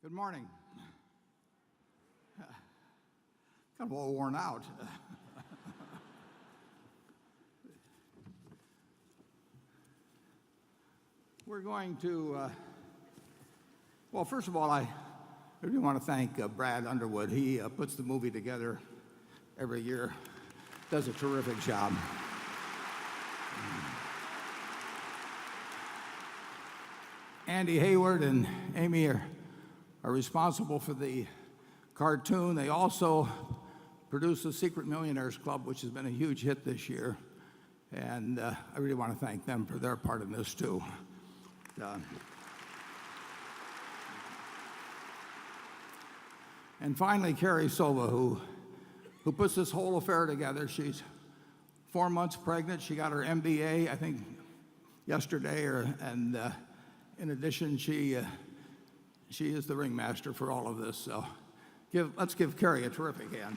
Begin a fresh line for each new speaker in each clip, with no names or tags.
Good morning. Kind of all worn out. We're going to, well, first of all, I really want to thank Brad Underwood. He puts the movie together every year, does a terrific job. Andy Hayward and Amy are responsible for the cartoon. They also produced the Secret Millionaires Club, which has been a huge hit this year. And I really want to thank them for their part in this, too. And finally, Carrie Sova, who puts this whole affair together. She's 4 months pregnant. She got her MBA, I think, yesterday. And in addition, she is the ringmaster for all of this. So let's give Carrie a terrific hand.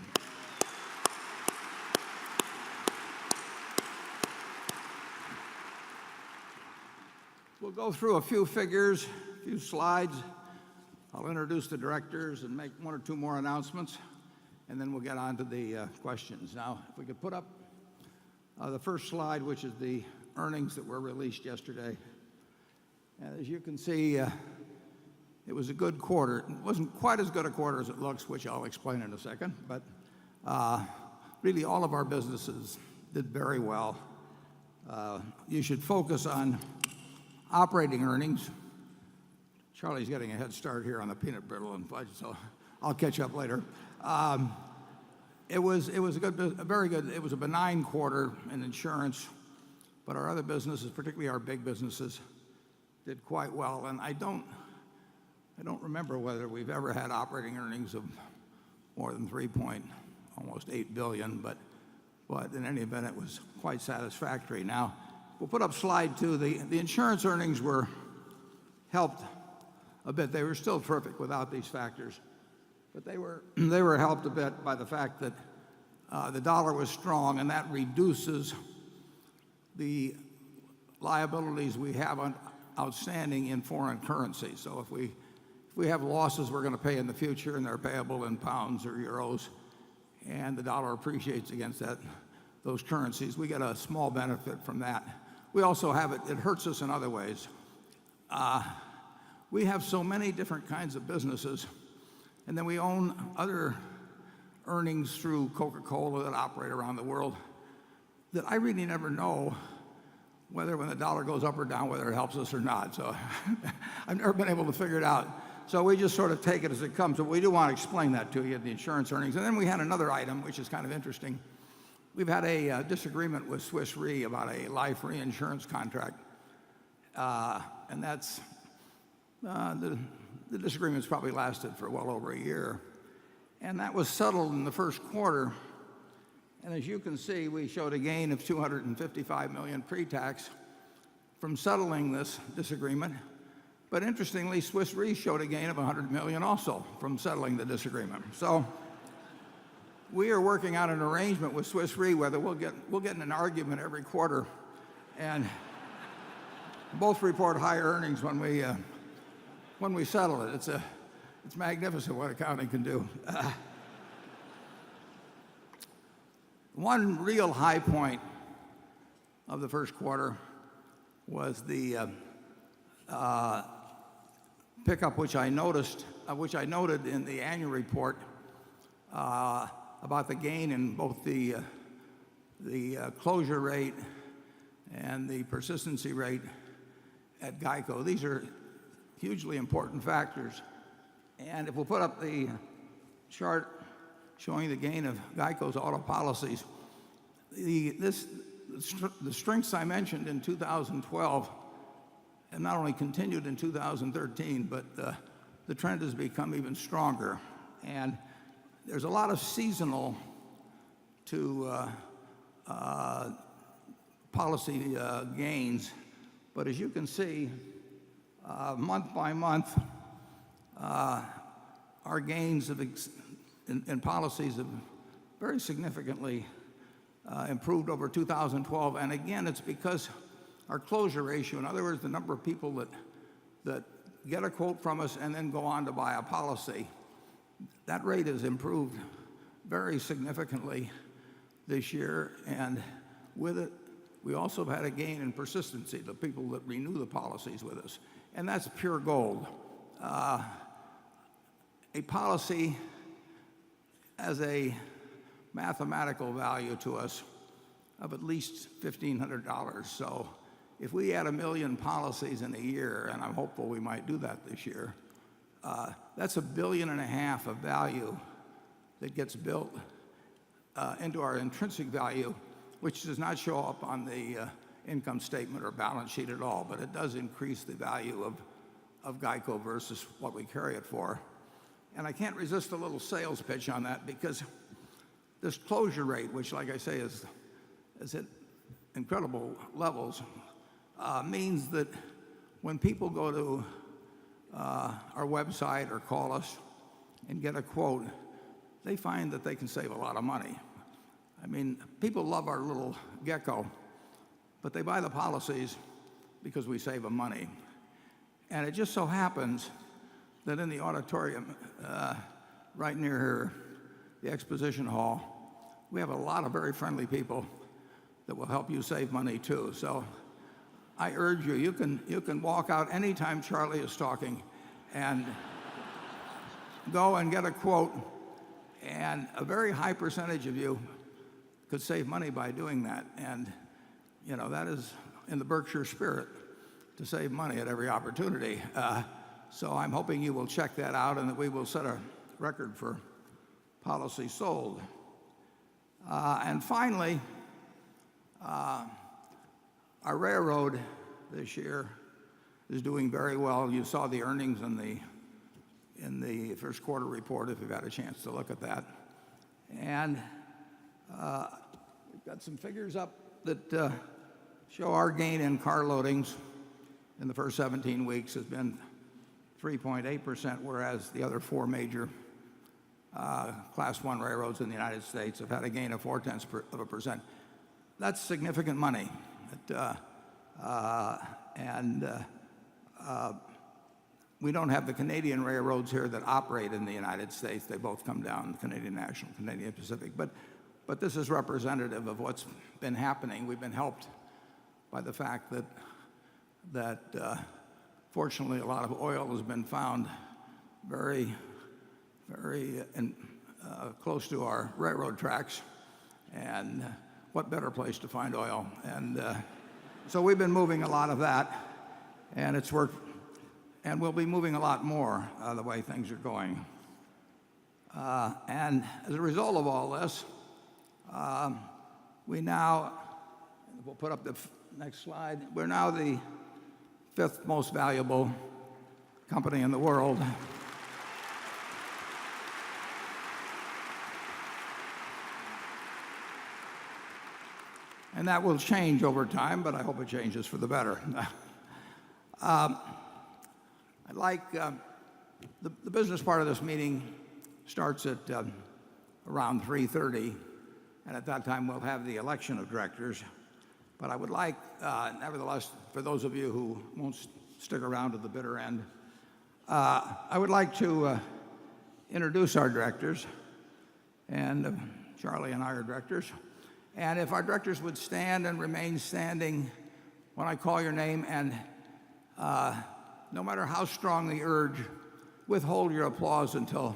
We'll go through a few figures, a few slides. I'll introduce the directors and make one or two more announcements, and then we'll get on to the questions. Now, if we could put up the first slide, which is the earnings that were released yesterday. And as you can see, it was a good quarter. It wasn't quite as good a quarter as it looks, which I'll explain in a second, but really all of our businesses did very well. You should focus on operating earnings. Charlie's getting a head start here on the peanut brittle and fudge, so I'll catch up later. It was very good. It was a benign quarter in insurance, but our other businesses, particularly our big businesses, did quite well. And I don't remember whether we've ever had operating earnings of more than almost $8 billion, but in any event, it was quite satisfactory. Now, we'll put up slide 2. The insurance earnings were helped a bit. They were still terrific without these factors, but they were helped a bit by the fact that the dollar was strong, and that reduces the liabilities we have outstanding in foreign currency. So if we have losses we're going to pay in the future, and they're payable in pounds or euros, and the dollar appreciates against those currencies, we get a small benefit from that. We also have it hurts us in other ways. We have so many different kinds of businesses, and then we own other earnings through Coca-Cola that operate around the world, that I really never know whether when the dollar goes up or down, whether it helps us or not. So I've never been able to figure it out. So we just sort of take it as it comes. But we do want to explain that to you, the insurance earnings. And then we had another item, which is kind of interesting. We've had a disagreement with Swiss Re about a life reinsurance contract. And that's, the disagreement's probably lasted for well over a year. And that was settled in the first quarter. And as you can see, we showed a gain of $255 million pre-tax from settling this disagreement. But interestingly, Swiss Re showed a gain of $100 million also from settling the disagreement. So we are working out an arrangement with Swiss Re whether we'll get in an argument every quarter, and both report higher earnings when we settle it. It's magnificent what accounting can do. One real high point of the first quarter was the pickup, which I noted in the annual report about the gain in both the closure rate and the persistency rate at GEICO. These are hugely important factors. And if we'll put up the chart showing the gain of GEICO's auto policies, the strengths I mentioned in 2012 have not only continued in 2013, but the trend has become even stronger. And there's a lot of seasonal to policy gains, but as you can see, month by month, our gains in policies have very significantly improved over 2012. And again, it's because our closure ratio, in other words, the number of people that get a quote from us and then go on to buy a policy, that rate has improved very significantly this year. And with it, we also have had a gain in persistency, the people that renew the policies with us. And that's pure gold. A policy has a mathematical value to us of at least $1,500. So if we add 1 million policies in a year, and I'm hopeful we might do that this year, that's $1.5 billion of value that gets built into our intrinsic value, which does not show up on the income statement or balance sheet at all, but it does increase the value of GEICO versus what we carry it for. And I can't resist a little sales pitch on that, because this closure rate, which, like I say, is at incredible levels, means that when people go to our website or call us and get a quote, they find that they can save a lot of money. I mean, people love our little gecko, but they buy the policies because we save them money. And it just so happens that in the auditorium right near here, the exposition hall, we have a lot of very friendly people that will help you save money too. So I urge you, you can walk out anytime Charlie is talking and go and get a quote, and a very high percentage of you could save money by doing that. And you know, that is in the Berkshire spirit, to save money at every opportunity. So I'm hoping you will check that out, and that we will set a record for policies sold. And finally, our railroad this year is doing very well. You saw the earnings in the first quarter report, if you've had a chance to look at that. And we've got some figures up that show our gain in car loadings in the first 17 weeks has been 3.8%, whereas the other 4 major Class 1 railroads in the United States have had a gain of 0.4%. That's significant money. We don't have the Canadian railroads here that operate in the United States. They both come down, Canadian National, Canadian Pacific. But this is representative of what's been happening. We've been helped by the fact that fortunately a lot of oil has been found very, very close to our railroad tracks. And what better place to find oil? And so we've been moving a lot of that, and it's worked. And we'll be moving a lot more the way things are going. And as a result of all this, we now, we'll put up the next slide, we're now the 5th most valuable company in the world. And that will change over time, but I hope it changes for the better. I'd like, the business part of this meeting starts at around 3:30, and at that time we'll have the election of directors. But I would like, nevertheless, for those of you who won't stick around to the bitter end, I would like to introduce our directors, and Charlie and I are directors. And if our directors would stand and remain standing when I call your name, and no matter how strong the urge, withhold your applause until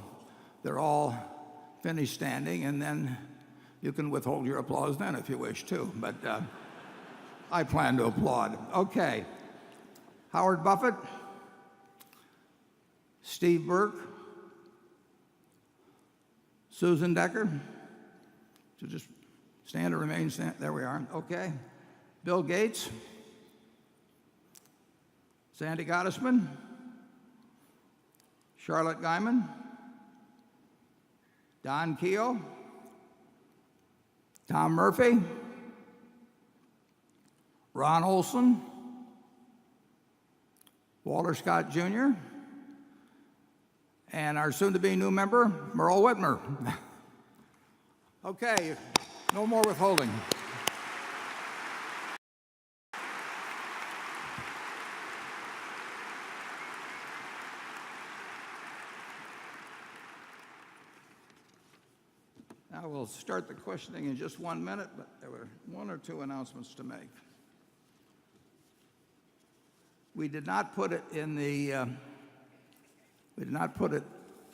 they're all finished standing, and then you can withhold your applause then if you wish to. But I plan to applaud. Okay. Howard Buffett, Steve Burke, Susan Decker. So just stand or remain stand. There we are. Okay. Bill Gates, Sandy Gottesman, Charlotte Guyman, Don Keogh, Tom Murphy, Ron Olson, Walter Scott Jr., and our soon-to-be new member, Merle Whitmer. Okay, no more withholding. Now we'll start the questioning in just 1 minute, but there were one or two announcements to make. We did not put it in the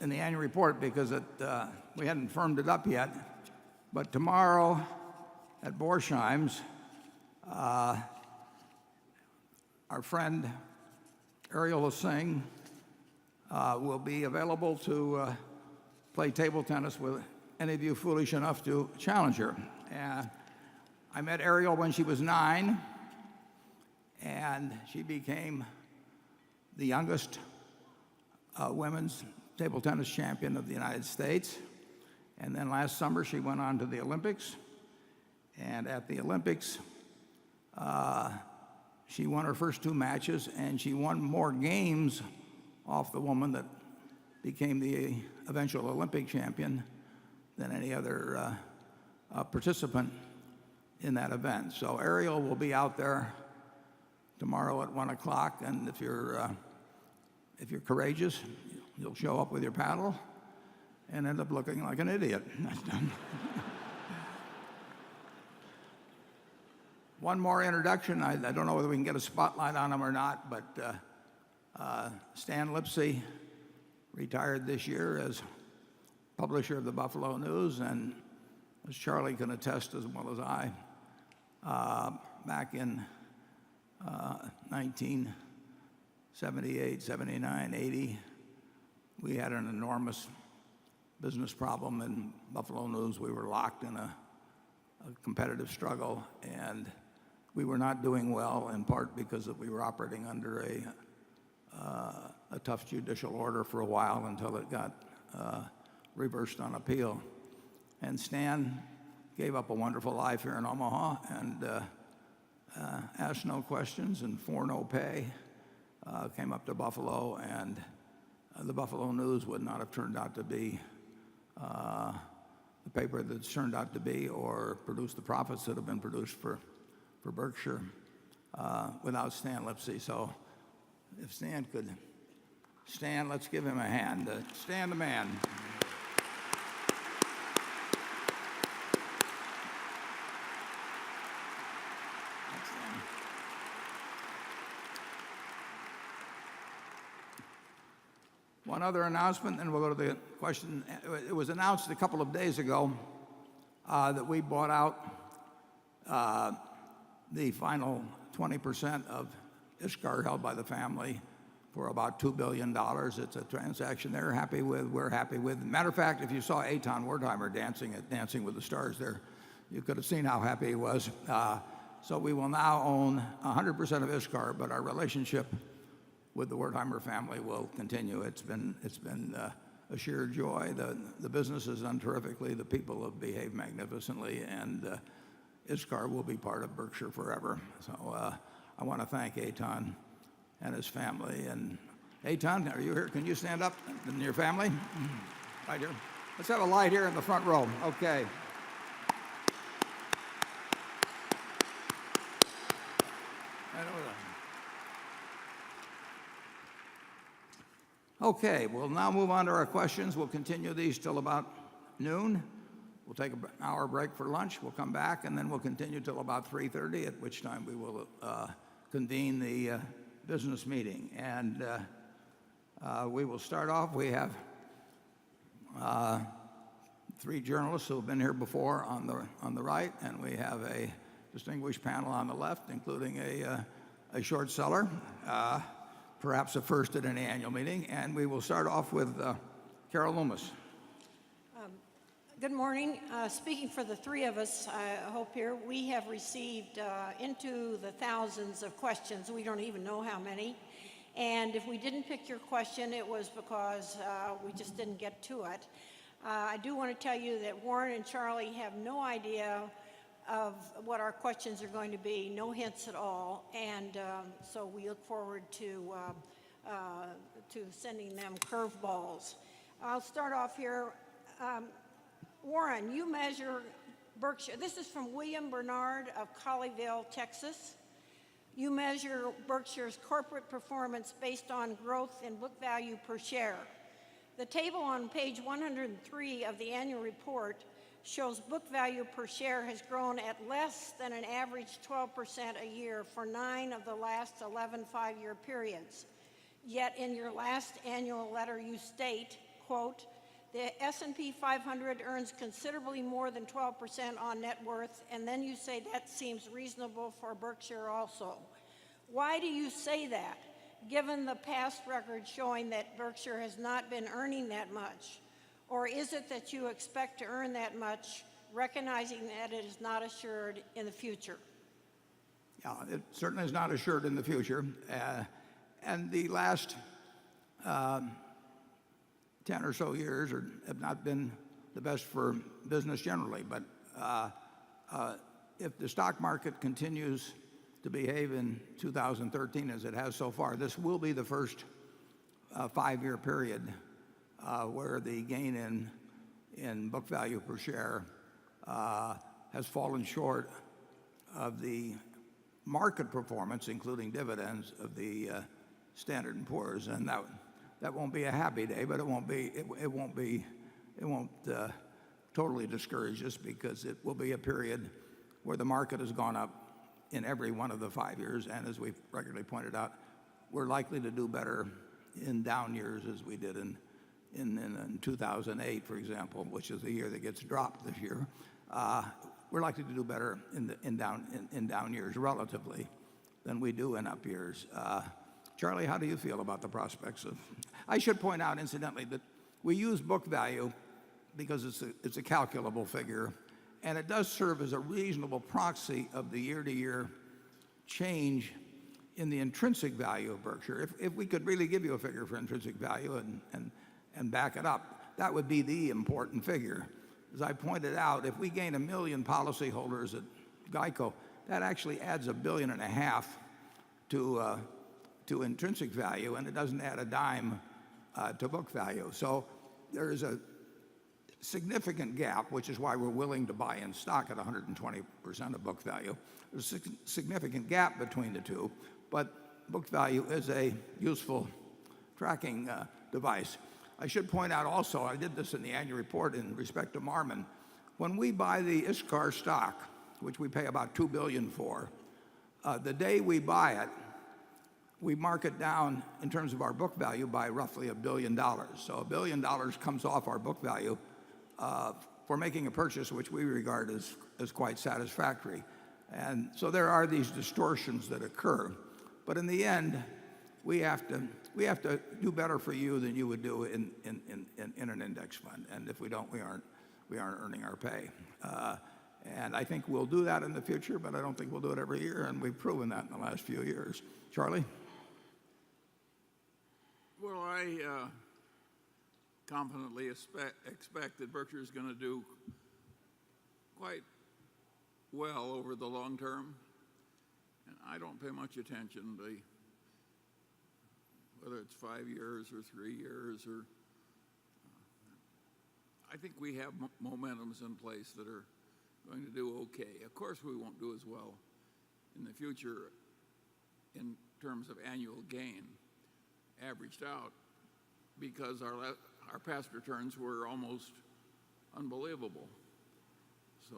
annual report because we hadn't firmed it up yet. But tomorrow at Borsheim's, our friend Ariel Singh will be available to play table tennis with any of you foolish enough to challenge her. I met Ariel when she was 9, and she became the youngest women's table tennis champion of the United States. And then last summer she went on to the Olympics, and at the Olympics she won her first 2 matches, and she won more games off the woman that became the eventual Olympic champion than any other participant in that event. So Ariel will be out there tomorrow at 1 o'clock, and if you're courageous, you'll show up with your paddle and end up looking like an idiot. One more introduction. I don't know whether we can get a spotlight on him or not, but Stan Lipsey retired this year as publisher of the Buffalo News, and as Charlie can attest as well as I, back in 1978, 79, 80, we had an enormous business problem in Buffalo News. We were locked in a competitive struggle, and we were not doing well, in part because we were operating under a tough judicial order for a while until it got reversed on appeal. And Stan gave up a wonderful life here in Omaha and asked no questions and for no pay came up to Buffalo, and the Buffalo News would not have turned out to be the paper that it's turned out to be, or produced the profits that have been produced for Berkshire without Stan Lipsey. So if Stan could stand, let's give him a hand. Stan the man. One other announcement, and we'll go to the question. It was announced a couple of days ago that we bought out the final 20% of Ishkar held by the family for about $2 billion. It's a transaction they're happy with, we're happy with. Matter of fact, if you saw Eitan Wertheimer dancing at Dancing with the Stars there, you could have seen how happy he was. So we will now own 100% of Ishkar, but our relationship with the Wertheimer family will continue. It's been a sheer joy. The business has done terrifically. The people have behaved magnificently, and Ishkar will be part of Berkshire forever. So I want to thank Eitan and his family. And Eitan, are you here? Can you stand up? And your family? Right here. Let's have a light here in the front row. Okay. Okay, we'll now move on to our questions. We'll continue these till about noon. We'll take an hour break for lunch. We'll come back, and then we'll continue till about 3:30, at which time we will convene the business meeting. And we will start off. We have 3 journalists who have been here before on the right, and we have a distinguished panel on the left, including a short seller, perhaps a first at any annual meeting. And we will start off with Carol Loomis.
Good morning. Speaking for the 3 of us, I hope here, we have received into the thousands of questions. We don't even know how many. And if we didn't pick your question, it was because we just didn't get to it. I do want to tell you that Warren and Charlie have no idea of what our questions are going to be, no hints at all. And so we look forward to sending them curveballs. I'll start off here. Warren, you measure Berkshire. This is from William Bernard of Colleyville, Texas. You measure Berkshire's corporate performance based on growth in book value per share. The table on page 103 of the annual report shows book value per share has grown at less than an average 12% a year for 9 of the last 11 5-year periods. Yet in your last annual letter you state, quote, the S&P 500 earns considerably more than 12% on net worth, and then you say that seems reasonable for Berkshire also. Why do you say that, given the past record showing that Berkshire has not been earning that much? Or is it that you expect to earn that much, recognizing that it is not assured in the future?
Yeah, it certainly is not assured in the future. And the last 10 or so years have not been the best for business generally. But if the stock market continues to behave in 2013 as it has so far, this will be the first 5-year period where the gain in book value per share has fallen short of the market performance, including dividends, of the Standard and Poor's, and that won't be a happy day, but it won't totally discourage us, because it will be a period where the market has gone up in every one of the 5 years, and as we've regularly pointed out, we're likely to do better in down years, as we did in 2008, for example, which is the year that gets dropped this year. We're likely to do better in down years relatively than we do in up years. Charlie, how do you feel about the prospects of? I should point out, incidentally, that we use book value because it's a calculable figure, and it does serve as a reasonable proxy of the year-to-year change in the intrinsic value of Berkshire. If we could really give you a figure for intrinsic value and back it up, that would be the important figure. As I pointed out, if we gain 1 million policyholders at GEICO, that actually adds $1.5 billion to intrinsic value, and it doesn't add a dime to book value. So there is a significant gap, which is why we're willing to buy in stock at 120% of book value. There's a significant gap between the two, but book value is a useful tracking device. I should point out also, I did this in the annual report in respect to Marmon, when we buy the ISCAR stock, which we pay about $2 billion for, the day we buy it, we mark it down in terms of our book value by roughly $1 billion. So $1 billion comes off our book value for making a purchase which we regard as quite satisfactory. And so there are these distortions that occur. But in the end, we have to do better for you than you would do in an index fund. And if we don't, we aren't earning our pay. And I think we'll do that in the future, but I don't think we'll do it every year, and we've proven that in the last few years. Charlie?
Well, I confidently expect that Berkshire is going to do quite well over the long term, and I don't pay much attention to whether it's 5 years or 3 years, or I think we have momentums in place that are going to do okay. Of course, we won't do as well in the future in terms of annual gain averaged out, because our past returns were almost unbelievable. So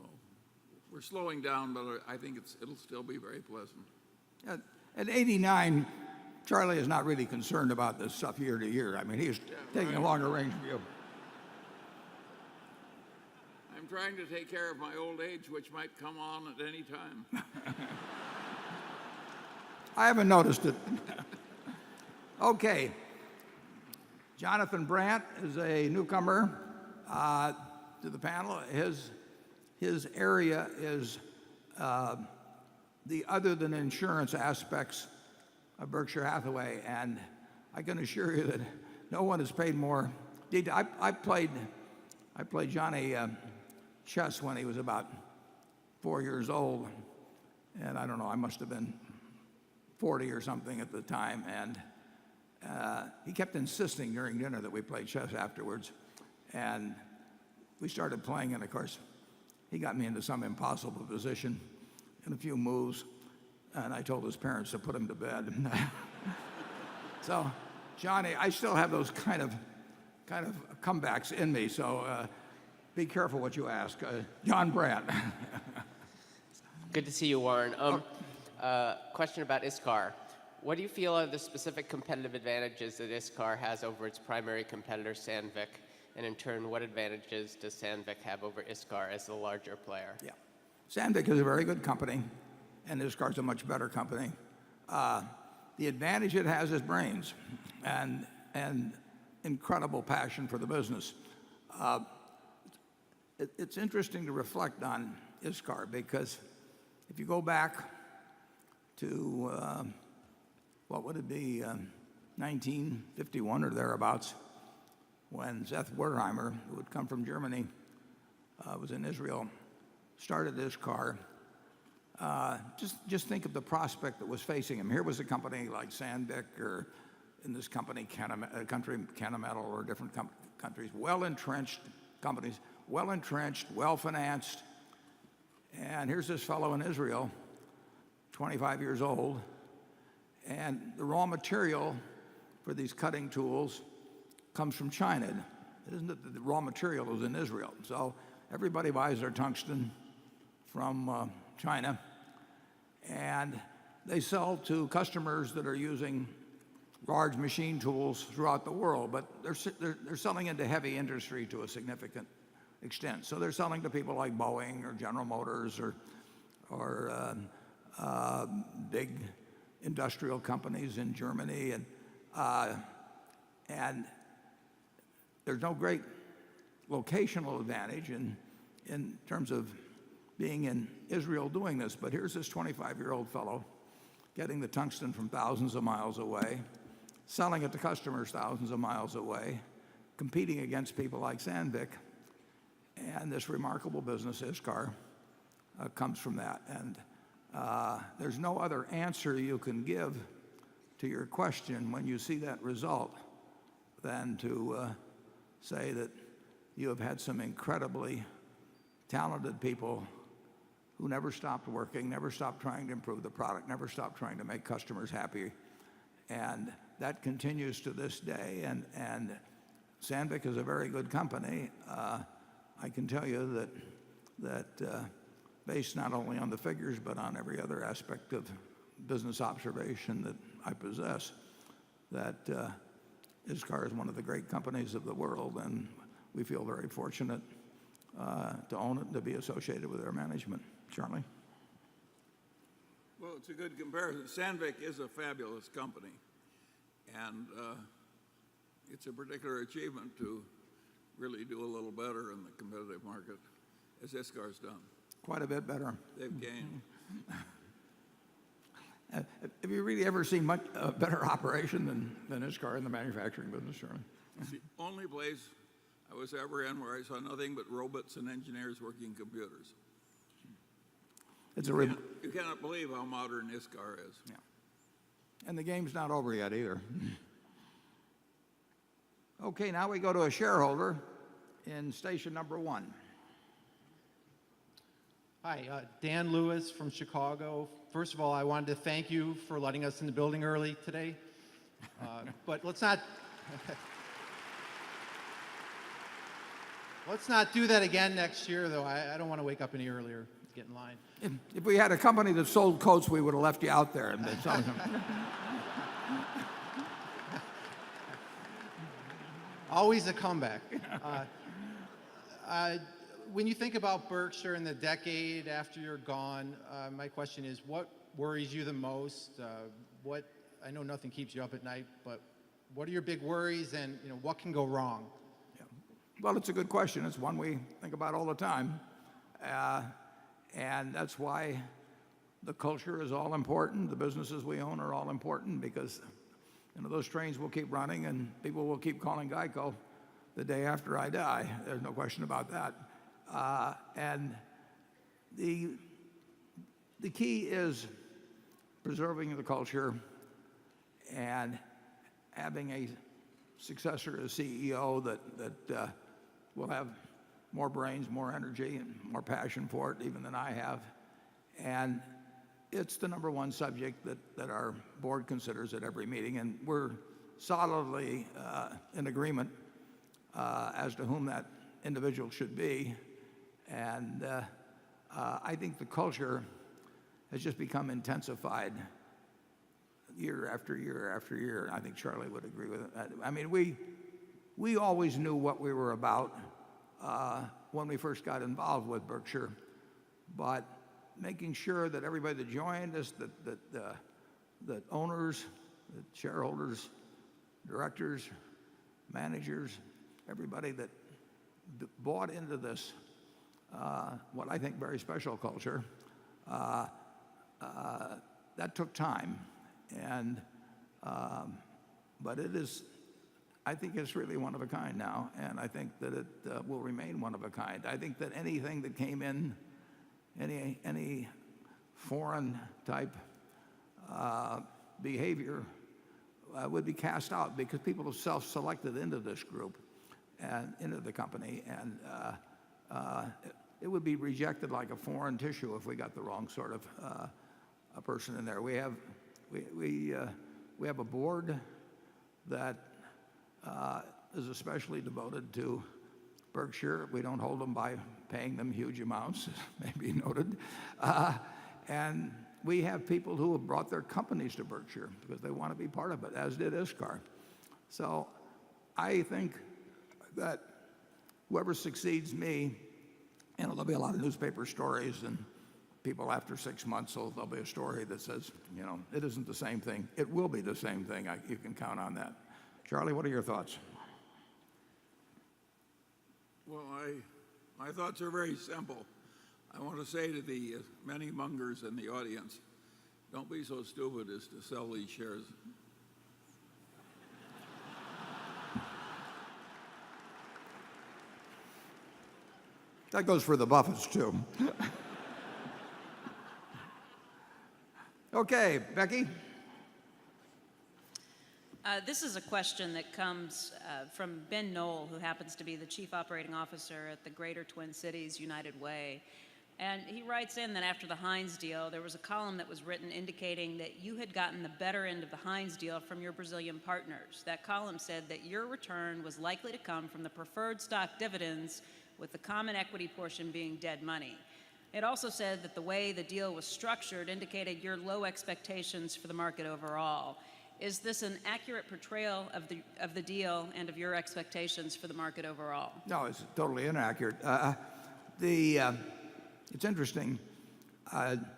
we're slowing down, but I think it'll still be very pleasant.
At 89, Charlie is not really concerned about this stuff year to year. I mean, he's taking a longer range view.
I'm trying to take care of my old age, which might come on at any time.
I haven't noticed it. Okay. Jonathan Brandt is a newcomer to the panel. His area is the other than insurance aspects of Berkshire Hathaway, and I can assure you that no one has paid more detail. I played Johnny chess when he was about 4 years old, and I don't know, I must have been 40 or something at the time, and he kept insisting during dinner that we play chess afterwards, and we started playing, and of course he got me into some impossible position in a few moves, and I told his parents to put him to bed. So Johnny, I still have those kind of comebacks in me, so be careful what you ask. John Brandt.
Good to see you, Warren. Question about ISCAR. What do you feel are the specific competitive advantages that ISCAR has over its primary competitor, Sandvik? And in turn, what advantages does Sandvik have over ISCAR as the larger player?
Yeah. Sandvik is a very good company, and ISCAR is a much better company. The advantage it has is brains and incredible passion for the business. It's interesting to reflect on ISCAR because if you go back to, what would it be, 1951 or thereabouts, when Seth Wertheimer, who had come from Germany, was in Israel, started ISCAR. Just think of the prospect that was facing him. Here was a company like Sandvik, or in this country, Kennametal, or different countries, well-entrenched companies, well-entrenched, well-financed. And here's this fellow in Israel, 25 years old, and the raw material for these cutting tools comes from China. It isn't that the raw material is in Israel. So everybody buys their tungsten from China, and they sell to customers that are using large machine tools throughout the world, but they're selling into heavy industry to a significant extent. So they're selling to people like Boeing or General Motors or big industrial companies in Germany, and there's no great locational advantage in terms of being in Israel doing this. But here's this 25-year-old fellow getting the tungsten from thousands of miles away, selling it to customers thousands of miles away, competing against people like Sandvik, and this remarkable business, ISCAR, comes from that. And there's no other answer you can give to your question when you see that result than to say that you have had some incredibly talented people who never stopped working, never stopped trying to improve the product, never stopped trying to make customers happy. And that continues to this day. And Sandvik is a very good company. I can tell you that based not only on the figures but on every other aspect of business observation that I possess, that ISCAR is one of the great companies of the world, and we feel very fortunate to own it and to be associated with their management. Charlie?
Well, it's a good comparison. Sandvik is a fabulous company, and it's a particular achievement to really do a little better in the competitive market, as ISCAR's done.
Quite a bit better.
They've gained.
Have you really ever seen much better operation than ISCAR in the manufacturing business, Charlie?
It's the only place I was ever in where I saw nothing but robots and engineers working computers. You cannot believe how modern ISCAR is.
Yeah. And the game's not over yet either. Okay, now we go to a shareholder in station number 1.
Hi, Dan Lewis from Chicago. First of all, I wanted to thank you for letting us in the building early today. But let's not do that again next year, though. I don't want to wake up any earlier. Get in line.
If we had a company that sold coats, we would have left you out there and been selling them.
Always a comeback. When you think about Berkshire in the decade after you're gone, my question is, what worries you the most? I know nothing keeps you up at night, but what are your big worries, and what can go wrong?
Yeah. Well, it's a good question. It's one we think about all the time. And that's why the culture is all important. The businesses we own are all important because those trains will keep running and people will keep calling Geico the day after I die. There's no question about that. And the key is preserving the culture and having a successor as CEO that will have more brains, more energy, and more passion for it even than I have. And it's the number one subject that our board considers at every meeting, and we're solidly in agreement as to whom that individuals should be. And I think the culture has just become intensified year after year after year. And I think Charlie would agree with it. I mean, we always knew what we were about when we first got involved with Berkshire, but making sure that everybody that joined us, that owners, that shareholders, directors, managers, everybody that bought into this, what I think very special culture, that took time. And but it is, I think it's really one of a kind now, and I think that it will remain one of a kind. I think that anything that came in, any foreign type behavior would be cast out, because people have self-selected into this group and into the company, and it would be rejected like a foreign tissue if we got the wrong sort of a person in there. We have a board that is especially devoted to Berkshire. We don't hold them by paying them huge amounts, may be noted. And we have people who have brought their companies to Berkshire because they want to be part of it, as did ISCAR. So I think that whoever succeeds me, and there'll be a lot of newspaper stories, and people after 6 months, so there'll be a story that says, you know, it isn't the same thing. It will be the same thing. You can count on that. Charlie, what are your thoughts?
Well, my thoughts are very simple. I want to say to the many mongers in the audience, don't be so stupid as to sell these shares.
That goes for the Buffetts, too. Okay, Becky?
This is a question that comes from Ben Knoll, who happens to be the Chief Operating Officer at the Greater Twin Cities United Way. And he writes in that after the Heinz deal, there was a column that was written indicating that you had gotten the better end of the Heinz deal from your Brazilian partners. That column said that your return was likely to come from the preferred stock dividends, with the common equity portion being dead money. It also said that the way the deal was structured indicated your low expectations for the market overall. Is this an accurate portrayal of the deal and of your expectations for the market overall?
No, it's totally inaccurate. It's interesting.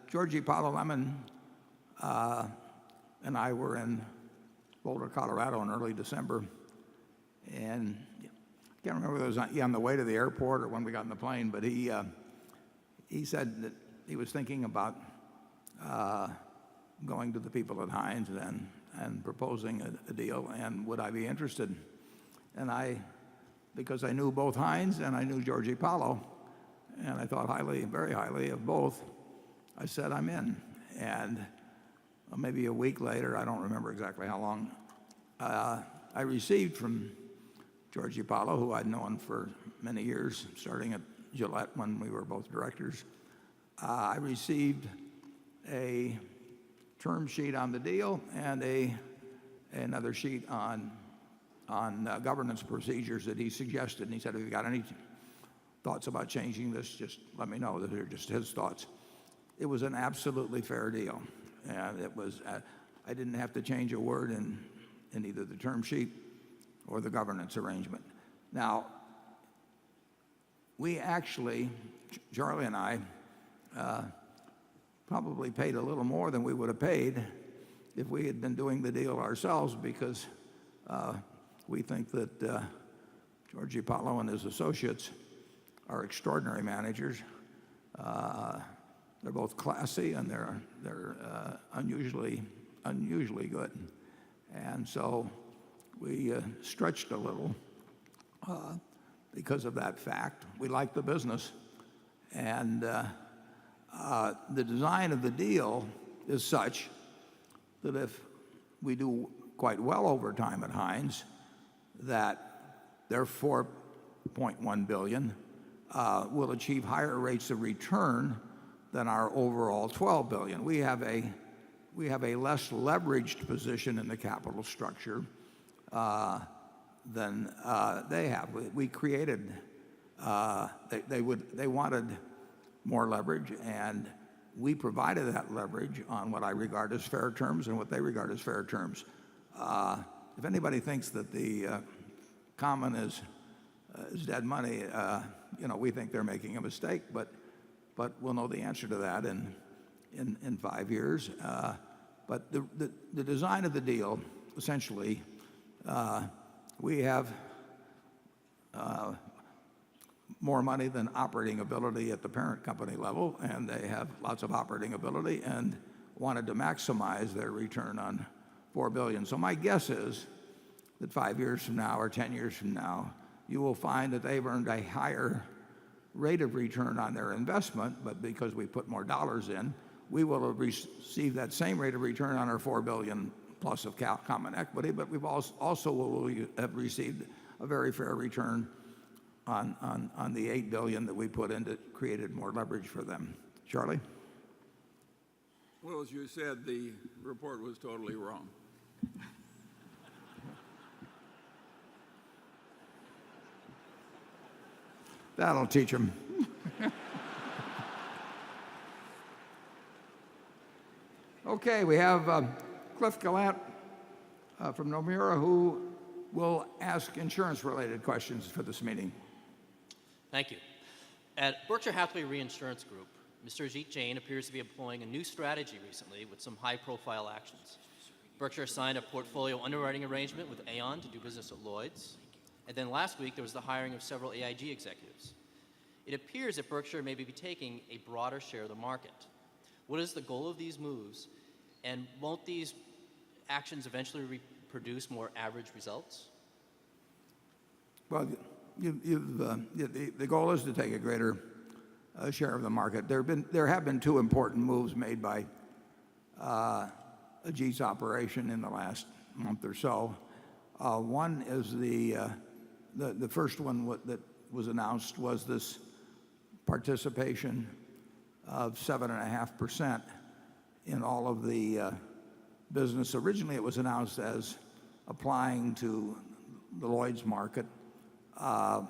Georgie Lemon and I were in Boulder, Colorado in early December, and I can't remember whether it was on the way to the airport or when we got in the plane, but he said that he was thinking about going to the people at Heinz and proposing a deal, and would I be interested? And because I knew both Heinz and I knew Georgie Paulo, and I thought very highly of both, I said, I'm in. And maybe a week later, I don't remember exactly how long, I received from Georgie Paulo, who I'd known for many years, starting at Gillette when we were both directors. I received a term sheet on the deal and another sheet on governance procedures that he suggested. And he said, if you got any thoughts about changing this, just let me know. Those are just his thoughts. It was an absolutely fair deal. And it was, I didn't have to change a word in either the term sheet or the governance arrangement. Now, we actually, Charlie and I, probably paid a little more than we would have paid if we had been doing the deal ourselves, because we think that Georgie Paulo and his associates are extraordinary managers. They're both classy and they're unusually good. And so we stretched a little because of that fact. We like the business, and the design of the deal is such that if we do quite well over time at Heinz, that their $4.1 billion will achieve higher rates of return than our overall $12 billion. We have a less leveraged position in the capital structure than they have. We created They wanted more leverage, and we provided that leverage on what I regard as fair terms and what they regard as fair terms. If anybody thinks that the common is dead money, we think they're making a mistake, but we'll know the answer to that in 5 years. But the design of the deal, essentially, we have more money than operating ability at the parent company level, and they have lots of operating ability and wanted to maximize their return on $4 billion. So my guess is that 5 years from now or 10 years from now, you will find that they've earned a higher rate of return on their investment, but because we put more dollars in, we will have received that same rate of return on our $4 billion plus of common equity, but we've also will have received a very fair return on the $8 billion that we put in that created more leverage for them. Charlie?
Well, as you said, the report was totally wrong.
That'll teach them. Okay, we have Cliff Gallant from Nomura, who will ask insurance-related questions for this meeting.
Thank you. At Berkshire Hathaway Reinsurance Group, Mr. Ajit Jain appears to be employing a new strategy recently with some high-profile actions. Berkshire signed a portfolio underwriting arrangement with Aon to do business at Lloyd's. And then last week, there was the hiring of several AIG executives. It appears that Berkshire may be taking a broader share of the market. What is the goal of these moves? And won't these actions eventually produce more average results?
Well, the goal is to take a greater share of the market. There have been two important moves made by Ajit's operation in the last month or so. One is the first one that was announced was this participation of 7.5% in all of the business. Originally, it was announced as applying to the Lloyd's market. I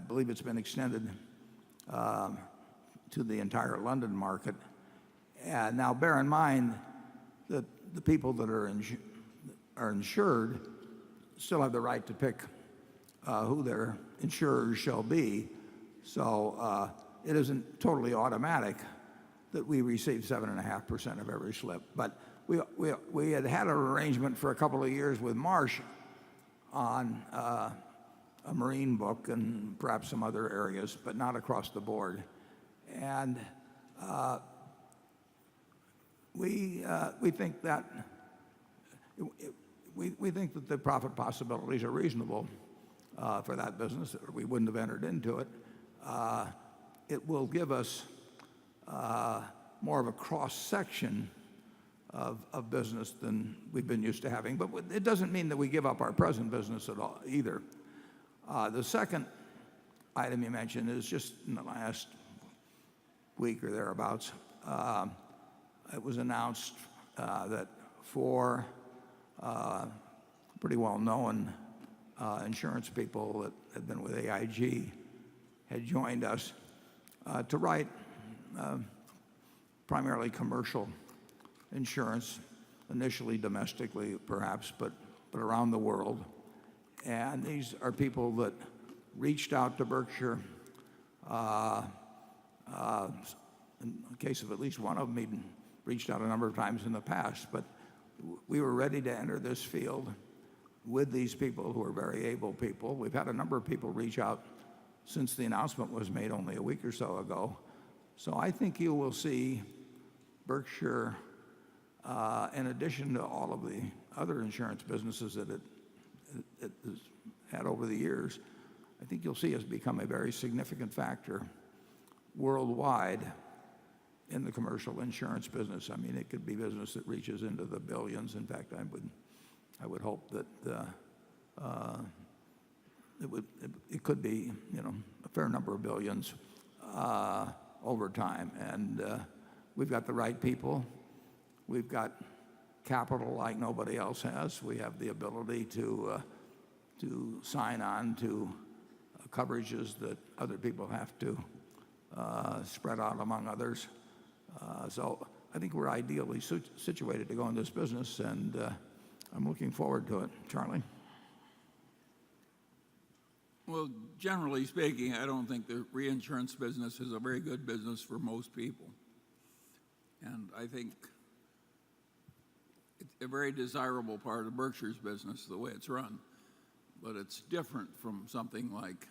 believe it's been extended to the entire London market. And now, bear in mind that the people that are insured still have the right to pick who their insurers shall be. So it isn't totally automatic that we receive 7.5% of every slip. But we had an arrangement for a couple of years with Marsh on a marine book and perhaps some other areas, but not across the board. And we think that we think that the profit possibilities are reasonable for that business. We wouldn't have entered into it. It will give us more of a cross-section of business than we've been used to having. But it doesn't mean that we give up our present business at all either. The second item you mentioned is just in the last week or thereabouts. It was announced that four pretty well-known insurance people that had been with AIG had joined us to write primarily commercial insurance, initially domestically perhaps, but around the world. And these are people that reached out to Berkshire. In the case of at least one of them, he'd reached out a number of times in the past. But we were ready to enter this field with these people who are very able people. We've had a number of people reach out since the announcement was made only a week or so ago. So I think you will see Berkshire, in addition to all of the other insurance businesses that it has had over the years, I think you'll see us become a very significant factor worldwide in the commercial insurance business. I mean, it could be business that reaches into the billions. In fact, I would hope that it could be, a fair number of billions over time. And we've got the right people. We've got capital like nobody else has. We have the ability to sign on to coverages that other people have to spread out among others. So I think we're ideally situated to go in this business, and I'm looking forward to it. Charlie?
Well, generally speaking, I don't think the reinsurance business is a very good business for most people. And I think it's a very desirable part of Berkshire's business, the way it's run. But it's different from something like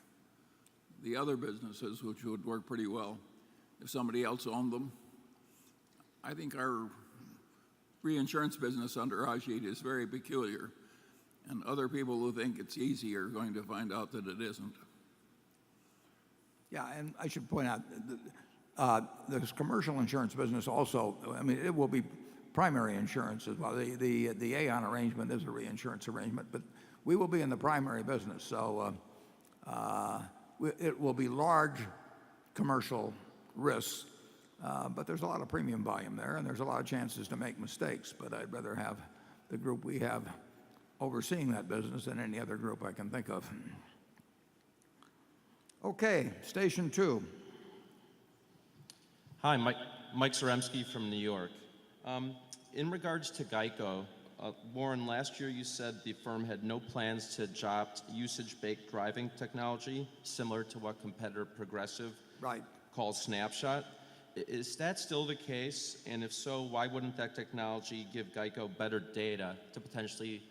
the other businesses, which would work pretty well if somebody else owned them. I think our reinsurance business under Ajit is very peculiar, and other people who think it's easy are going to find out that it isn't.
Yeah, and I should point out this commercial insurance business also, I mean, it will be primary insurance as well. The Aon arrangement is a reinsurance arrangement, but we will be in the primary business. So it will be large commercial risks, but there's a lot of premium volume there, and there's a lot of chances to make mistakes. But I'd rather have the group we have overseeing that business than any other group I can think of. Okay, station 2.
Hi, Mike Zaremski from New York. In regards to Geico, Warren, last year you said the firm had no plans to adopt usage-based driving technology, similar to what competitor Progressive calls Snapshot. Is that still the case? And if so, why wouldn't that technology give Geico better data to potentially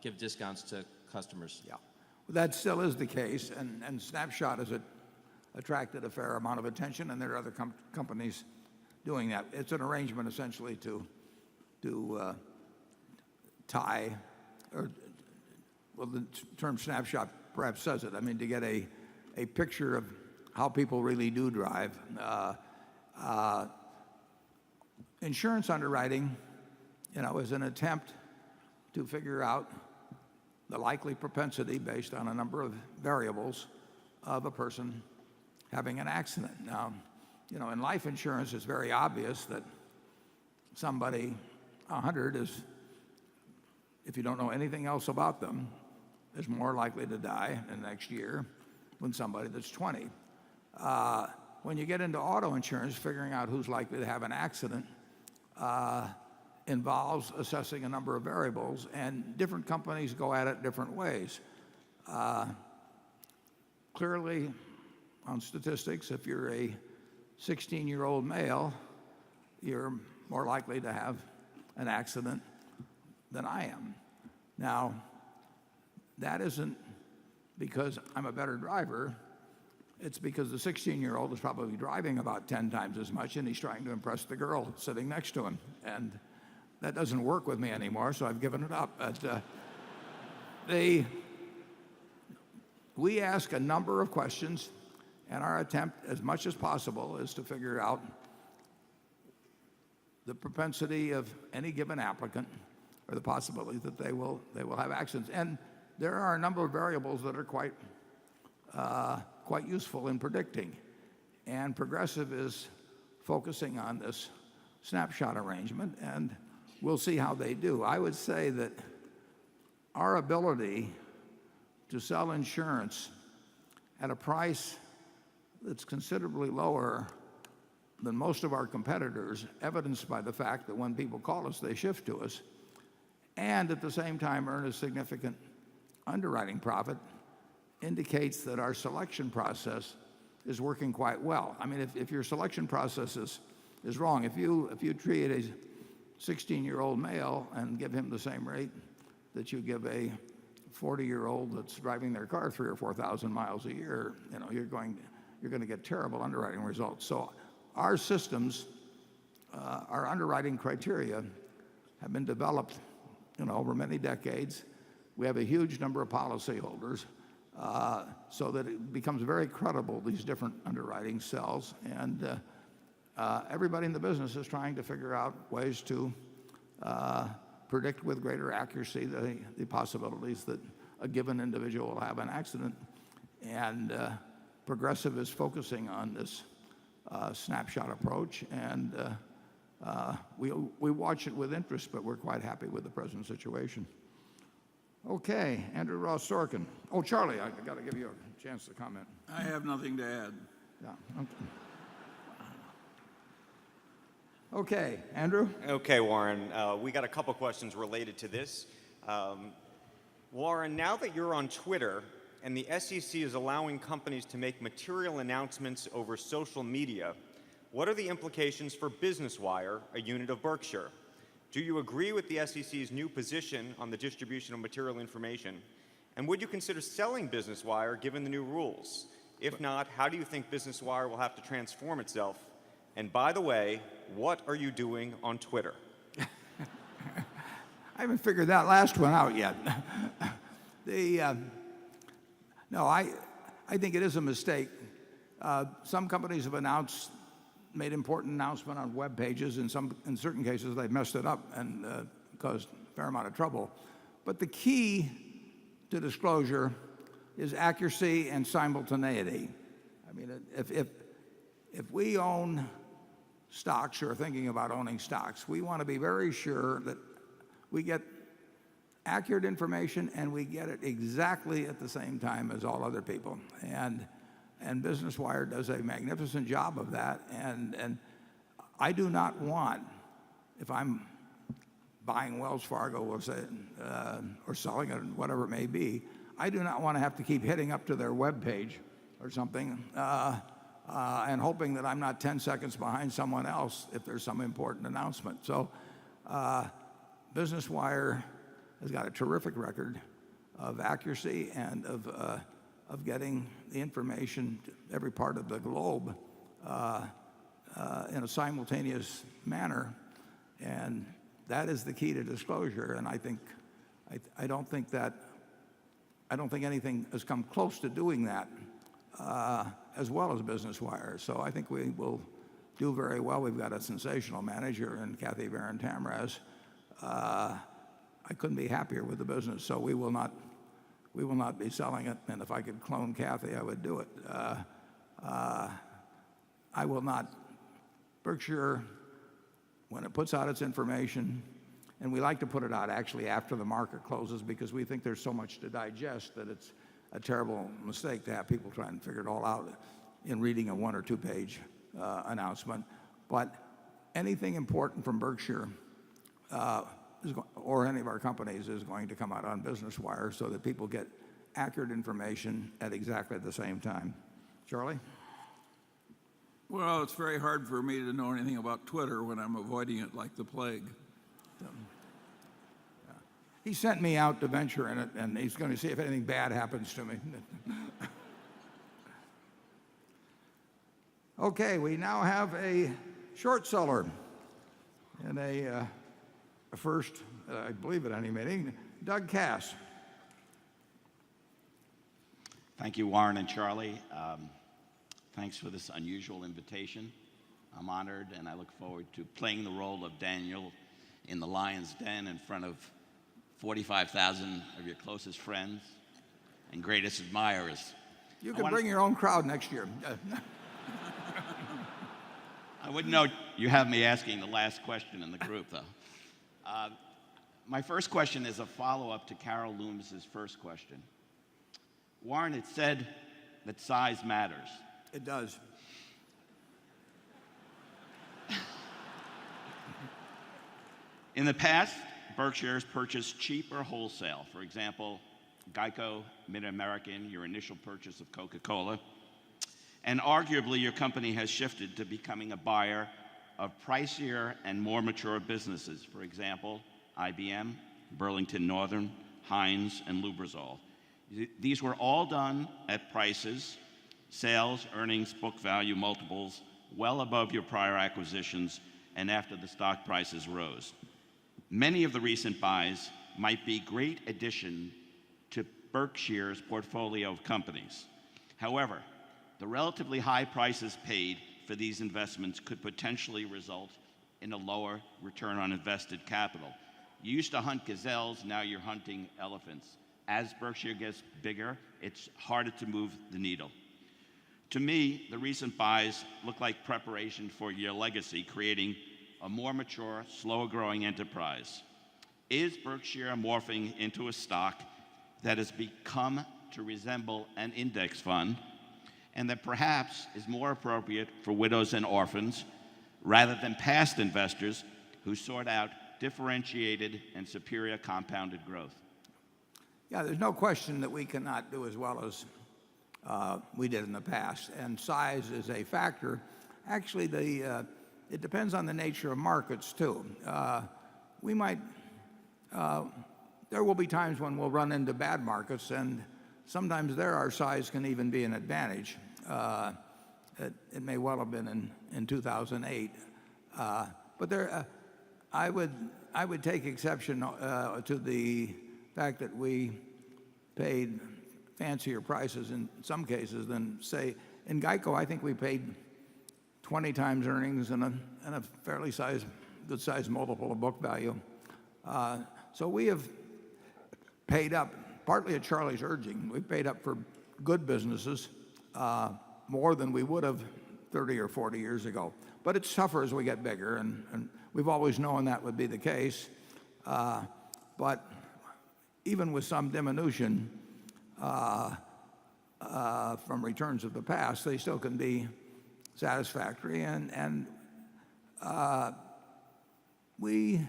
give discounts to customers?
Yeah, well, that still is the case, and Snapshot has attracted a fair amount of attention, and there are other companies doing that. It's an arrangement essentially to tie, or well, the term snapshot perhaps says it. I mean, to get a picture of how people really do drive. Insurance underwriting, is an attempt to figure out the likely propensity based on a number of variables of a person having an accident. Now, in life insurance, it's very obvious that somebody 100 is, if you don't know anything else about them, is more likely to die in the next year than somebody that's 20. When you get into auto insurance, figuring out who's likely to have an accident involves assessing a number of variables, and different companies go at it different ways. Clearly, on statistics, if you're a 16-year-old male, you're more likely to have an accident than I am. Now, that isn't because I'm a better driver. It's because the 16-year-old is probably driving about 10 times as much, and he's trying to impress the girl sitting next to him. And that doesn't work with me anymore, so I've given it up. But we ask a number of questions, and our attempt, as much as possible, is to figure out the propensity of any given applicant, or the possibility that they will have accidents. And there are a number of variables that are quite useful in predicting. And Progressive is focusing on this snapshot arrangement, and we'll see how they do. I would say that our ability to sell insurance at a price that's considerably lower than most of our competitors, evidenced by the fact that when people call us, they shift to us, and at the same time earn a significant underwriting profit, indicates that our selection process is working quite well. I mean, if your selection process is wrong, if you treat a 16-year-old male and give him the same rate that you give a 40-year-old that's driving their car 3,000 or 4,000 miles a year, you're going to get terrible underwriting results. So our systems, our underwriting criteria, have been developed, over many decades. We have a huge number of policyholders, so that it becomes very credible, these different underwriting cells. And everybody in the business is trying to figure out ways to predict with greater accuracy the possibilities that a given individual will have an accident. And Progressive is focusing on this snapshot approach, and we watch it with interest, but we're quite happy with the present situation. Okay, Andrew Ross Sorkin. Oh, Charlie, I got to give you a chance to comment.
I have nothing to add.
Yeah. Okay, Andrew?
Okay, Warren, we got a couple questions related to this. Warren, now that you're on Twitter and the SEC is allowing companies to make material announcements over social media, what are the implications for Business Wire, a unit of Berkshire? Do you agree with the SEC's new position on the distribution of material information? And would you consider selling Business Wire given the new rules? If not, how do you think Business Wire will have to transform itself? And by the way, what are you doing on Twitter?
I haven't figured that last one out yet. No, I think it is a mistake. Some companies have made important announcement on web pages. In certain cases, they've messed it up and caused a fair amount of trouble. But the key to disclosure is accuracy and simultaneity. I mean, if we own stocks or are thinking about owning stocks, we want to be very sure that we get accurate information and we get it exactly at the same time as all other people. And Business Wire does a magnificent job of that. And I do not want, if I'm buying Wells Fargo, we'll say, or selling it, whatever it may be, I do not want to have to keep hitting up to their web page or something and hoping that I'm not 10 seconds behind someone else if there's some important announcement. So Business Wire has got a terrific record of accuracy and of getting the information to every part of the globe in a simultaneous manner, and that is the key to disclosure. And I don't think anything has come close to doing that as well as Business Wire. So I think we will do very well. We've got a sensational manager in Kathy Barron Tamraz. I couldn't be happier with the business. So we will not be selling it. And if I could clone Kathy, I would do it. I will not. Berkshire, when it puts out its information, and we like to put it out actually after the market closes because we think there's so much to digest that it's a terrible mistake to have people try and figure it all out in reading a 1 or 2 page announcement. But anything important from Berkshire or any of our companies is going to come out on Business Wire so that people get accurate information at exactly the same time. Charlie?
Well, it's very hard for me to know anything about Twitter when I'm avoiding it like the plague.
He sent me out to venture in it, and he's going to see if anything bad happens to me. Okay, we now have a short seller and a first, I believe, at any meeting, Doug Cass.
Thank you, Warren and Charlie. Thanks for this unusual invitation. I'm honored, and I look forward to playing the role of Daniel in the lion's den in front of 45,000 of your closest friends and greatest admirers.
You can bring your own crowd next year.
I wouldn't know you have me asking the last question in the group, though. My first question is a follow-up to Carol Loomis's first question. Warren, it said that size matters.
It does.
In the past, Berkshire has purchased cheap or wholesale. For example, Geico, Mid-American, your initial purchase of Coca-Cola. And arguably, your company has shifted to becoming a buyer of pricier and more mature businesses. For example, IBM, Burlington Northern, Heinz, and Lubrizol. These were all done at prices, sales, earnings, book value multiples, well above your prior acquisitions and after the stock prices rose. Many of the recent buys might be great addition to Berkshire's portfolio of companies. However, the relatively high prices paid for these investments could potentially result in a lower return on invested capital. You used to hunt gazelles, now you're hunting elephants. As Berkshire gets bigger, it's harder to move the needle. To me, the recent buys look like preparation for your legacy, creating a more mature, slower growing enterprise. Is Berkshire morphing into a stock that has become to resemble an index fund and that perhaps is more appropriate for widows and orphans rather than past investors who sought out differentiated and superior compounded growth?
Yeah, there's no question that we cannot do as well as we did in the past, and size is a factor. Actually, it depends on the nature of markets too. We might, there will be times when we'll run into bad markets, and sometimes there our size can even be an advantage. It may well have been in 2008, but there, I would take exception to the fact that we paid fancier prices in some cases than, say, in Geico. I think we paid 20 times earnings and a fairly good sized multiple of book value. So we have paid up, partly at Charlie's urging. We paid up for good businesses more than we would have 30 or 40 years ago. But it's tougher as we get bigger, and we've always known that would be the case. But even with some diminution from returns of the past, they still can be satisfactory. And we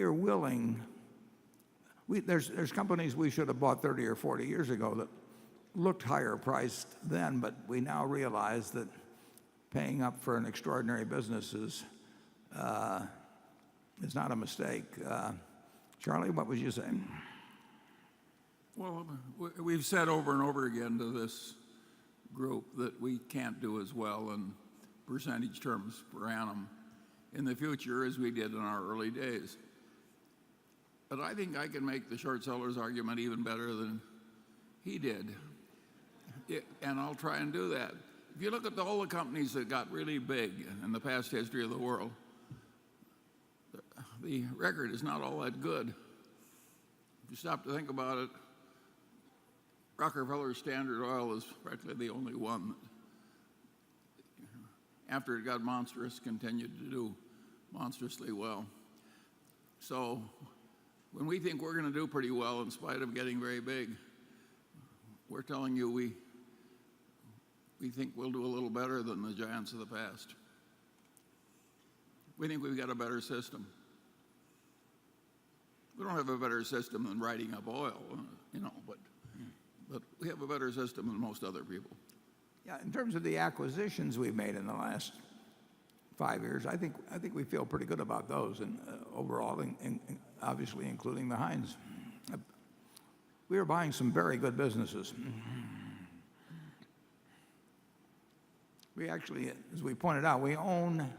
are willing. There's companies we should have bought 30 or 40 years ago that looked higher priced then, but we now realize that paying up for an extraordinary business is not a mistake. Charlie, what was you saying?
Well, we've said over and over again to this group that we can't do as well in percentage terms per annum in the future as we did in our early days. But I think I can make the short seller's argument even better than he did. And I'll try and do that. If you look at all the companies that got really big in the past history of the world, the record is not all that good. If you stop to think about it, Rockefeller Standard Oil is practically the only one that, after it got monstrous, continued to do monstrously well. So when we think we're going to do pretty well in spite of getting very big, we're telling you we think we'll do a little better than the giants of the past. We think we've got a better system. We don't have a better system than writing up oil, but we have a better system than most other people.
Yeah, in terms of the acquisitions we've made in the last 5 years, I think we feel pretty good about those, and overall, obviously including the Heinz. We are buying some very good businesses. We actually, as we pointed out, we own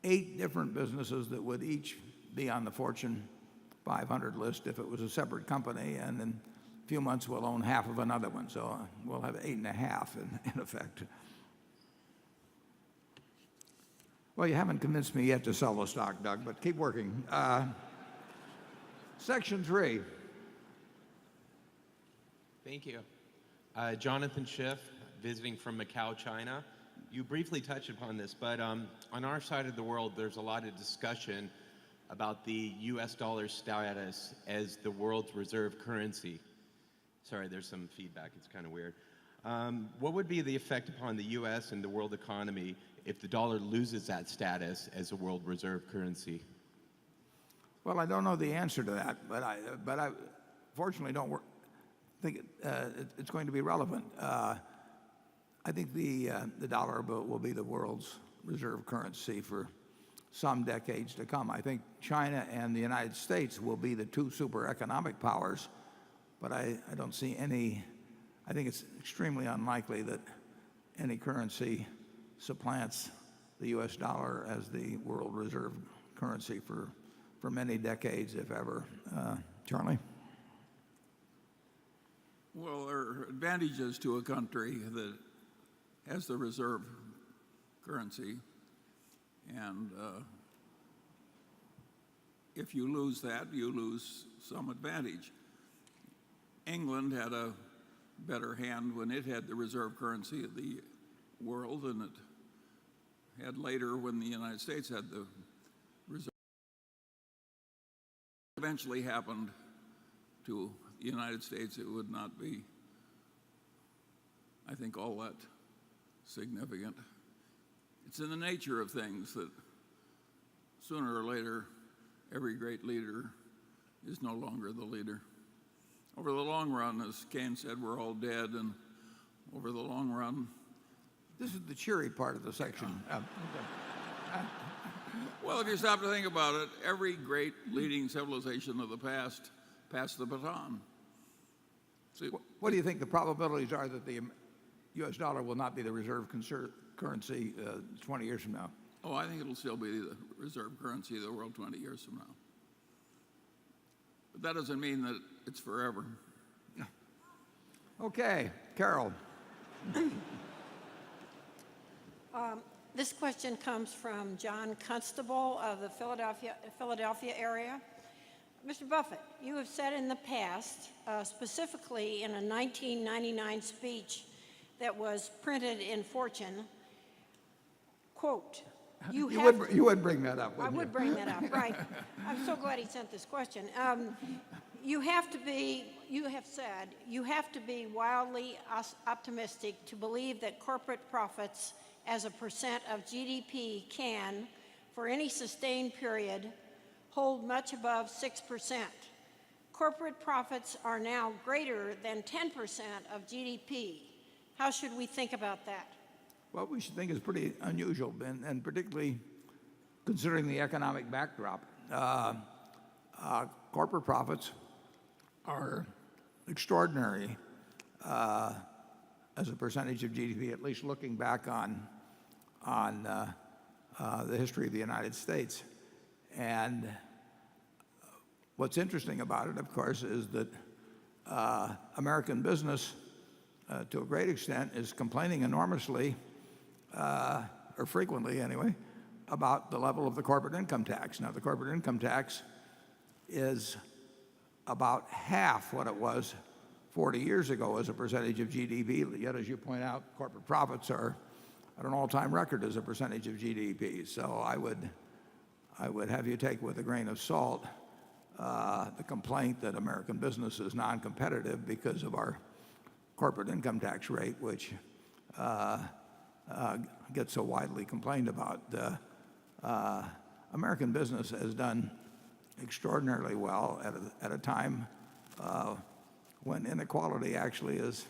8 different businesses that would each be on the Fortune 500 list if it was a separate company, and in a few months we'll own half of another one, so we'll have 8.5 in effect. Well, you haven't convinced me yet to sell the stock, Doug, but keep working. Section 3.
Thank you. Jonathan Schiff, visiting from Macau, China. You briefly touched upon this, but on our side of the world, there's a lot of discussion about the U.S. dollar status as the world's reserve currency. Sorry, there's some feedback. It's kind of weird. What would be the effect upon the U.S. and the world economy if the dollar loses that status as a world reserve currency?
Well, I don't know the answer to that, but I fortunately don't think it's going to be relevant. I think the dollar will be the world's reserve currency for some decades to come. I think China and the United States will be the 2 super economic powers, but I don't see any. I think it's extremely unlikely that any currency supplants the U.S. dollar as the world reserve currency for many decades, if ever. Charlie?
Well, there are advantages to a country that has the reserve currency, and if you lose that, you lose some advantage. England had a better hand when it had the reserve currency of the world than it had later when the United States had the eventually happened to the United States, it would not be, I think, all that significant. It's in the nature of things that sooner or later, every great leader is no longer the leader. Over the long run, as Keynes said, we're all dead, and over the long run.
This is the cheery part of the section.
Well, if you stop to think about it, every great leading civilization of the past passed the baton. See,
What do you think the probabilities are that the U.S. dollar will not be the reserve currency 20 years from now?
oh, I think it'll still be the reserve currency of the world 20 years from now. But that doesn't mean that it's forever.
Okay, Carol.
This question comes from John Constable of the Philadelphia area. Mr. Buffett, you have said in the past, specifically in a 1999 speech that was printed in Fortune, quote,
You would bring that up,
I
wouldn't
would
you?
bring that up, right. I'm so glad he sent this question. You have said, you have to be wildly optimistic to believe that corporate profits as a percent of GDP can, for any sustained period, hold much above 6%. Corporate profits are now greater than 10% of GDP. How should we think about that?
What we should think is pretty unusual, and particularly considering the economic backdrop. Corporate profits are extraordinary as a percentage of GDP, at least looking back on the history of the United States. And what's interesting about it, of course, is that American business, to a great extent, is complaining enormously, or frequently anyway, about the level of the corporate income tax. Now, the corporate income tax is about half what it was 40 years ago as a percentage of GDP. Yet, as you point out, corporate profits are at an all-time record as a percentage of GDP. So I would have you take with a grain of salt the complaint that American business is non-competitive because of our corporate income tax rate, which gets so widely complained about. American business has done extraordinarily well at a time when inequality actually has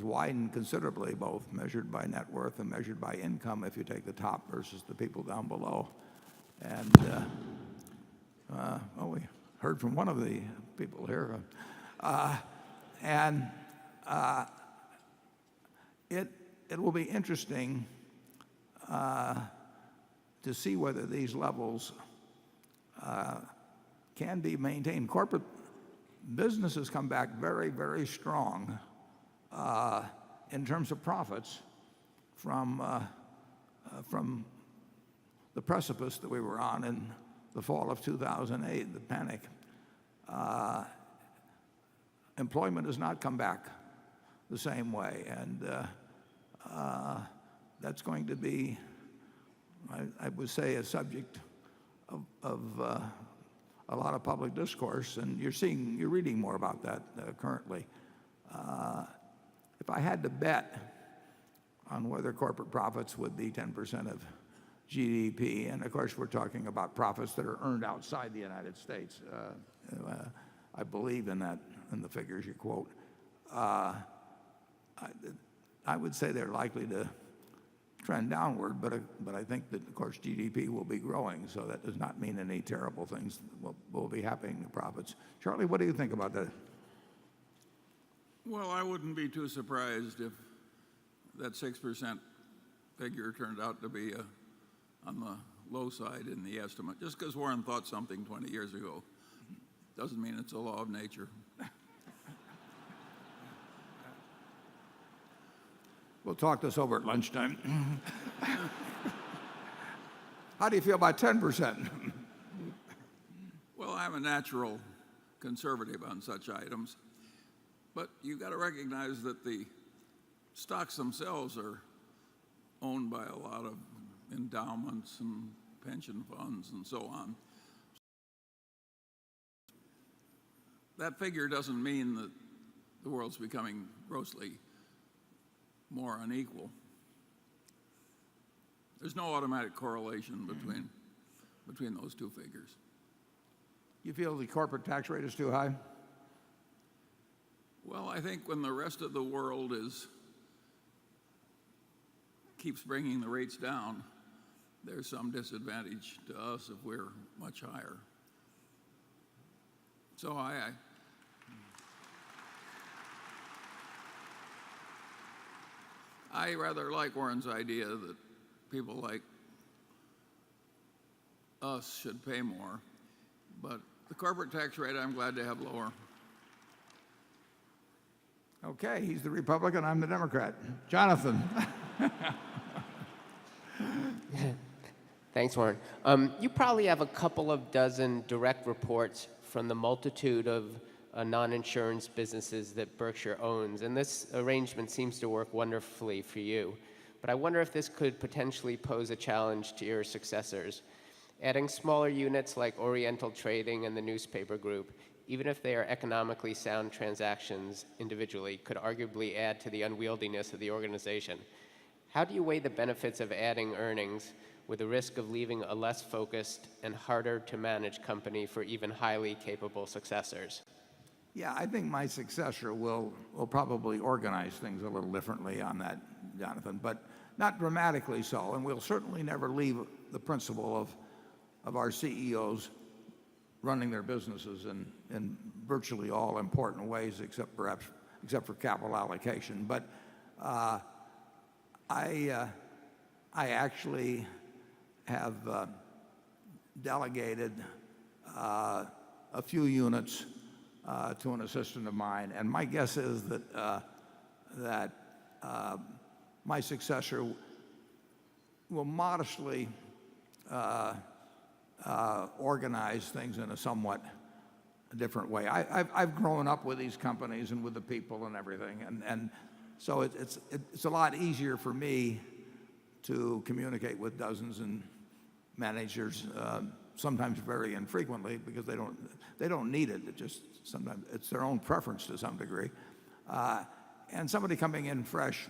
widened considerably, both measured by net worth and measured by income, if you take the top versus the people down below. And well, we heard from one of the people here. It will be interesting to see whether these levels can be maintained. Corporate business has come back very, very strong in terms of profits from the precipice that we were on in the fall of 2008, the panic. Employment has not come back the same way, and that's going to be, I would say, a subject of a lot of public discourse, and you're reading more about that currently. If I had to bet on whether corporate profits would be 10% of GDP, and of course we're talking about profits that are earned outside the United States. I believe in that, in the figures you quote. I would say they're likely to trend downward, but I think that, of course, GDP will be growing, so that does not mean any terrible things will be happening to profits. Charlie, what do you think about that?
Well, I wouldn't be too surprised if that 6% figure turned out to be on the low side in the estimate. Just because Warren thought something 20 years ago doesn't mean it's a law of nature.
We'll talk this over at lunchtime. How do you feel about 10%?
Well, I'm a natural conservative on such items, but you've got to recognize that the stocks themselves are owned by a lot of endowments and pension funds and so on. that figure doesn't mean that the world's becoming grossly more unequal. There's no automatic correlation between those two figures.
You feel the corporate tax rate is too high?
Well, I think when the rest of the world keeps bringing the rates down, there's some disadvantage to us if we're much higher. So I rather like Warren's idea that people like us should pay more, but the corporate tax rate I'm glad to have lower.
Okay, he's the Republican, I'm the Democrat. Jonathan.
Thanks, Warren. You probably have a couple of dozen direct reports from the multitude of non-insurance businesses that Berkshire owns, and this arrangement seems to work wonderfully for you. But I wonder if this could potentially pose a challenge to your successors. Adding smaller units like Oriental Trading and the newspaper group, even if they are economically sound transactions individually, could arguably add to the unwieldiness of the organization. How do you weigh the benefits of adding earnings with the risk of leaving a less focused and harder to manage company for even highly capable successors?
Yeah, I think my successor will probably organize things a little differently on that, Jonathan, but not dramatically so. And we'll certainly never leave the principle of our CEOs running their businesses in virtually all important ways, except for capital allocation. But I actually have delegated a few units to an assistant of mine, and my guess is that my successor will modestly organize things in a somewhat different way. I've grown up with these companies and with the people and everything, and so it's a lot easier for me to communicate with dozens and managers, sometimes very infrequently, because they don't need it. It just sometimes it's their own preference to some degree. And somebody coming in fresh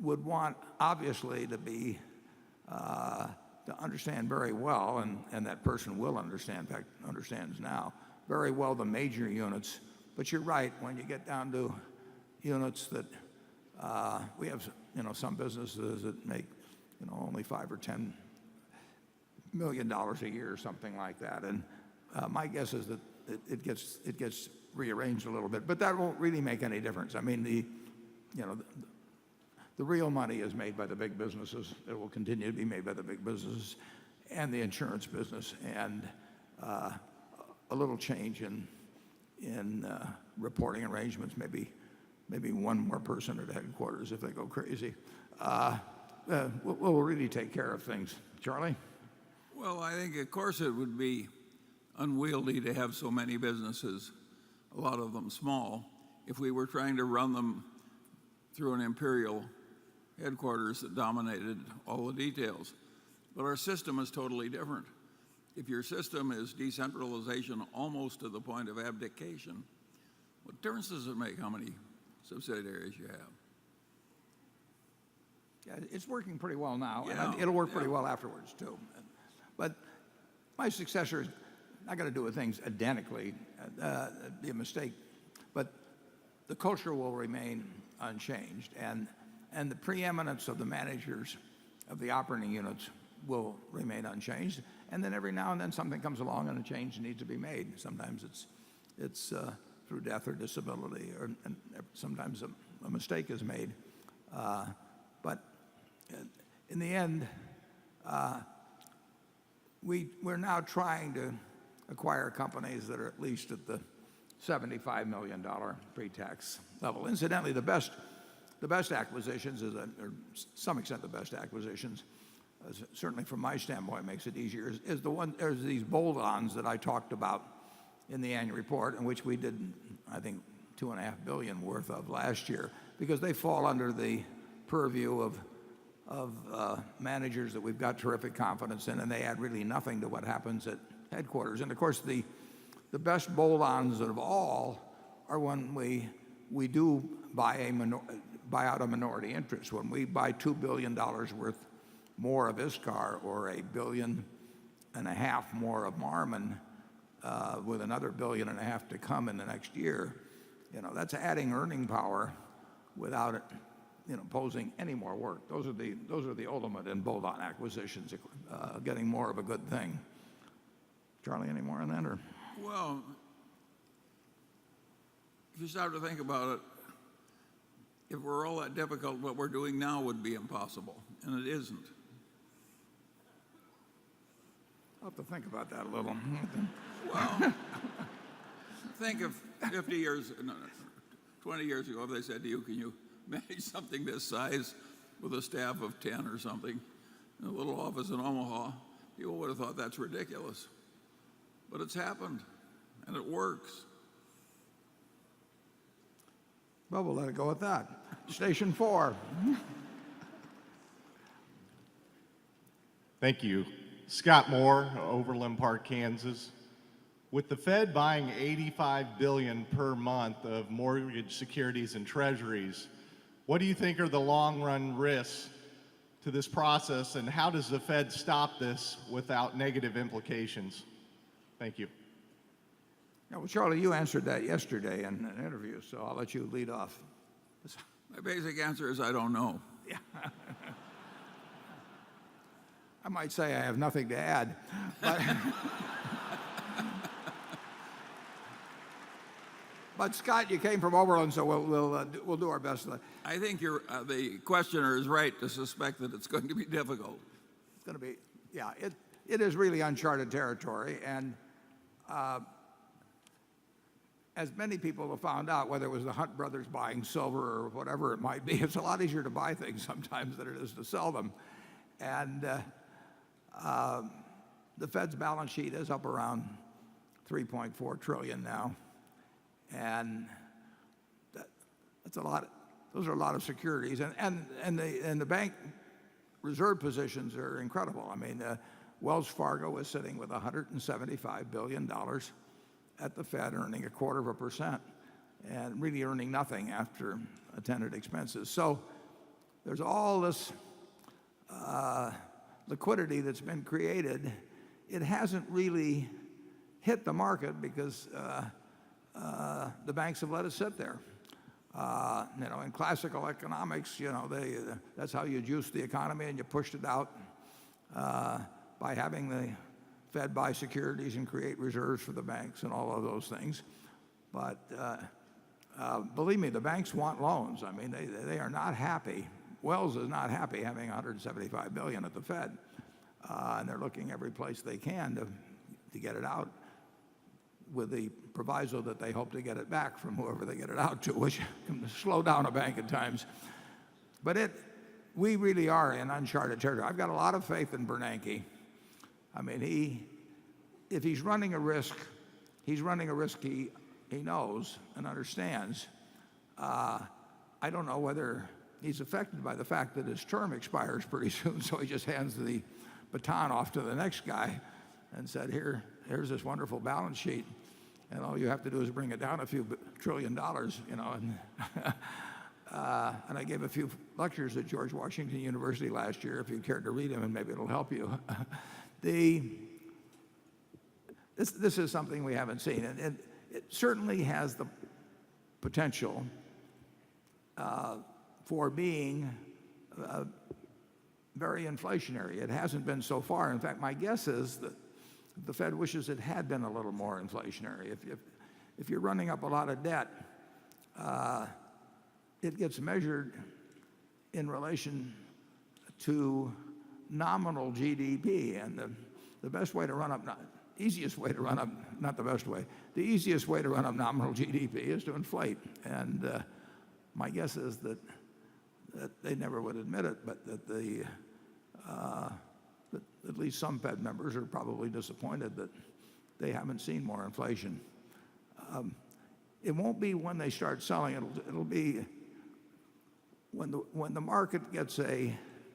would want, obviously, to understand very well, and that person will understand, in fact, understands now very well the major units. But you're right, when you get down to units that we have, some businesses that make, only $5 or $10 million a year or something like that. And my guess is that it gets rearranged a little bit, but that won't really make any difference. I mean, the real money is made by the big businesses. It will continue to be made by the big businesses and the insurance business, and a little change in reporting arrangements, maybe one more person at headquarters if they go crazy, will really take care of things. Charlie?
Well, I think, of course, it would be unwieldy to have so many businesses, a lot of them small, if we were trying to run them through an imperial headquarters that dominated all the details. But our system is totally different. If your system is decentralization almost to the point of abdication, what difference does it make how many subsidiaries you have?
Yeah, it's working pretty well now,
Yeah,
and it'll work pretty well afterwards, too. But my successor is not going to do things identically. It'd be a mistake. But the culture will remain unchanged, and the preeminence of the managers of the operating units will remain unchanged. And then every now and then something comes along and a change needs to be made. Sometimes it's through death or disability, and sometimes a mistake is made. But in the end, we're now trying to acquire companies that are at least at the $75 million pre-tax level. Incidentally, the best acquisitions, or to some extent the best acquisitions, certainly from my standpoint makes it easier, is these bolt-ons that I talked about in the annual report, in which we did, I think, $2.5 billion worth of last year, because they fall under the purview of managers that we've got terrific confidence in, and they add really nothing to what happens at headquarters. And of course, the the best bolt-ons of all are when we do buy out a minority interest. When we buy $2 billion worth more of ISCAR or $1.5 billion more of Marmon, with another $1.5 billion to come in the next year, that's adding earning power without it, posing any more work. Those are the ultimate in bolt-on acquisitions, getting more of a good thing. Charlie, any more on that, or?
Well, if you start to think about it, if we're all that difficult, what we're doing now would be impossible, and it isn't.
I'll have to think about that a little.
Well, think of 50 years, no, 20 years ago, if they said to you, can you manage something this size with a staff of 10 or something in a little office in Omaha, people would have thought that's ridiculous. But it's happened, and it works.
Well, we'll let it go at that. Station 4.
Thank you. Scott Moore, Overland Park, Kansas. With the Fed buying $85 billion per month of mortgage securities and treasuries, what do you think are the long-run risks to this process, and how does the Fed stop this without negative implications? Thank you.
Yeah, well, Charlie, you answered that yesterday in an interview, so I'll let you lead off.
My basic answer is I don't know.
I might say I have nothing to add, but Scott, you came from Overland, so we'll do our best.
I think the questioner is right to suspect that it's going to be difficult.
It's going to be, yeah, it is really uncharted territory, and as many people have found out, whether it was the Hunt brothers buying silver or whatever it might be, it's a lot easier to buy things sometimes than it is to sell them. And the Fed's balance sheet is up around $3.4 trillion now, and that's a lot. Those are a lot of securities, and the bank reserve positions are incredible. I mean, Wells Fargo is sitting with $175 billion at the Fed, earning 0.25%, and really earning nothing after attendant expenses. So there's all this liquidity that's been created. It hasn't really hit the market because the banks have let it sit there. In classical economics, that's how you juice the economy, and you pushed it out by having the Fed buy securities and create reserves for the banks and all of those things. But believe me, the banks want loans. I mean, they are not happy. Wells is not happy having $175 billion at the Fed, and they're looking every place they can to get it out, with the proviso that they hope to get it back from whoever they get it out to, which can slow down a bank at times. But we really are in uncharted territory. I've got a lot of faith in Bernanke. I mean, if he's running a risk, he knows and understands. I don't know whether he's affected by the fact that his term expires pretty soon, so he just hands the baton off to the next guy and said, here's this wonderful balance sheet, and all you have to do is bring it down a few trillion dollars, and I gave a few lectures at George Washington University last year, if you cared to read them, and maybe it'll help you. This is something we haven't seen, and it certainly has the potential for being very inflationary. It hasn't been so far. In fact, my guess is that the Fed wishes it had been a little more inflationary. If you're running up a lot of debt, it gets measured in relation to nominal GDP, and the best way to run up, easiest way to run up, not the best way, the easiest way to run up nominal GDP is to inflate. And my guess is that they never would admit it, but that at least some Fed members are probably disappointed that they haven't seen more inflation. It won't be when they start selling. It'll be when the market gets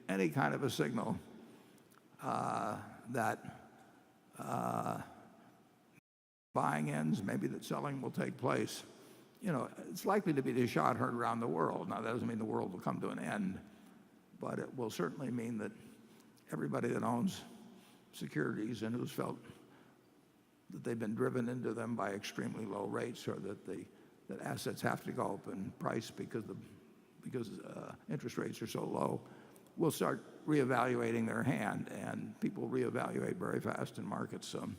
any kind of a signal that buying ends, maybe that selling will take place. It's likely to be the shot heard around the world. Now, that doesn't mean the world will come to an end, but it will certainly mean that everybody that owns securities and who's felt that they've been driven into them by extremely low rates, or that assets have to go up in price because interest rates are so low, will start reevaluating their hand, and people reevaluate very fast in markets. So,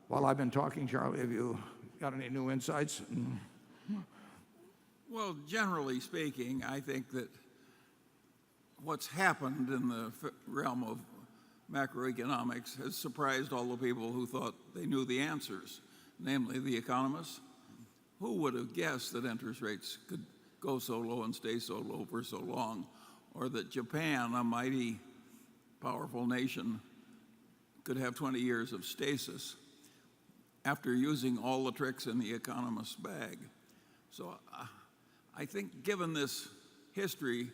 while I've been talking, Charlie, have you got any new insights?
Well, generally speaking, I think that what's happened in the realm of macroeconomics has surprised all the people who thought they knew the answers, namely the economists. Who would have guessed that interest rates could go so low and stay so low for so long, or that Japan, a mighty, powerful nation, could have 20 years of stasis after using all the tricks in the economist's bag. So I think given this history,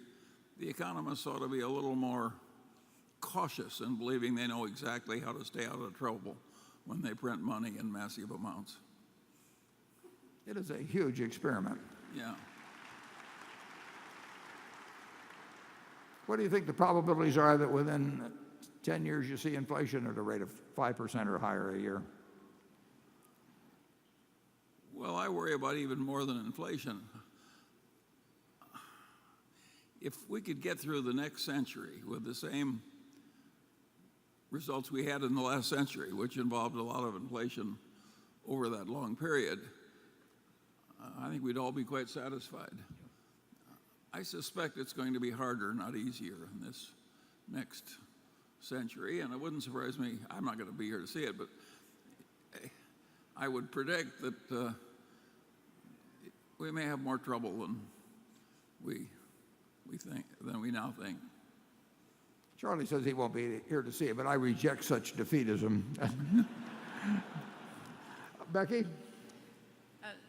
the economists ought to be a little more cautious in believing they know exactly how to stay out of trouble when they print money in massive amounts.
It is a huge experiment.
Yeah.
What do you think the probabilities are that within 10 years you see inflation at a rate of 5% or higher a year?
Well, I worry about even more than inflation. If we could get through the next century with the same results we had in the last century, which involved a lot of inflation over that long period, I think we'd all be quite satisfied. I suspect it's going to be harder, not easier, in this next century, and it wouldn't surprise me. I'm not going to be here to see it, but I would predict that we may have more trouble than we now think.
Charlie says he won't be here to see it, but I reject such defeatism. Becky?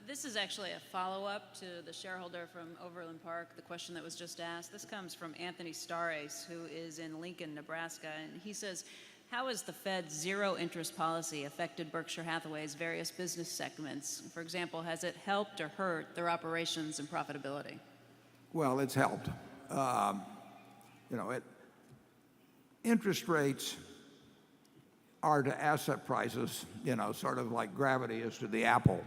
This is actually a follow-up to the shareholder from Overland Park, the question that was just asked. This comes from Anthony Stares, who is in Lincoln, Nebraska, and he says, how has the Fed's zero-interest policy affected Berkshire Hathaway's various business segments? For example, has it helped or hurt their operations and profitability?
Well, it's helped. Interest rates are to asset prices, sort of like gravity is to the apple.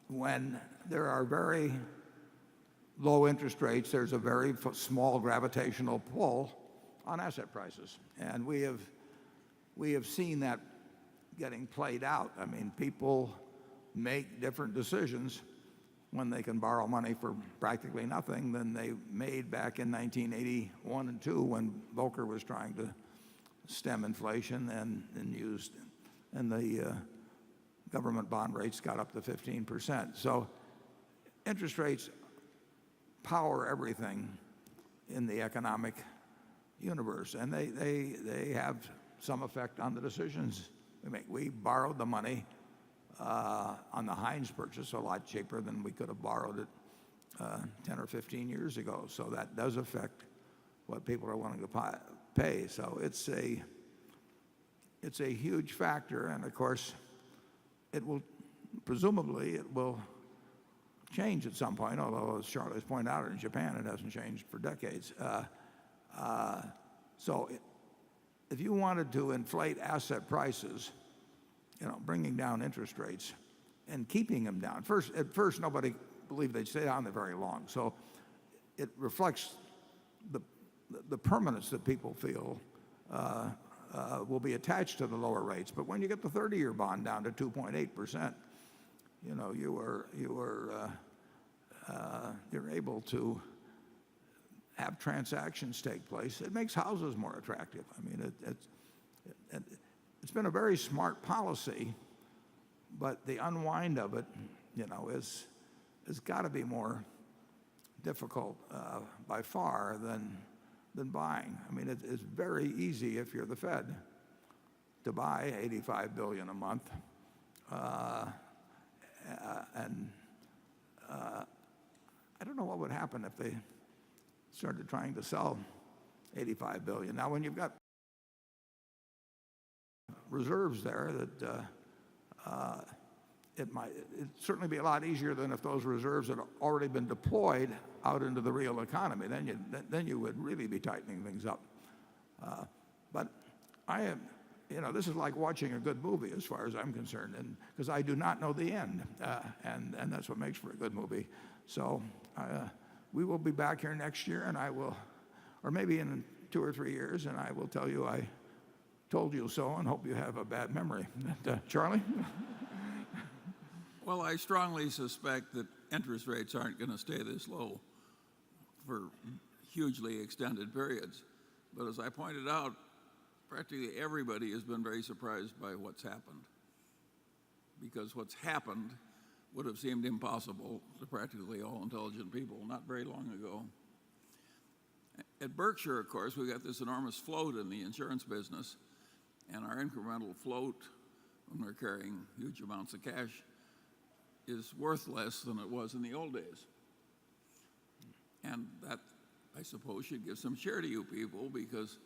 When there are very low interest rates, there's a very small gravitational pull on asset prices. And we have seen that getting played out. I mean, people make different decisions when they can borrow money for practically nothing than they made back in 1981 and 2 when Volcker was trying to stem inflation and the government bond rates got up to 15%. So interest rates power everything in the economic universe, and they have some effect on the decisions we make. We borrowed the money on the Heinz purchase a lot cheaper than we could have borrowed it 10 or 15 years ago. So that does affect what people are willing to pay. So it's a huge factor, and of course, presumably it will change at some point, although as Charlie's pointed out, in Japan it hasn't changed for decades. So if you wanted to inflate asset prices, bringing down interest rates and keeping them down. At first nobody believed they'd stay down there very long. So it reflects the permanence that people feel will be attached to the lower rates. But when you get the 30-year bond down to 2.8%, you're able to have transactions take place. It makes houses more attractive. I mean, it's been a very smart policy, but the unwind of it, has got to be more difficult by far than buying. I mean, it's very easy if you're the Fed to buy $85 billion a month, and I don't know what would happen if they started trying to sell $85 billion. Now, when you've got reserves there that it'd certainly be a lot easier than if those reserves had already been deployed out into the real economy. Then you would really be tightening things up. But I am, this is like watching a good movie as far as I'm concerned, and because I do not know the end, and that's what makes for a good movie. So we will be back here next year, and I will, or maybe in 2 or 3 years, and I will tell you I told you so, and hope you have a bad memory. Charlie?
Well, I strongly suspect that interest rates aren't going to stay this low for hugely extended periods. But as I pointed out, practically everybody has been very surprised by what's happened, because what's happened would have seemed impossible to practically all intelligent people not very long ago. At Berkshire, of course, we got this enormous float in the insurance business, and our incremental float, when we're carrying huge amounts of cash, is worth less than it was in the old days. And that, I suppose, should give some cheer to you people, because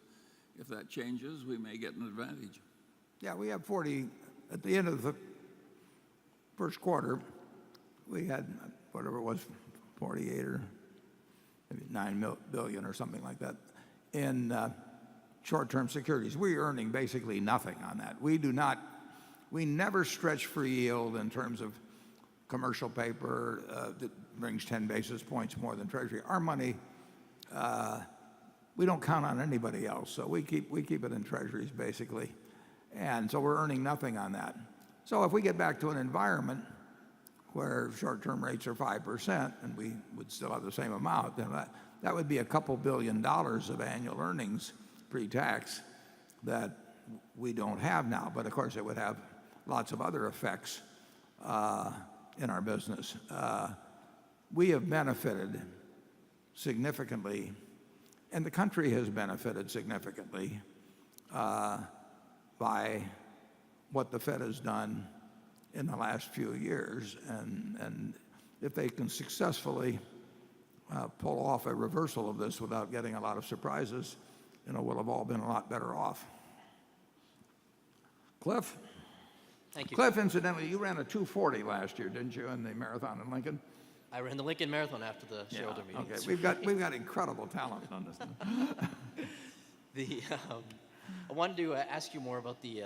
if that changes, we may get an advantage.
Yeah, we have 40, at the end of the first quarter, we had, whatever it was, 48 or maybe 9 billion or something like that in short-term securities. We're earning basically nothing on that. We never stretch for yield in terms of commercial paper that brings 10 basis points more than Treasury. Our money, we don't count on anybody else, so we keep it in Treasuries basically, and so we're earning nothing on that. So if we get back to an environment where short-term rates are 5% and we would still have the same amount, then that would be a couple $2 billion of annual earnings pre-tax that we don't have now. But of course, it would have lots of other effects in our business. We have benefited significantly, and the country has benefited significantly by what the Fed has done in the last few years. And if they can successfully pull off a reversal of this without getting a lot of surprises, we'll have all been a lot better off. Cliff?
Thank you.
Cliff, incidentally, you ran a 2:40 last year, didn't you, in the marathon in Lincoln?
I ran the Lincoln Marathon after the shareholder meeting.
Okay, we've got incredible talent on this.
I wanted to ask you more about the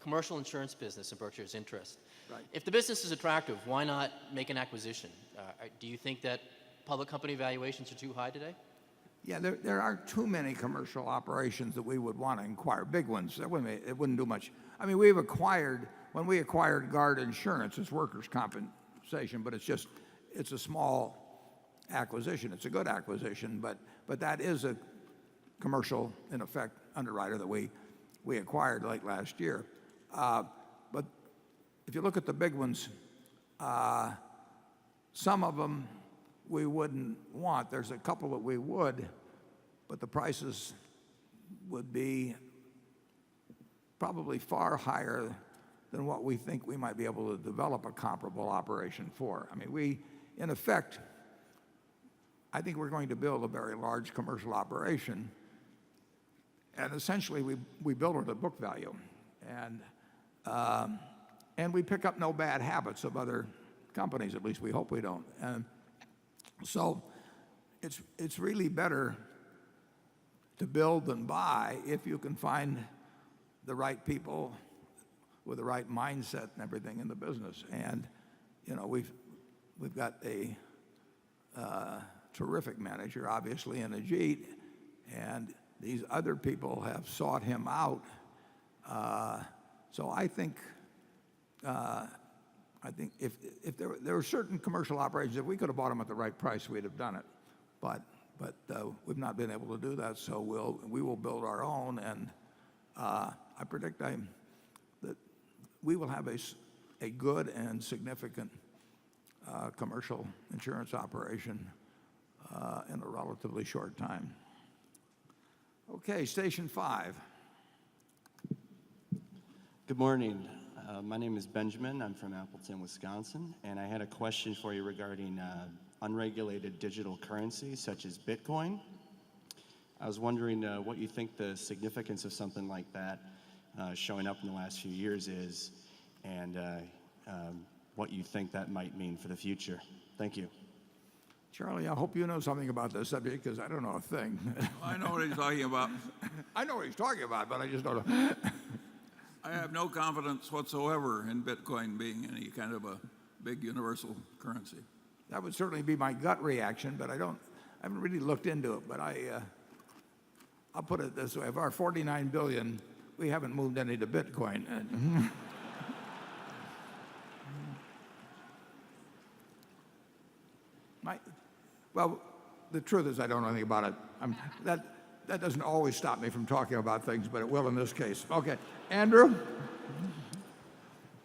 commercial insurance business in Berkshire's interest.
Right.
If the business is attractive, why not make an acquisition? Do you think that public company valuations are too high today?
Yeah, there aren't too many commercial operations that we would want to acquire, big ones. It wouldn't do much. I mean, when we acquired Guard Insurance, it's workers' compensation, but it's a small acquisition. It's a good acquisition, but that is a commercial, in effect, underwriter that we acquired late last year. But if you look at the big ones, some of them we wouldn't want. There's a couple that we would, but the prices would be probably far higher than what we think we might be able to develop a comparable operation for. I mean, in effect, I think we're going to build a very large commercial operation, and essentially we build it at book value, and we pick up no bad habits of other companies. At least we hope we don't. And so it's really better to build than buy if you can find the right people with the right mindset and everything in the business. And we've got a terrific manager, obviously, in Ajit, and these other people have sought him out. So I think if there were certain commercial operations, if we could have bought them at the right price, we'd have done it. But we've not been able to do that, so we will build our own, and I predict that we will have a good and significant commercial insurance operation in a relatively short time. Okay, station 5.
Good morning. My name is Benjamin. I'm from Appleton, Wisconsin, and I had a question for you regarding unregulated digital currencies such as Bitcoin. I was wondering what you think the significance of something like that showing up in the last few years is, and what you think that might mean for the future. Thank you.
Charlie, I hope you know something about this subject because I don't know a thing.
I know what he's talking about.
I know what he's talking about, but I just don't know.
I have no confidence whatsoever in Bitcoin being any kind of a big universal currency.
That would certainly be my gut reaction, but I haven't really looked into it. But I'll put it this way: of our 49 billion, we haven't moved any to Bitcoin. Well, the truth is I don't know anything about it. That doesn't always stop me from talking about things, but it will in this case. Okay, Andrew?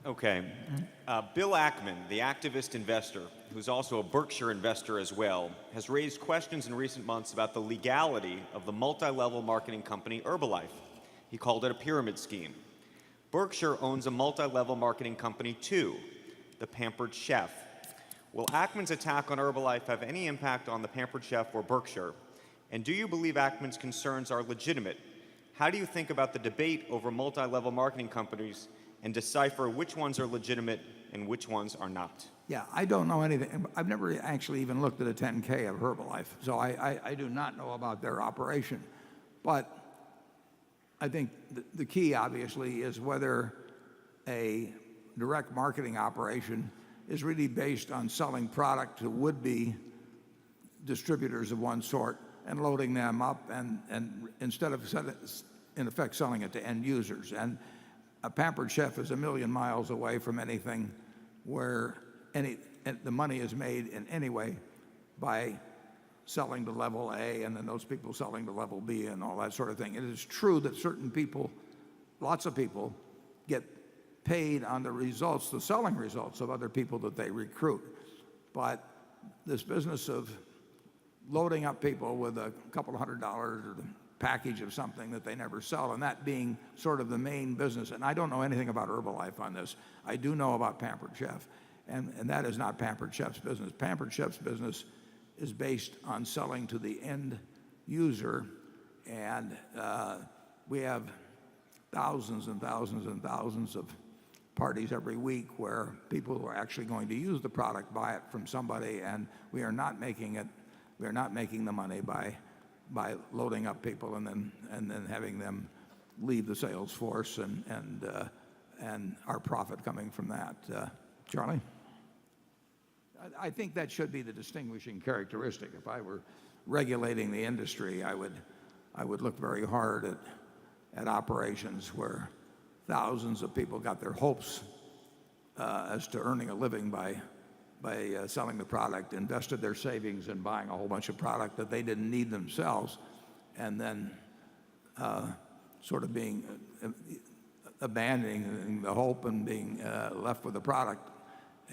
Okay. Bill Ackman, the activist investor, who's also a Berkshire investor as well, has raised questions in recent months about the legality of the multi-level marketing company Herbalife. He called it a pyramid scheme. Berkshire owns a multi-level marketing company too, the Pampered Chef. Will Ackman's attack on Herbalife have any impact on the Pampered Chef or Berkshire? And do you believe Ackman's concerns are legitimate? How do you think about the debate over multi-level marketing companies and decipher which ones are legitimate and which ones are not?
Yeah, I don't know anything. I've never actually even looked at a 10K of Herbalife, so I do not know about their operation. But I think the key, obviously, is whether a direct marketing operation is really based on selling product to would-be distributors of one sort and loading them up and instead of, in effect, selling it to end users. And a Pampered Chef is a million miles away from anything where the money is made in any way by selling to level A and then those people selling to level B and all that sort of thing. It is true that certain people, lots of people, get paid on the results, the selling results of other people that they recruit. But this business of loading up people with a couple $100 or the package of something that they never sell, and that being sort of the main business. And I don't know anything about Herbalife on this. I do know about Pampered Chef, and that is not Pampered Chef's business. Pampered Chef's business is based on selling to the end user, and we have thousands and thousands and thousands of parties every week where people are actually going to use the product, buy it from somebody, and we are not making the money by loading up people and then having them leave the sales force and our profit coming from that. Charlie? I think that should be the distinguishing characteristic. If I were regulating the industry, I would look very hard at operations where thousands of people got their hopes as to earning a living by selling the product, invested their savings in buying a whole bunch of product that they didn't need themselves, and then sort of being abandoning the hope and being left with the product,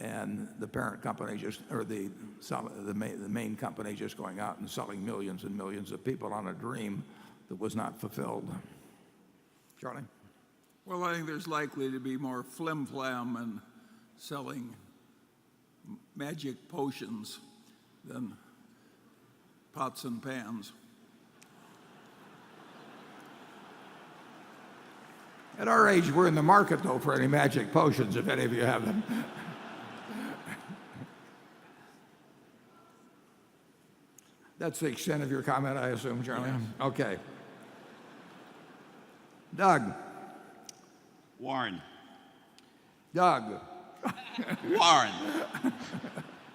and the parent company just, or the main company just going out and selling millions and millions of people on a dream that was not fulfilled. Charlie?
Well, I think there's likely to be more flim-flam and selling magic potions than pots and pans.
At our age, we're in the market, though, for any magic potions, if any of you have them. That's the extent of your comment, I assume, Charlie? Yes. Okay. Doug.
Warren.
Doug.
Warren.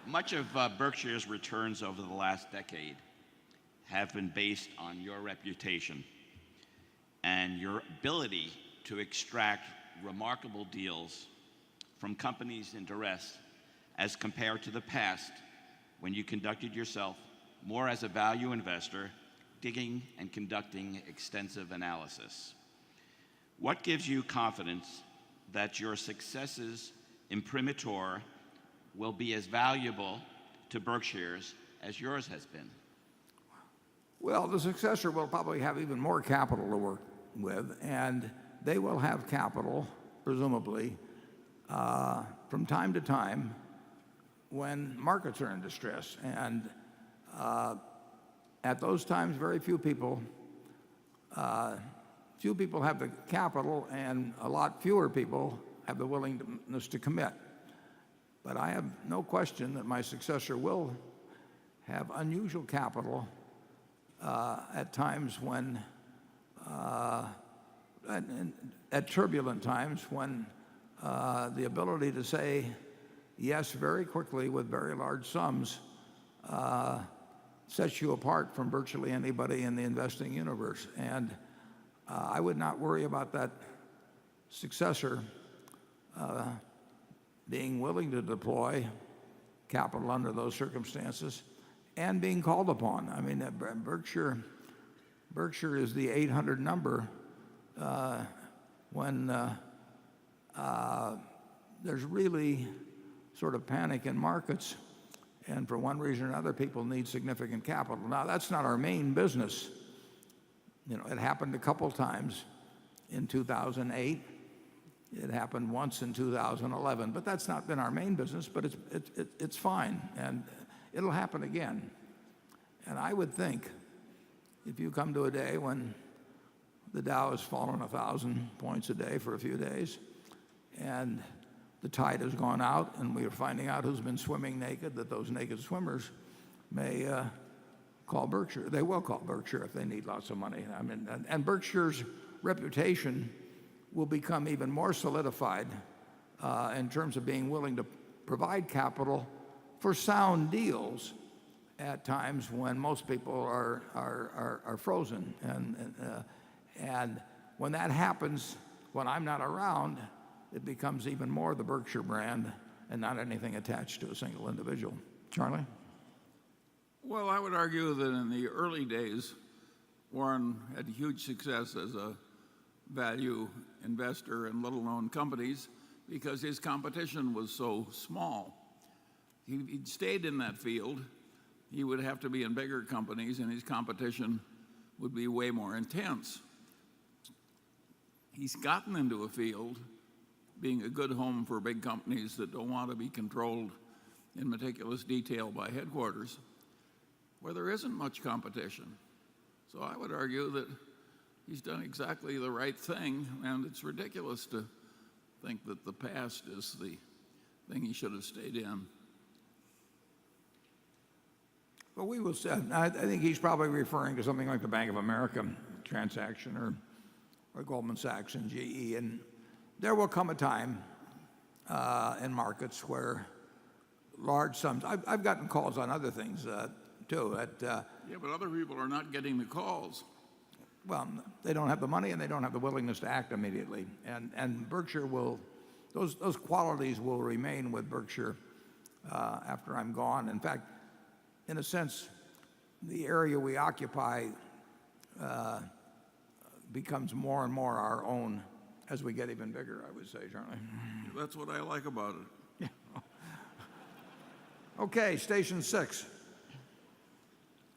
Much of Berkshire's returns over the last decade have been based on your reputation and your ability to extract remarkable deals from companies in duress as compared to the past when you conducted yourself more as a value investor, digging and conducting extensive analysis. What gives you confidence that your successes imprimatur will be as valuable to Berkshire's as yours has been?
Well, the successor will probably have even more capital to work with, and they will have capital, presumably, from time to time when markets are in distress. And at those times, very few people few people have the capital and a lot fewer people have the willingness to commit. But I have no question that my successor will have unusual capital at times when, at turbulent times when the ability to say yes very quickly with very large sums sets you apart from virtually anybody in the investing universe. And I would not worry about that successor being willing to deploy capital under those circumstances and being called upon. I mean, Berkshire is the 800 number when there's really sort of panic in markets, and for one reason or another, people need significant capital. Now, that's not our main business. You know, it happened a couple times in 2008. It happened once in 2011, but that's not been our main business, but it's fine, and it'll happen again. And I would think if you come to a day when the Dow has fallen 1,000 points a day for a few days, and the tide has gone out, and we are finding out who's been swimming naked, that those naked swimmers may call Berkshire. They will call Berkshire if they need lots of money. I mean, and Berkshire's reputation will become even more solidified in terms of being willing to provide capital for sound deals at times when most people are frozen. And when that happens, when I'm not around, it becomes even more the Berkshire brand and not anything attached to a single individual. Charlie?
Well, I would argue that in the early days, Warren had huge success as a value investor in little-known companies because his competition was so small. If he'd stayed in that field, he would have to be in bigger companies, and his competition would be way more intense. He's gotten into a field being a good home for big companies that don't want to be controlled in meticulous detail by headquarters, where there isn't much competition. So I would argue that he's done exactly the right thing, and it's ridiculous to think that the past is the thing he should have stayed in.
Well, we will see. I think he's probably referring to something like the Bank of America transaction or Goldman Sachs and GE. And there will come a time in markets where large sums. I've gotten calls on other things too.
Yeah, but other people are not getting the calls.
Well, they don't have the money and they don't have the willingness to act immediately. And Berkshire will, those qualities will remain with Berkshire after I'm gone. In fact, in a sense, the area we occupy becomes more and more our own as we get even bigger, I would say, Charlie.
That's what I like about it.
Yeah. Okay, station 6.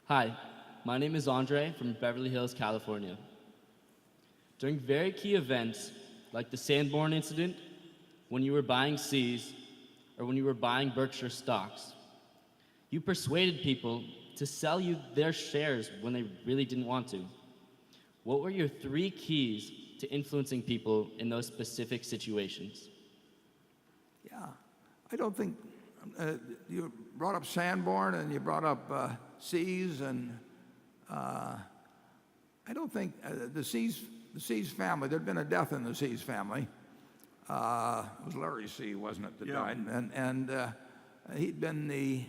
Hi, my name is Andre from Beverly Hills, California. During very key events like the Sanborn incident, when you were buying C's, or when you were buying Berkshire stocks, you persuaded people to sell you their shares when they really didn't want to. What were your 3 keys to influencing people in those specific situations?
Yeah, I don't think you brought up Sanborn and you brought up C's, and I don't think the C's family. There'd been a death in the C's family. It was Larry C., wasn't it, that died? And he'd been the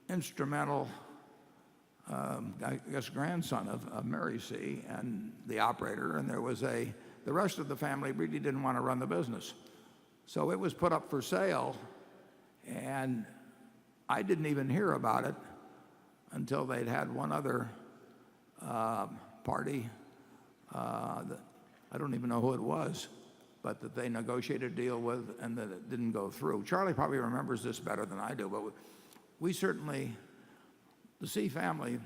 instrumental, I guess, grandson of Mary C. and the operator, and the rest of the family really didn't want to run the business. So it was put up for sale, and I didn't even hear about it until they'd had one other party, that I don't even know who it was, but that they negotiated a deal with and that it didn't go through. Charlie probably remembers this better than I do, but we certainly, the C family,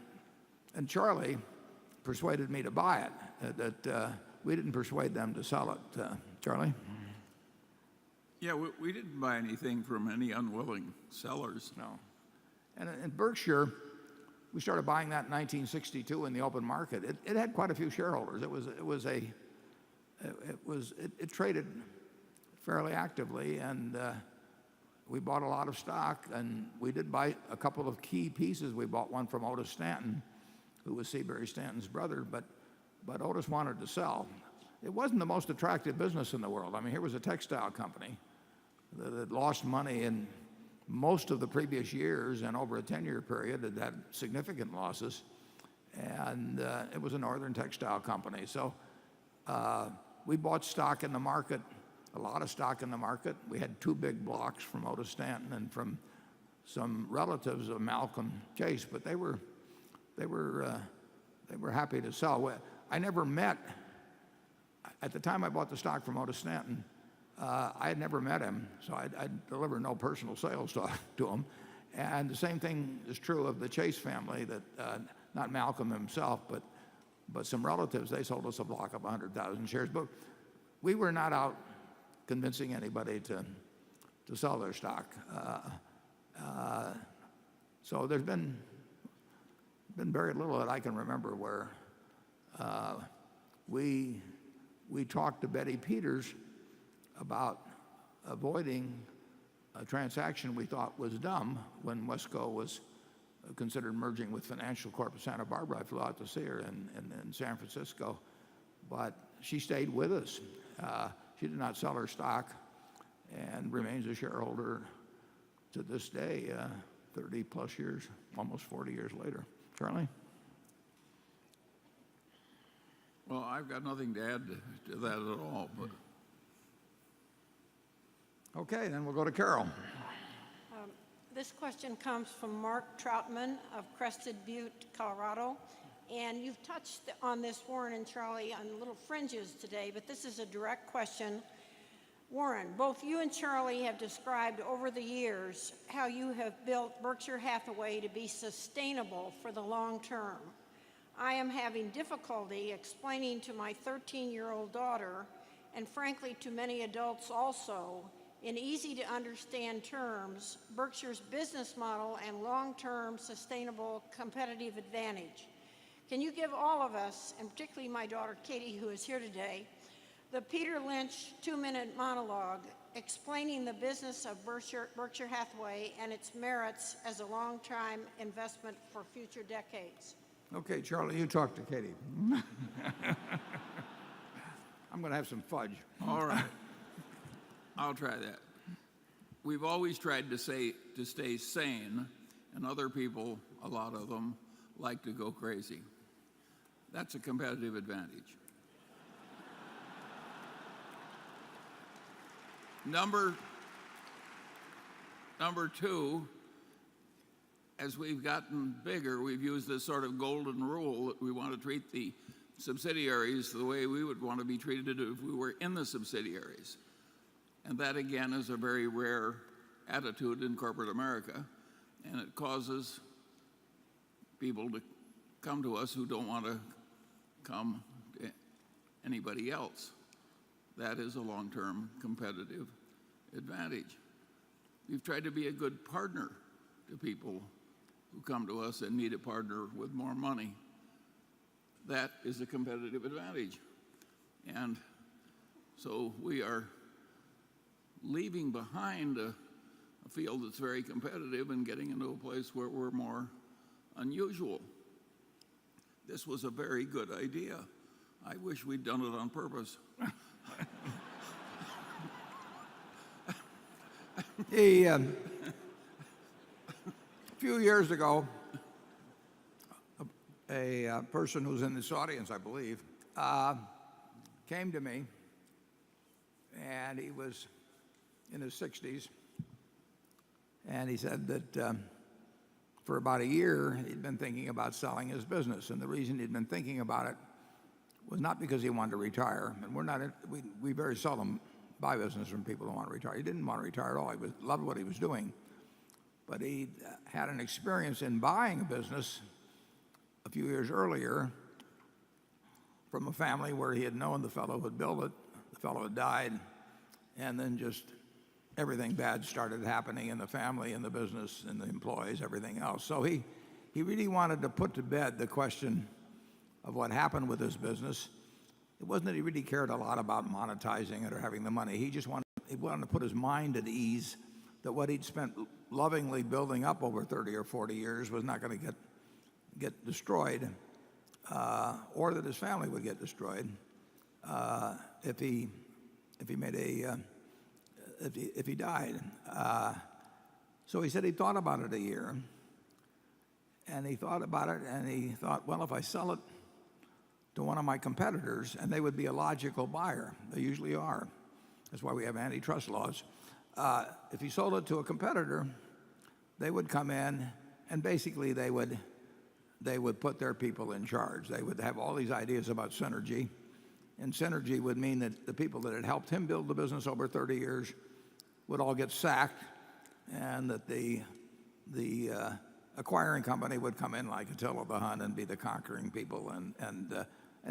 and Charlie persuaded me to buy it, that we didn't persuade them to sell it. Charlie?
Yeah, we didn't buy anything from any unwilling sellers.
No. And in Berkshire, we started buying that in 1962 in the open market. It had quite a few shareholders. It was a it traded fairly actively, and we bought a lot of stock, and we did buy a couple of key pieces. We bought one from Otis Stanton, who was Seabury Stanton's brother, but Otis wanted to sell. It wasn't the most attractive business in the world. I mean, here was a textile company that had lost money in most of the previous years, and over a 10-year period it had significant losses, and it was a northern textile company. So we bought stock in the market, a lot of stock in the market. We had two big blocks from Otis Stanton and from some relatives of Malcolm Chase, but they were happy to sell. I never met, at the time I bought the stock from Otis Stanton, I had never met him, so I delivered no personal sales to him. And the same thing is true of the Chase family, that not Malcolm himself, but some relatives, they sold us a block of 100,000 shares. But we were not out convincing anybody to sell their stock. So there's been very little that I can remember where we talked to Betty Peters about avoiding a transaction we thought was dumb when Wesco was considered merging with Financial Corp of Santa Barbara. I flew out to see her in San Francisco, but she stayed with us. She did not sell her stock and remains a shareholder to this day, 30 plus years, almost 40 years later. Charlie?
Well, I've got nothing to add to that at all. But
Okay, then we'll go to Carol.
This question comes from Mark Troutman of Crested Butte, Colorado. And you've touched on this, Warren and Charlie, on little fringes today, but this is a direct question. Warren, both you and Charlie have described over the years how you have built Berkshire Hathaway to be sustainable for the long term. I am having difficulty explaining to my 13-year-old daughter, and frankly to many adults also, in easy-to-understand terms, Berkshire's business model and long-term sustainable competitive advantage. Can you give all of us, and particularly my daughter Katie, who is here today, the Peter Lynch 2-minute monologue explaining the business of Berkshire Hathaway and its merits as a long-term investment for future decades?
Okay, Charlie, you talk to Katie. I'm going to have some fudge.
all right, I'll try that. We've always tried to stay sane, and other people, a lot of them, like to go crazy. That's a competitive advantage. Number two, as we've gotten bigger, we've used this sort of golden rule that we want to treat the subsidiaries the way we would want to be treated if we were in the subsidiaries. And that, again, is a very rare attitude in corporate America, and it causes people to come to us who don't want to come to anybody else. That is a long-term competitive advantage. We've tried to be a good partner to people who come to us and need a partner with more money. That is a competitive advantage. And so we are leaving behind a field that's very competitive and getting into a place where we're more unusual. This was a very good idea. I wish we'd done it on purpose.
A few years ago, a person who's in this audience, I believe, came to me, and he was in his 60s, and he said that for about a year he'd been thinking about selling his business, and the reason he'd been thinking about it was not because he wanted to retire, and we very seldom buy business from people who want to retire. He didn't want to retire at all. He loved what he was doing, but he had an experience in buying a business a few years earlier from a family where he had known the fellow who had built it. The fellow had died, and then just everything bad started happening in the family, in the business, in the employees, everything else. So he really wanted to put to bed the question of what happened with his business it wasn't that he really cared a lot about monetizing it or having the money. He just wanted to put his mind at ease that what he'd spent lovingly building up over 30 or 40 years was not going to get destroyed, or that his family would get destroyed if he died. So he said he thought about it a year, and he thought about it, and he thought, well, if I sell it to one of my competitors, and they would be a logical buyer, they usually are. That's why we have antitrust laws. If he sold it to a competitor, they would come in, and basically they would put their people in charge. They would have all these ideas about synergy, and synergy would mean that the people that had helped him build the business over 30 years would all get sacked, and that the acquiring company would come in like Attila the Hun and be the conquering people, and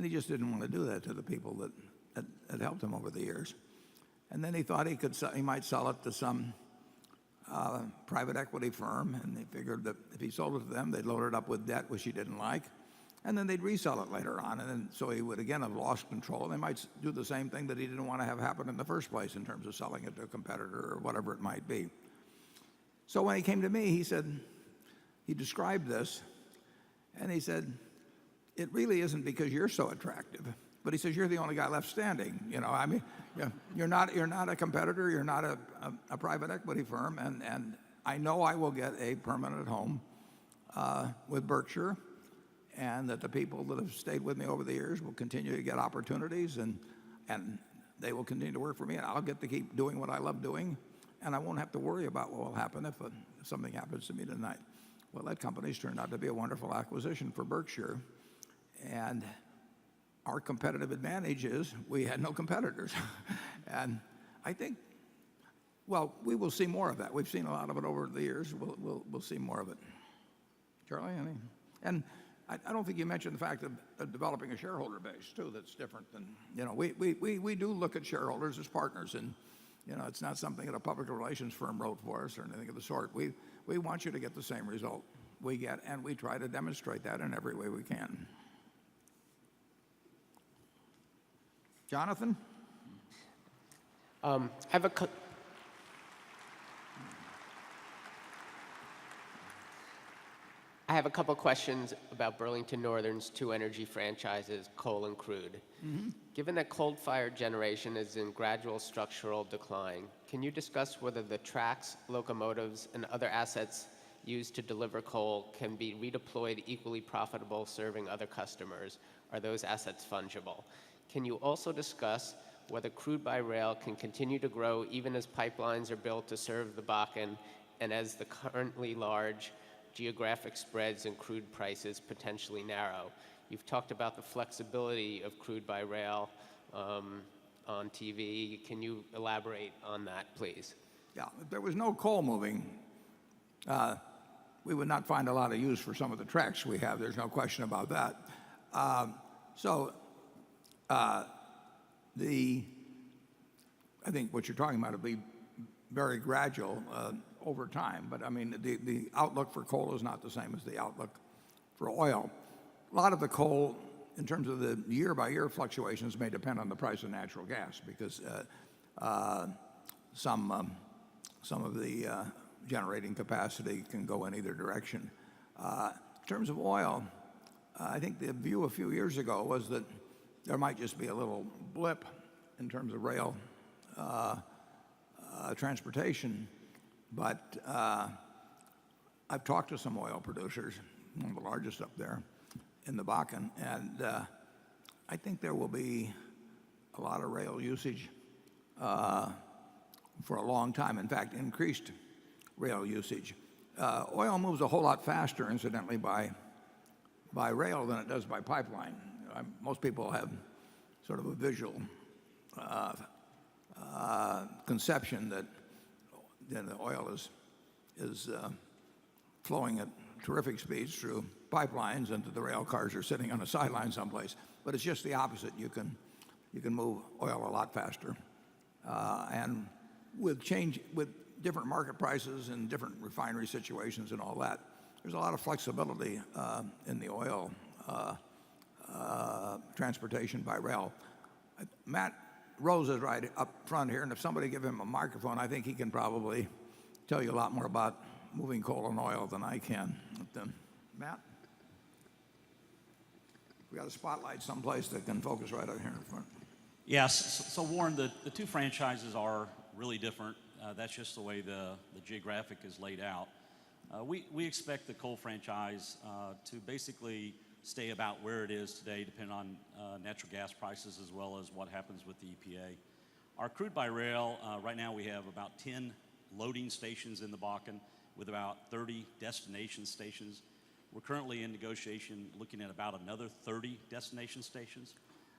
he just didn't want to do that to the people that had helped him over the years. And then he thought he might sell it to some private equity firm, and he figured that if he sold it to them, they'd load it up with debt, which he didn't like, and then they'd resell it later on, and then, so he would again have lost control. They might do the same thing that he didn't want to have happen in the first place in terms of selling it to a competitor or whatever it might be. So when he came to me, he described this, and he said, it really isn't because you're so attractive, but he says, you're the only guy left standing. I mean, you're not a competitor, you're not a private equity firm, and I know I will get a permanent home with Berkshire, and that the people that have stayed with me over the years will continue to get opportunities, and they will continue to work for me, and I'll get to keep doing what I love doing, and I won't have to worry about what will happen if something happens to me tonight. Well, that company's turned out to be a wonderful acquisition for Berkshire, and our competitive advantage is we had no competitors. And I think, well, we will see more of that. We've seen a lot of it over the years. We'll see more of it. Charlie, any? And I don't think you mentioned the fact of developing a shareholder base too. That's different than, we do look at shareholders as partners, and it's not something that a public relations firm wrote for us or anything of the sort. We want you to get the same result we get, and we try to demonstrate that in every way we can. Jonathan?
I have a couple questions about Burlington Northern's two energy franchises, coal and crude.
Mm-hmm.
Given that coal-fired generation is in gradual structural decline, can you discuss whether the tracks, locomotives, and other assets used to deliver coal can be redeployed equally profitable serving other customers? Are those assets fungible? Can you also discuss whether crude by rail can continue to grow even as pipelines are built to serve the Bakken and as the currently large geographic spreads in crude prices potentially narrow? You've talked about the flexibility of crude by rail on TV. Can you elaborate on that, please?
Yeah, if there was no coal moving, we would not find a lot of use for some of the tracks we have. There's no question about that. I think what you're talking about will be very gradual over time. But I mean, the outlook for coal is not the same as the outlook for oil. A lot of the coal, in terms of the year-by-year fluctuations, may depend on the price of natural gas, because some of the generating capacity can go in either direction. In terms of oil, I think the view a few years ago was that there might just be a little blip in terms of rail transportation, but I've talked to some oil producers, one of the largest up there in the Bakken, and I think there will be a lot of rail usage for a long time. In fact, increased rail usage. Oil moves a whole lot faster, incidentally, by rail than it does by pipeline. Most people have sort of a visual conception that the oil is flowing at terrific speeds through pipelines, and the rail cars are sitting on a sideline someplace. But it's just the opposite. You can move oil a lot faster, and with different market prices and different refinery situations and all that, there's a lot of flexibility in the oil transportation by rail. Matt Rose is right up front here, and if somebody give him a microphone, I think he can probably tell you a lot more about moving coal and oil than I can. But, Matt? We got a spotlight someplace that can focus right out here in front.
Yes. So Warren, the two franchises are really different. That's just the way the geographic is laid out. We expect the coal franchise to basically stay about where it is today, depending on natural gas prices as well as what happens with the EPA. Our crude by rail, right now we have about 10 loading stations in the Bakken with about 30 destination stations. We're currently in negotiation looking at about another 30 destination stations.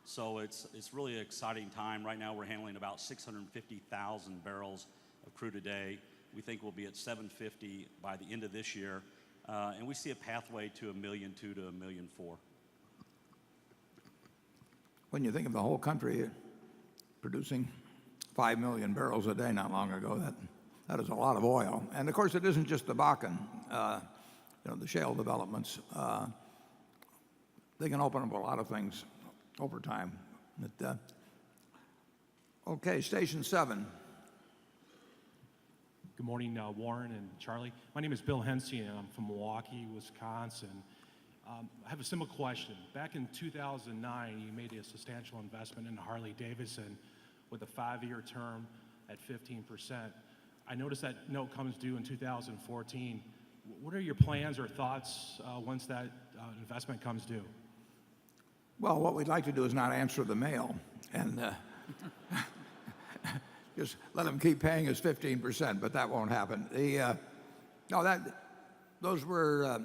So it's really an exciting time. Right now we're handling about 650,000 barrels of crude a day. We think we'll be at 750 by the end of this year. And we see a pathway to 1.2 million to 1.4 million.
When you think of the whole country producing 5 million barrels a day not long ago, that is a lot of oil. And of course, it isn't just the Bakken. The shale developments, they can open up a lot of things over time. But, okay, Station 7.
Good morning, Warren and Charlie. My name is Bill Hensey, and I'm from Milwaukee, Wisconsin. I have a simple question. Back in 2009, you made a substantial investment in Harley Davidson with a 5-year term at 15%. I noticed that note comes due in 2014. What are your plans or thoughts once that investment comes due?
Well, what we'd like to do is not answer the mail and just let them keep paying us 15%, but that won't happen. Those were,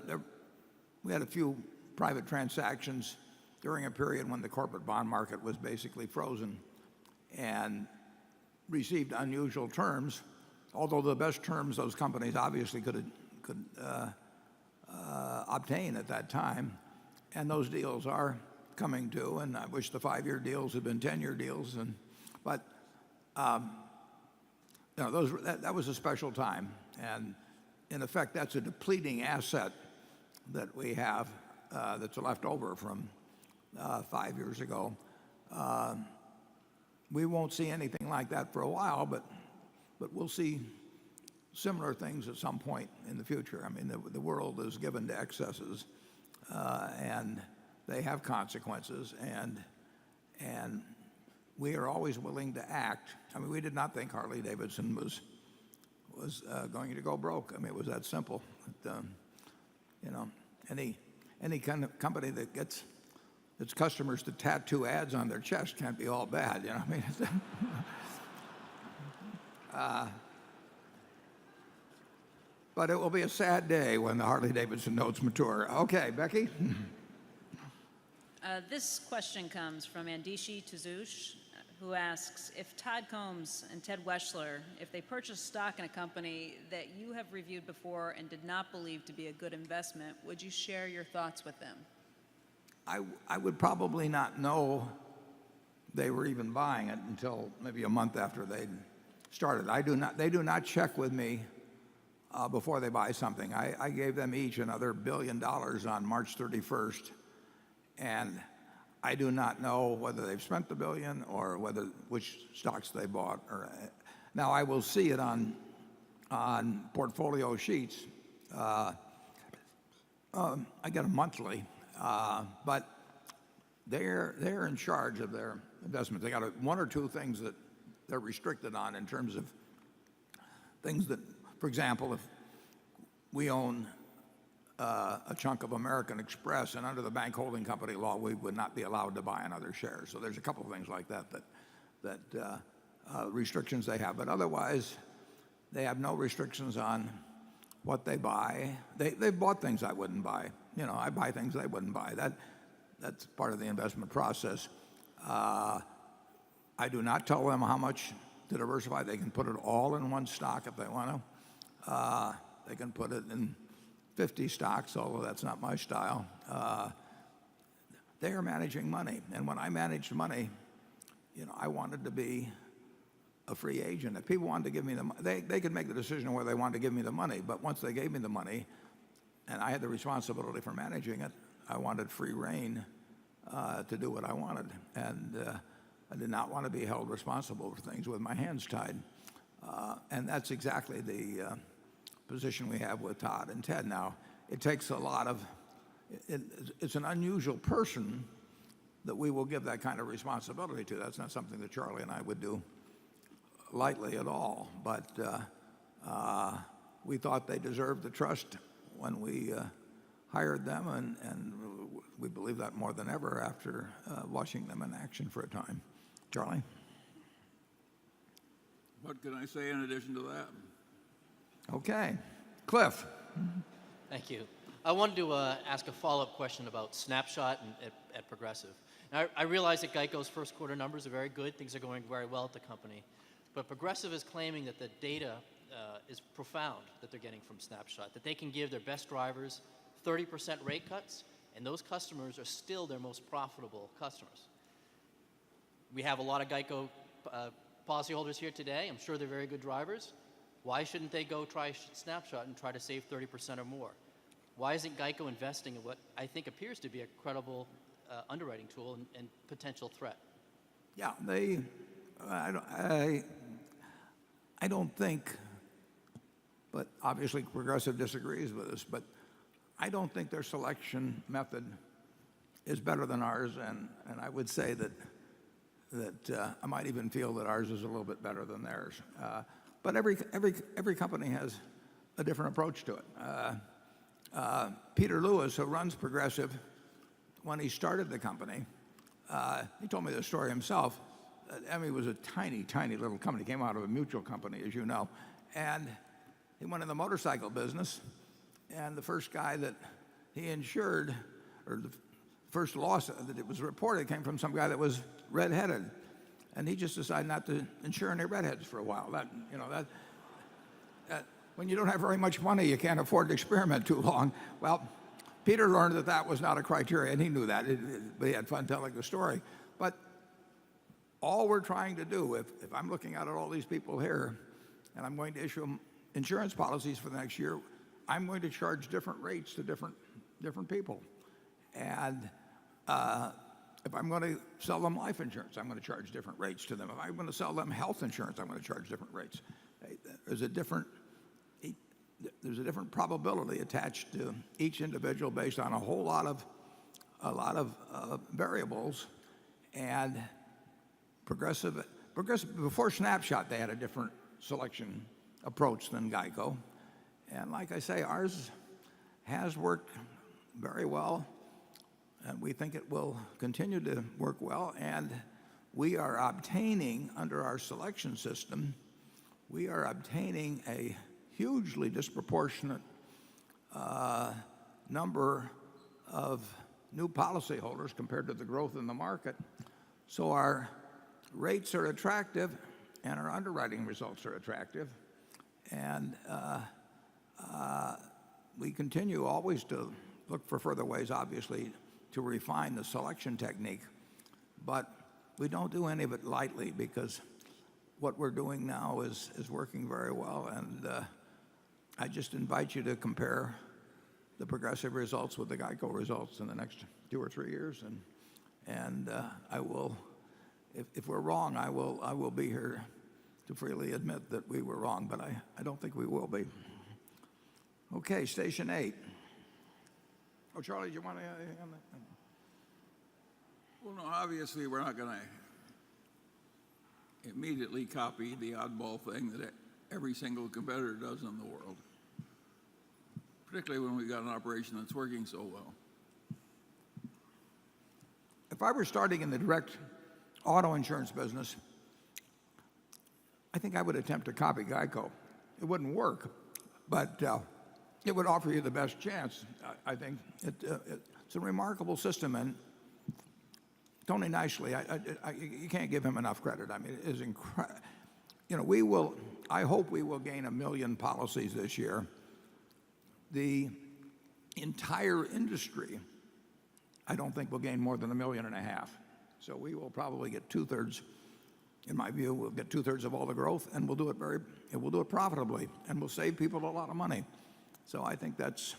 we had a few private transactions during a period when the corporate bond market was basically frozen and received unusual terms, although the best terms those companies obviously could obtain at that time. And those deals are coming due, and I wish the 5-year deals had been 10-year deals. But that was a special time, and in effect, that's a depleting asset that we have that's left over from 5 years ago. We won't see anything like that for a while, but we'll see similar things at some point in the future. I mean, the world is given to excesses, and they have consequences, and we are always willing to act. I mean, we did not think Harley Davidson was going to go broke. I mean, it was that simple. But, any kind of company that gets its customers to tattoo ads on their chest can't be all bad. I mean. But it will be a sad day when the Harley Davidson notes mature. Okay, Becky?
This question comes from Andishi Tazush, who asks, if Todd Combs and Ted Weschler, if they purchased stock in a company that you have reviewed before and did not believe to be a good investment, would you share your thoughts with them?
I would probably not know they were even buying it until maybe a month after they'd started. They do not check with me before they buy something. I gave them each another $1 billion on March 31st, and I do not know whether they've spent the billion or which stocks they bought. Now I will see it on portfolio sheets. I get them monthly, but they're in charge of their investments. They got one or two things that they're restricted on in terms of things that, for example, if we own a chunk of American Express, and under the bank holding company law, we would not be allowed to buy another share. So there's a couple of things like that restrictions they have. But otherwise, they have no restrictions on what they buy. They've bought things I wouldn't buy. I buy things they wouldn't buy. That's part of the investment process. I do not tell them how much to diversify. They can put it all in one stock if they want to. They can put it in 50 stocks, although that's not my style. They are managing money. And when I managed money, I wanted to be a free agent. If people wanted to give me the money, they could make the decision where they wanted to give me the money. But once they gave me the money, and I had the responsibility for managing it, I wanted free rein to do what I wanted. And I did not want to be held responsible for things with my hands tied. And that's exactly the position we have with Todd and Ted. Now, it takes a lot of, it's an unusual person that we will give that kind of responsibility to. That's not something that Charlie and I would do lightly at all. But we thought they deserved the trust when we hired them, and we believe that more than ever after watching them in action for a time. Charlie?
What can I say in addition to that?
Okay. Cliff?
Thank you. I wanted to ask a follow-up question about Snapshot at Progressive. Now, I realize that Geico's first quarter numbers are very good. Things are going very well at the company. But Progressive is claiming that the data is profound that they're getting from Snapshot, that they can give their best drivers 30% rate cuts, and those customers are still their most profitable customers. We have a lot of Geico policyholders here today. I'm sure they're very good drivers. Why shouldn't they go try Snapshot and try to save 30% or more? Why isn't Geico investing in what I think appears to be a credible underwriting tool and potential threat?
Yeah, I don't think, but obviously Progressive disagrees with us, but I don't think their selection method is better than ours, and I would say that I might even feel that ours is a little bit better than theirs. But every company has a different approach to it. Peter Lewis, who runs Progressive, when he started the company, he told me the story himself. Emmy was a tiny, tiny little company. Came out of a mutual company, as you know. And he went in the motorcycle business, and the first guy that he insured, or the first loss that it was reported, came from some guy that was redheaded. And he just decided not to insure any redheads for a while. When you don't have very much money, you can't afford to experiment too long. Well, Peter learned that that was not a criteria, and he knew that, but he had fun telling the story. But all we're trying to do, if I'm looking out at all these people here, and I'm going to issue them insurance policies for the next year, I'm going to charge different rates to different people. And if I'm going to sell them life insurance, I'm going to charge different rates to them. If I'm going to sell them health insurance, I'm going to charge different rates. There's a different probability attached to each individual based on a whole lot of variables. And Progressive, before Snapshot, they had a different selection approach than Geico. And like I say, ours has worked very well, and we think it will continue to work well. And we are obtaining, under our selection system, we are obtaining a hugely disproportionate number of new policyholders compared to the growth in the market. So our rates are attractive, and our underwriting results are attractive. And we continue always to look for further ways, obviously, to refine the selection technique. But we don't do any of it lightly, because what we're doing now is working very well. And I just invite you to compare the Progressive results with the Geico results in the next 2 or 3 years. And I will, if we're wrong, I will be here to freely admit that we were wrong, but I don't think we will be. Okay, station 8. Oh, Charlie, do you want to add anything on that?
Well, no, obviously we're not going to immediately copy the oddball thing that every single competitor does in the world, particularly when we've got an operation that's working so well.
If I were starting in the direct auto insurance business, I think I would attempt to copy Geico. It wouldn't work, but it would offer you the best chance. I think it's a remarkable system, and Tony Nicely, you can't give him enough credit. I mean, it is incredible. You know, I hope we will gain 1 million policies this year. The entire industry, I don't think will gain more than 1.5 million. So we will probably get 2/3. In my view, we'll get 2/3 of all the growth, and we'll do it profitably, and we'll save people a lot of money. So I think that's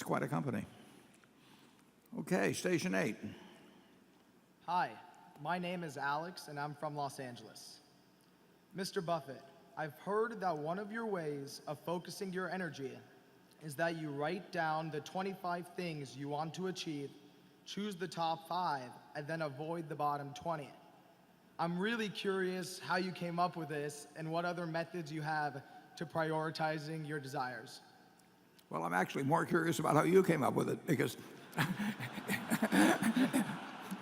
quite a company. Okay, station 8.
Hi, My name is Alex, and I'm from Los Angeles. Mr. Buffett, I've heard that one of your ways of focusing your energy is that you write down the 25 things you want to achieve, choose the top 5, and then avoid the bottom 20. I'm really curious how you came up with this and what other methods you have to prioritizing your desires.
Well, I'm actually more curious about how you came up with it, because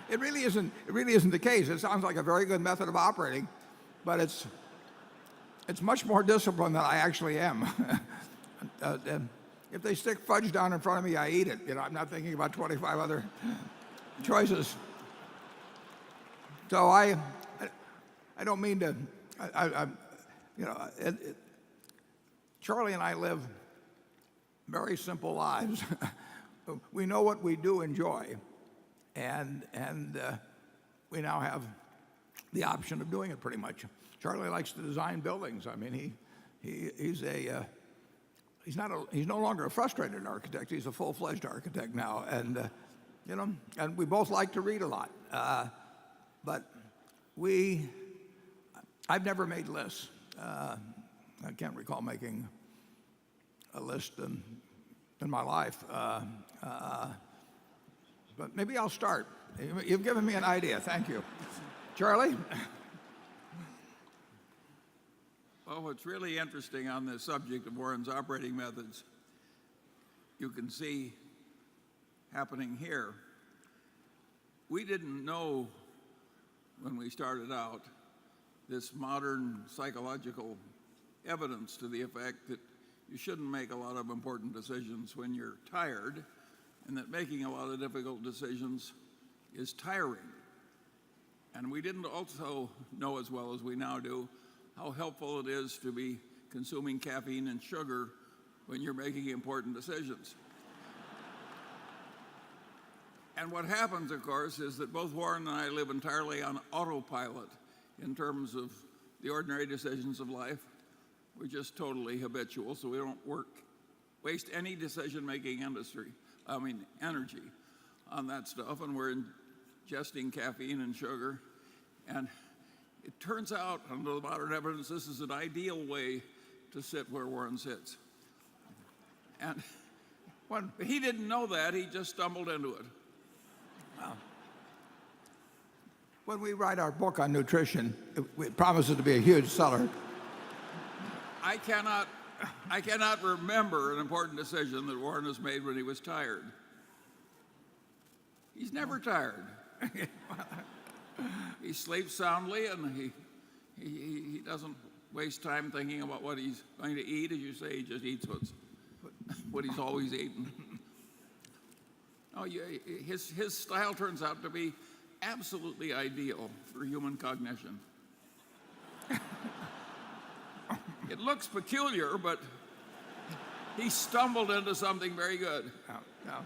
it really isn't the case. It sounds like a very good method of operating, but it's much more disciplined than I actually am. If they stick fudge down in front of me, I eat it. I'm not thinking about 25 other choices. So I don't mean to. Charlie and I live very simple lives. We know what we do enjoy, and we now have the option of doing it pretty much. Charlie likes to design buildings. I mean, he's no longer a frustrated architect. He's a full-fledged architect now, and and we both like to read a lot. But I've never made lists. I can't recall making a list in my life. But maybe I'll start. You've given me an idea. Thank you. Charlie?
Well, what's really interesting on this subject of Warren's operating methods, you can see happening here. We didn't know when we started out this modern psychological evidence to the effect that you shouldn't make a lot of important decisions when you're tired, and that making a lot of difficult decisions is tiring. And we didn't also know as well as we now do how helpful it is to be consuming caffeine and sugar when you're making important decisions. And what happens, of course, is that both Warren and I live entirely on autopilot in terms of the ordinary decisions of life. We're just totally habitual, so we don't waste any decision-making energy on that stuff, and we're ingesting caffeine and sugar. And it turns out, under the modern evidence, this is an ideal way to sit where Warren sits. And when he didn't know that, he just stumbled into it.
When we write our book on nutrition, it promises to be a huge seller.
I cannot remember an important decision that Warren has made when he was tired. He's never tired. He sleeps soundly, and he doesn't waste time thinking about what he's going to eat. As you say, he just eats what he's always eaten. His style turns out to be absolutely ideal for human cognition. It looks peculiar, but he stumbled into something very good.
Now,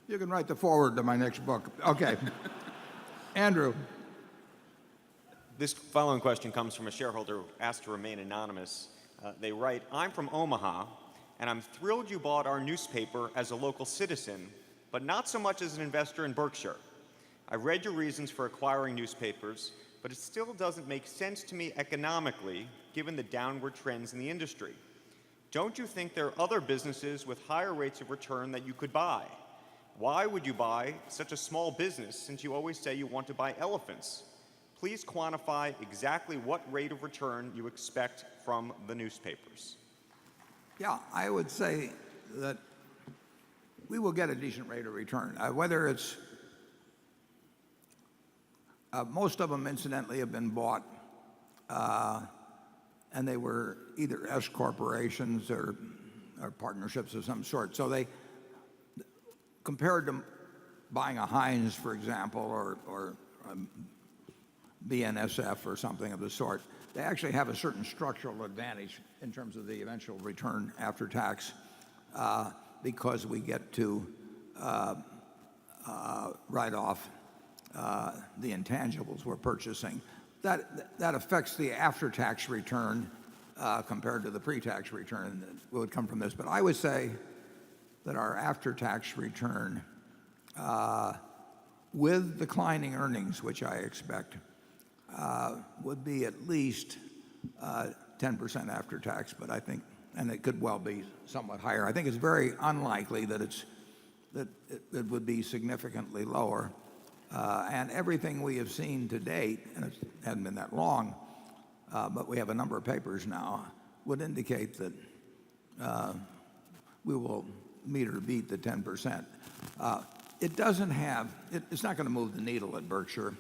you can write the foreword to my next book. Okay. Andrew.
This following question comes from a shareholder who asked to remain anonymous. They write, I'm from Omaha, and I'm thrilled you bought our newspaper as a local citizen, but not so much as an investor in Berkshire. I've read your reasons for acquiring newspapers, but it still doesn't make sense to me economically, given the downward trends in the industry. Don't you think there are other businesses with higher rates of return that you could buy? Why would you buy such a small business, since you always say you want to buy elephants? Please quantify exactly what rate of return you expect from the newspapers.
Yeah, I would say that we will get a decent rate of return. Whether it's most of them, incidentally, have been bought, and they were either S corporations or partnerships of some sort. So they, compared to buying a Heinz, for example, or BNSF or something of the sort, they actually have a certain structural advantage in terms of the eventual return after tax, because we get to write off the intangibles we're purchasing. That affects the after-tax return compared to the pre-tax return that would come from this. But I would say that our after-tax return with declining earnings, which I expect, would be at least 10% after tax, but I think, and it could well be somewhat higher. I think it's very unlikely that it would be significantly lower. And everything we have seen to date, and it hasn't been that long, but we have a number of papers now, would indicate that we will meet or beat the 10%. It's not going to move the needle at Berkshire.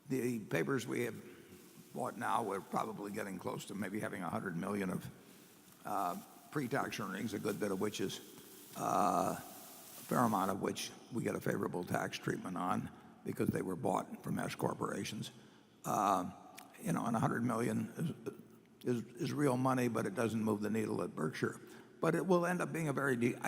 The papers we have bought now, we're probably getting close to maybe having 100 million of pre-tax earnings, a good bit of which is a fair amount of which we get a favorable tax treatment on because they were bought from S corporations. And 100 million is real money, but it doesn't move the needle at Berkshire. But it will end up being I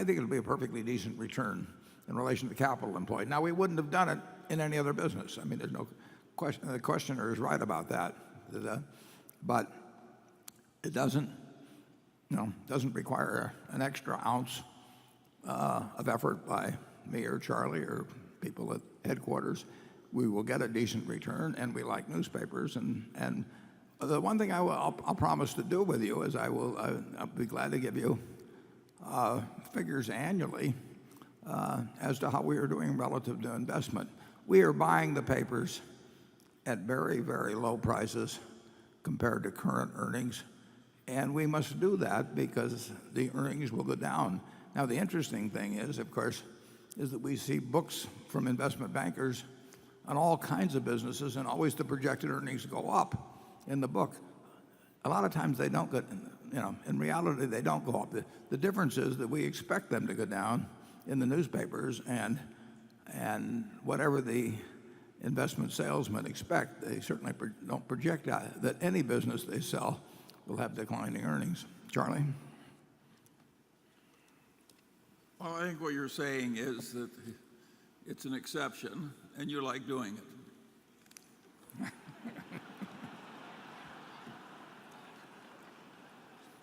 think it'll be a perfectly decent return in relation to capital employed. Now, we wouldn't have done it in any other business. I mean, there's no question. The questioner is right about that. But it doesn't require an extra ounce of effort by me or Charlie or people at headquarters. We will get a decent return, and we like newspapers. And the one thing I'll promise to do with you is I'll be glad to give you figures annually as to how we are doing relative to investment. We are buying the papers at very, very low prices compared to current earnings, and we must do that because the earnings will go down. Now, the interesting thing is, of course, is that we see books from investment bankers on all kinds of businesses, and always the projected earnings go up in the book. A lot of times they don't go, in reality, they don't go up. The difference is that we expect them to go down in the newspapers, and whatever the investment salesmen expect, they certainly don't project that any business they sell will have declining earnings. Charlie?
Well, I think what you're saying is that it's an exception, and you like doing it.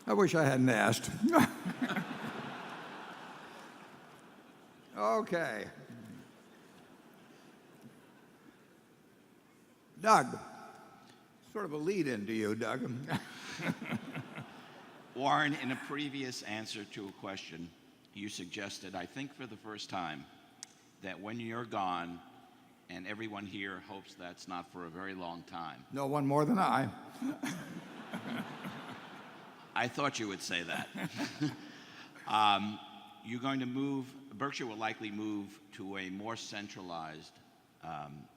I wish I hadn't asked. Okay. Doug. Sort of a lead in to you, Doug.
Warren, in a previous answer to a question, you suggested, I think for the first time, that when you're gone, and everyone here hopes that's not for a very long time.
No one more than I.
I thought you would say that. You're going to move, Berkshire will likely move to a more centralized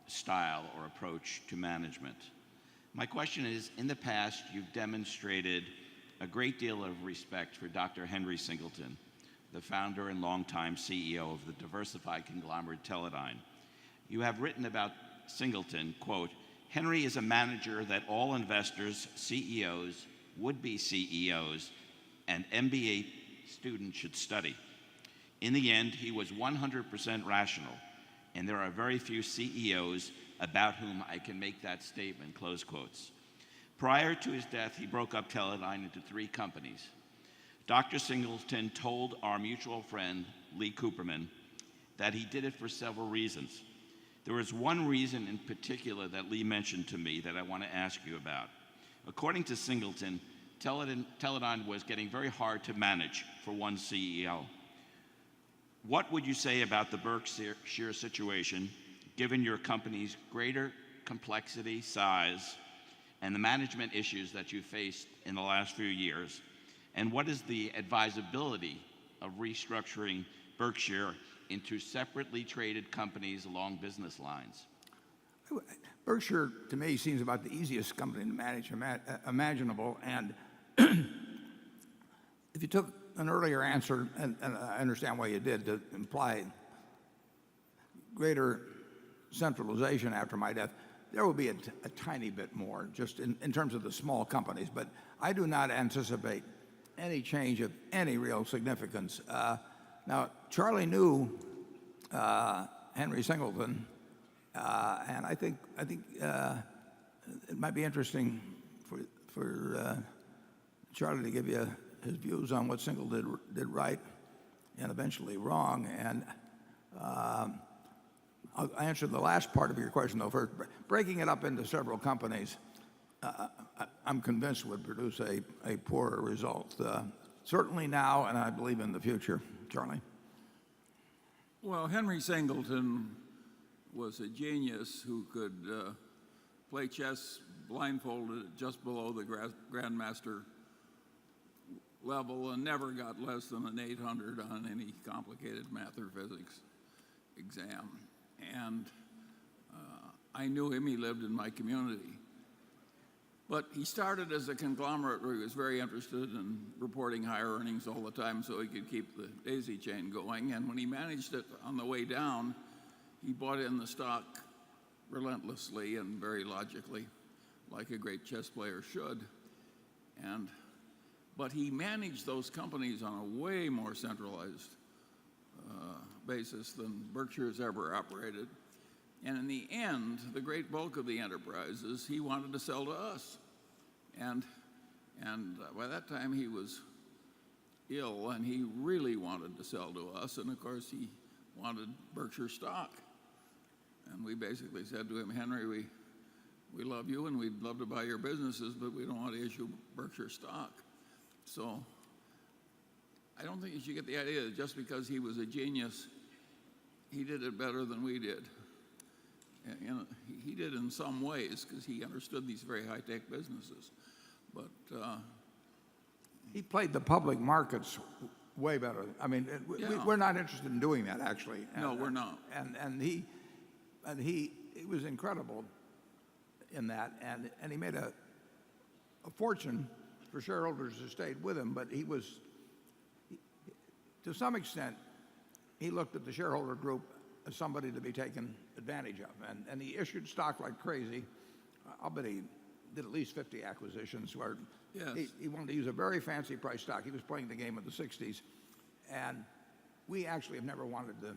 style or approach to management. My question is, in the past, you've demonstrated a great deal of respect for Dr. Henry Singleton, the founder and longtime CEO of the diversified conglomerate Teledyne. You have written about Singleton, quote, Henry is a manager that all investors, CEOs, would-be CEOs, and MBA students should study. In the end, he was 100% rational, and there are very few CEOs about whom I can make that statement, close quotes. Prior to his death, he broke up Teledyne into 3 companies. Dr. Singleton told our mutual friend, Lee Cooperman, that he did it for several reasons. There was one reason in particular that Lee mentioned to me that I want to ask you about. According to Singleton, Teledyne was getting very hard to manage for one CEO. What would you say about the Berkshire situation, given your company's greater complexity, size, and the management issues that you faced in the last few years? And what is the advisability of restructuring Berkshire into separately traded companies along business lines?
Berkshire, to me, seems about the easiest company to manage imaginable. And if you took an earlier answer, and I understand why you did, to imply greater centralization after my death, there will be a tiny bit more, just in terms of the small companies. But I do not anticipate any change of any real significance. Now, Charlie knew Henry Singleton, and I think it might be interesting for Charlie to give you his views on what Singleton did right and eventually wrong. And I'll answer the last part of your question, though, first. Breaking it up into several companies, I'm convinced would produce a poorer result. Certainly now, and I believe in the future. Charlie?
Well, Henry Singleton was a genius who could play chess blindfolded just below the grandmaster level and never got less than an 800 on any complicated math or physics exam. And I knew him, he lived in my community. But he started as a conglomerate where he was very interested in reporting higher earnings all the time so he could keep the daisy chain going. And when he managed it on the way down, he bought in the stock relentlessly and very logically, like a great chess player should. But he managed those companies on a way more centralized basis than Berkshire's ever operated. And in the end, the great bulk of the enterprises, he wanted to sell to us. And by that time, he was ill, and he really wanted to sell to us. And of course, he wanted Berkshire stock. And we basically said to him, Henry, we love you, and we'd love to buy your businesses, but we don't want to issue Berkshire stock. So I don't think you should get the idea that just because he was a genius, he did it better than we did. You know, he did in some ways because he understood these very high-tech businesses. But
he played the public markets way better. I mean, we're not interested in doing that, actually.
No, we're not.
And he was incredible in that, and he made a fortune for shareholders who stayed with him. But to some extent, he looked at the shareholder group as somebody to be taken advantage of, and he issued stock like crazy. I'll bet he did at least 50 acquisitions where he wanted to use a very fancy price stock. He was playing the game of the 60s, and we actually have never wanted to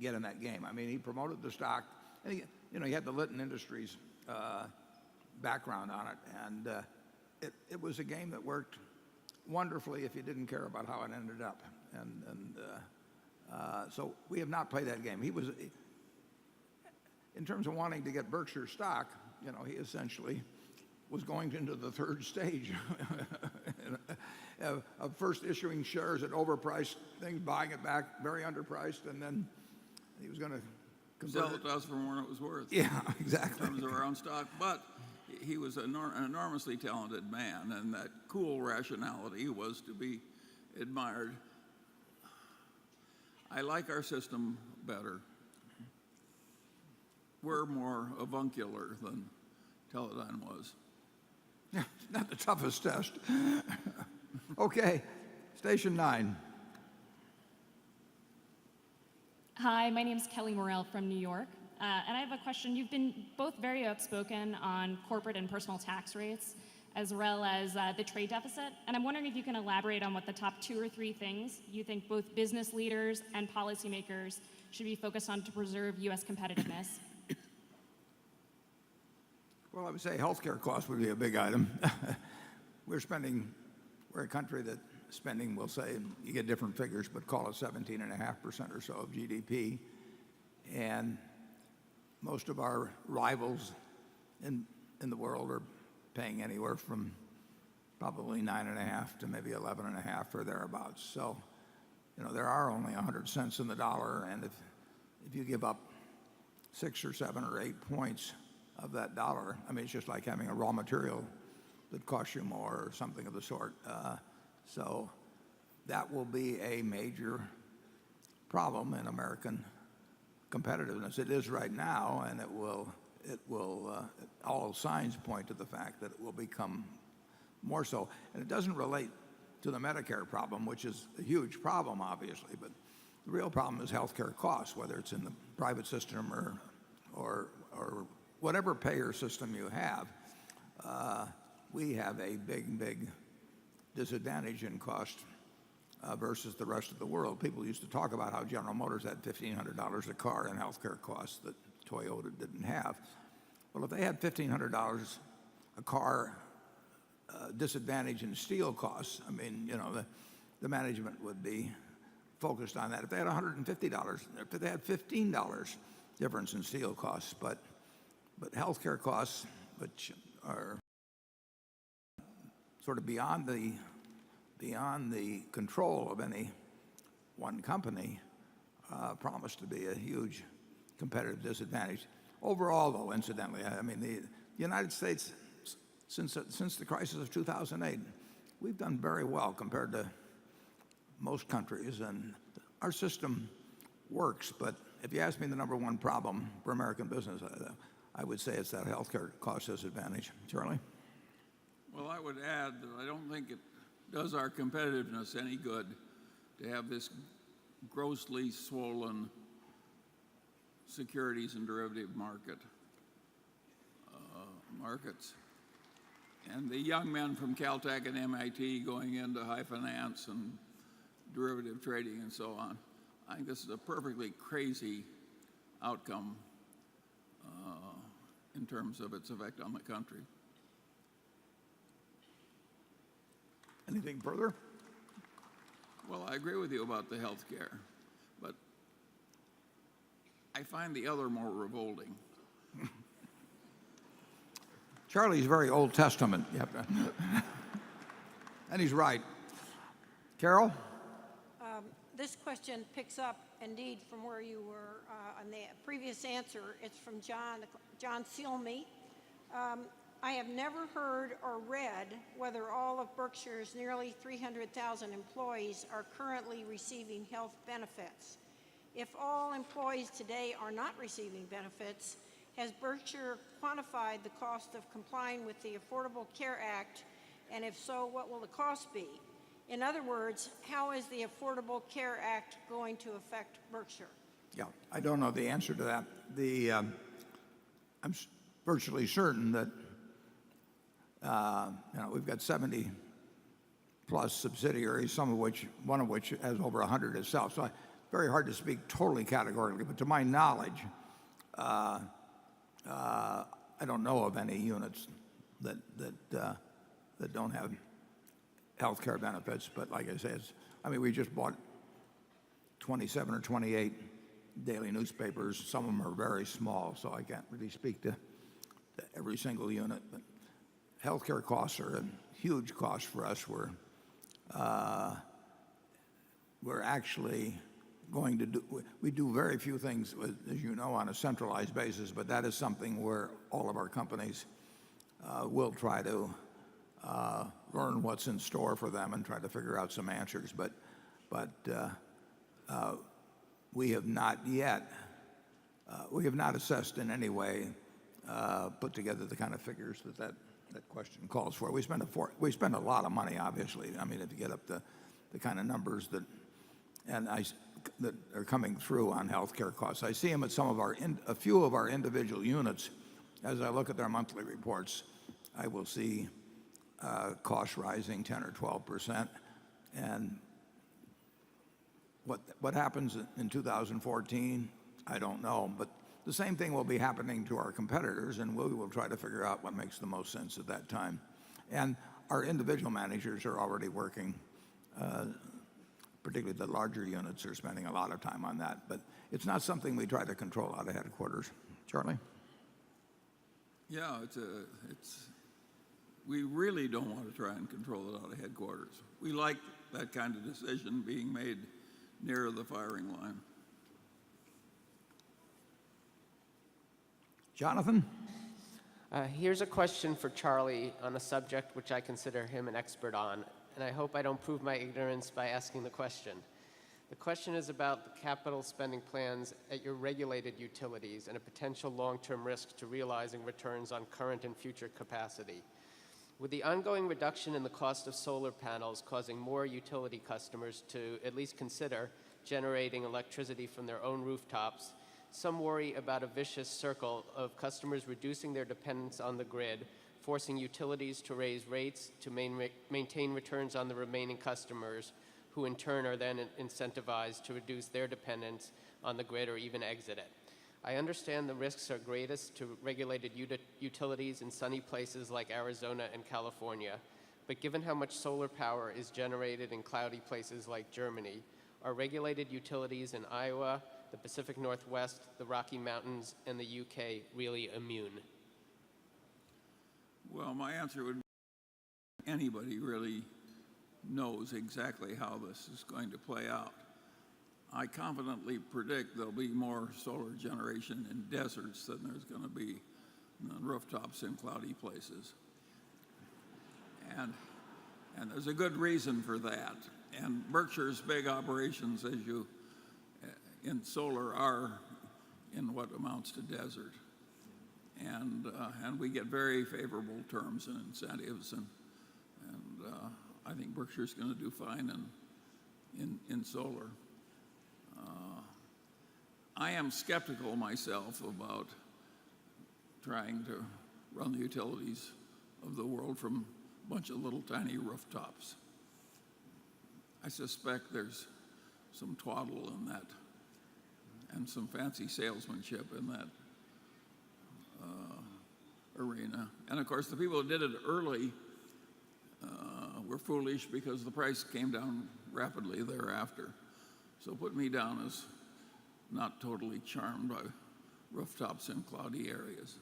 get in that game. I mean, he promoted the stock, and he had the Litton Industries background on it, and it was a game that worked wonderfully if you didn't care about how it ended up. So we have not played that game. He was, in terms of wanting to get Berkshire stock, he essentially was going into the third stage of first issuing shares at overpriced things, buying it back very underpriced, and then he was going to
sell it to us for more than it was worth.
Yeah, exactly.
In terms of our own stock. But he was an enormously talented man, and that cool rationality was to be admired. I like our system better. We're more avuncular than Teledyne was.
Yeah, not the toughest test. Okay, station 9.
Hi, my name is Kelly Morrell from New York. And I have a question. You've been both very outspoken on corporate and personal tax rates, as well as the trade deficit. And I'm wondering if you can elaborate on what the top 2 or 3 things you think both business leaders and policymakers should be focused on to preserve U.S. competitiveness.
Well, I would say healthcare costs would be a big item. We're a country that spending, we'll say, you get different figures, but call it 17.5% or so of GDP. And most of our rivals in the world are paying anywhere from probably 9.5 to maybe 11.5 or thereabouts. So, there are only 100 cents in the dollar, and if you give up 6 or 7 or 8 points of that dollar, I mean, it's just like having a raw material that costs you more or something of the sort. So that will be a major problem in American competitiveness. It is right now, and it will. All signs point to the fact that it will become more so. And it doesn't relate to the Medicare problem, which is a huge problem, obviously. But the real problem is healthcare costs, whether it's in the private system or whatever payer system you have. We have a big disadvantage in cost versus the rest of the world. People used to talk about how General Motors had $1,500 a car in healthcare costs that Toyota didn't have. Well, if they had $1,500 a car disadvantage in steel costs, I mean, the management would be focused on that. If they had $150, if they had $15 difference in steel costs, but healthcare costs, which are sort of beyond the control of any one company, promise to be a huge competitive disadvantage. Overall, though, incidentally, I mean, the United States, since the crisis of 2008, we've done very well compared to most countries, and our system works. But if you ask me the number one problem for American business, I would say it's that healthcare cost disadvantage. Charlie?
Well, I would add that I don't think it does our competitiveness any good to have this grossly swollen securities and derivative markets. And the young men from Caltech and MIT going into high finance and derivative trading and so on. I think this is a perfectly crazy outcome in terms of its effect on the country.
Anything further?
Well, I agree with you about the health care, but I find the other more revolting.
Charlie's very Old Testament. Yep. And he's right. Carol?
This question picks up, indeed, from where you were on the previous answer. It's from John Sealme. I have never heard or read whether all of Berkshire's nearly 300,000 employees are currently receiving health benefits. If all employees today are not receiving benefits, has Berkshire quantified the cost of complying with the Affordable Care Act? And if so, what will the cost be? In other words, how is the Affordable Care Act going to affect Berkshire?
Yeah, I don't know the answer to that. I'm virtually certain that we've got 70 plus subsidiaries, one of which has over 100 itself. So very hard to speak totally categorically, but to my knowledge, I don't know of any units that don't have health care benefits. But like I said, we just bought 27 or 28 daily newspapers. Some of them are very small, so I can't really speak to every single unit. But healthcare costs are a huge cost for us. We're actually going to do very few things, as you know, on a centralized basis, but that is something where all of our companies will try to learn what's in store for them and try to figure out some answers. But we have not yet, we have not assessed in any way, put together the kind of figures that question calls for. We spend a lot of money, obviously. If you get up the kind of numbers that are coming through on healthcare costs. I see them at a few of our individual units. As I look at their monthly reports, I will see costs rising 10 or 12%. And what happens in 2014, I don't know. But the same thing will be happening to our competitors, and we will try to figure out what makes the most sense at that time. And our individual managers are already working, particularly the larger units are spending a lot of time on that. But it's not something we try to control out of headquarters. Charlie?
Yeah, we really don't want to try and control it out of headquarters. We like that kind of decision being made near the firing line.
Jonathan?
Here's a question for Charlie on a subject which I consider him an expert on, and I hope I don't prove my ignorance by asking the question. The question is about the capital spending plans at your regulated utilities and a potential long-term risk to realizing returns on current and future capacity. With the ongoing reduction in the cost of solar panels causing more utility customers to at least consider generating electricity from their own rooftops, some worry about a vicious circle of customers reducing their dependence on the grid, forcing utilities to raise rates to maintain returns on the remaining customers, who in turn are then incentivized to reduce their dependence on the grid or even exit it. I understand the risks are greatest to regulated utilities in sunny places like Arizona and California, but given how much solar power is generated in cloudy places like Germany, are regulated utilities in Iowa, the Pacific Northwest, the Rocky Mountains, and the UK really immune?
Well, my answer would be anybody really knows exactly how this is going to play out. I confidently predict there'll be more solar generation in deserts than there's going to be on rooftops in cloudy places. And there's a good reason for that. And Berkshire's big operations, as you in solar, are in what amounts to desert. And we get very favorable terms and incentives, and I think Berkshire's going to do fine in solar. I am skeptical myself about trying to run the utilities of the world from a bunch of little tiny rooftops. I suspect there's some twaddle in that and some fancy salesmanship in that arena. And of course, the people who did it early were foolish because the price came down rapidly thereafter. So put me down as not totally charmed by rooftops in cloudy areas.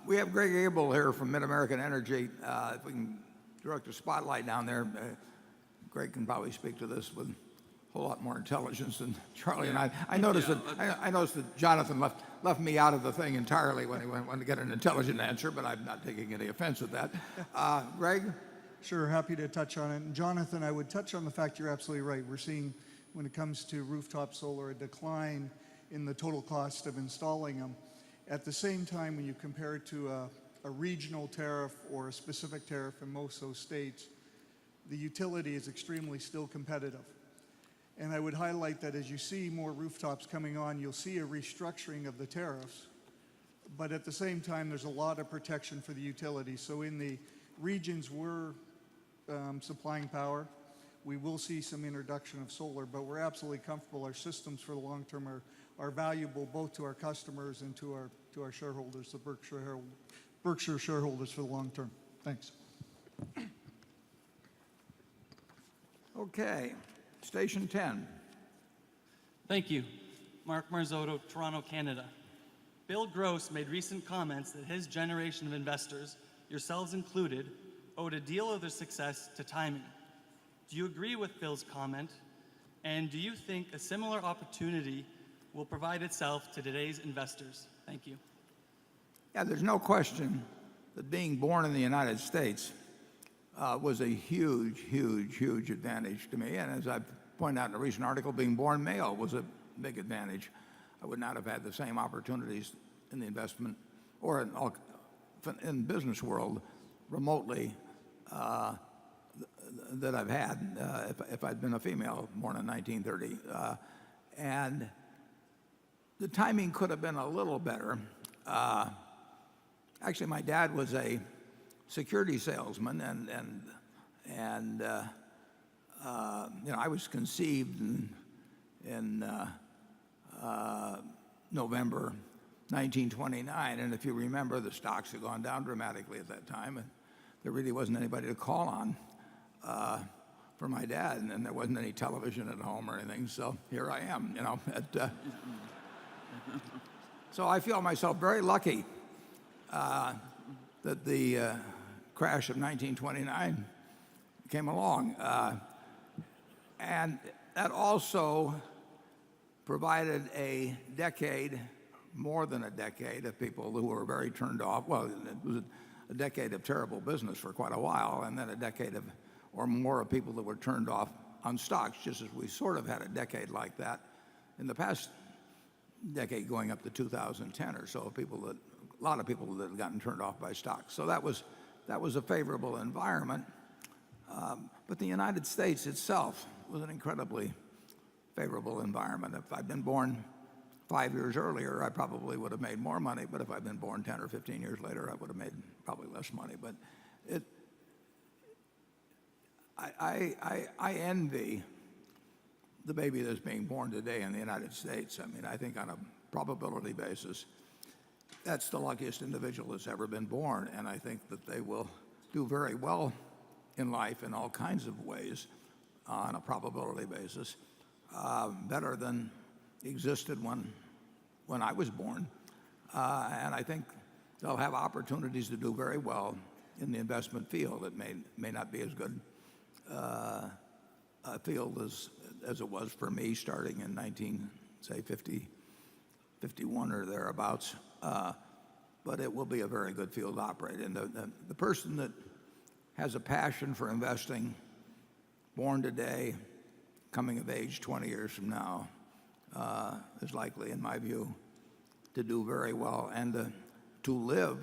We have Greg Abel here from Mid-American Energy. If we can direct a spotlight down there, Greg can probably speak to this with a whole lot more intelligence than Charlie and I. I noticed that Jonathan left me out of the thing entirely when he wanted to get an intelligent answer, but I'm not taking any offense at that. Greg?
Sure, happy to touch on it. And Jonathan, I would touch on the fact you're absolutely right. We're seeing, when it comes to rooftop solar, a decline in the total cost of installing them. At the same time, when you compare it to a regional tariff or a specific tariff in most of those states, the utility is extremely still competitive. And I would highlight that as you see more rooftops coming on, you'll see a restructuring of the tariffs. But at the same time, there's a lot of protection for the utility. So in the regions we're supplying power, we will see some introduction of solar, but we're absolutely comfortable. Our systems for the long term are valuable both to our customers and to our shareholders, the Berkshire shareholders for the long term. Thanks.
Okay, station 10.
Thank you. Mark Marzotto, Toronto, Canada. Bill Gross made recent comments that his generation of investors, yourselves included, owed a deal of their success to timing. Do you agree with Bill's comment? And do you think a similar opportunity will provide itself to today's investors? Thank you.
Yeah, there's no question that being born in the United States was a huge, huge, huge advantage to me. And as I pointed out in a recent article, being born male was a big advantage. I would not have had the same opportunities in the investment or in business world remotely that I've had if I'd been a female born in 1930. And the timing could have been a little better. Actually, my dad was a security salesman, and I was conceived in November 1929, and if you remember, the stocks had gone down dramatically at that time, and there really wasn't anybody to call on for my dad, and there wasn't any television at home or anything. So here I am, so I feel myself very lucky that the crash of 1929 came along. And that also provided a decade, more than a decade, of people who were very turned off. Well, it was a decade of terrible business for quite a while, and then a decade or more of people that were turned off on stocks, just as we sort of had a decade like that in the past decade going up to 2010 or so, a lot of people that had gotten turned off by stocks. So that was a favorable environment. But the United States itself was an incredibly favorable environment. If I'd been born 5 years earlier, I probably would have made more money. But if I'd been born 10 or 15 years later, I would have made probably less money. But I envy the baby that's being born today in the United States. I mean, I think on a probability basis, that's the luckiest individual that's ever been born, and I think that they will do very well in life in all kinds of ways on a probability basis, better than existed when I was born. And I think they'll have opportunities to do very well in the investment field. It may not be as good a field as it was for me starting in 51 or thereabouts. But it will be a very good field to operate in. The person that has a passion for investing, born today, coming of age 20 years from now, is likely, in my view, to do very well and to live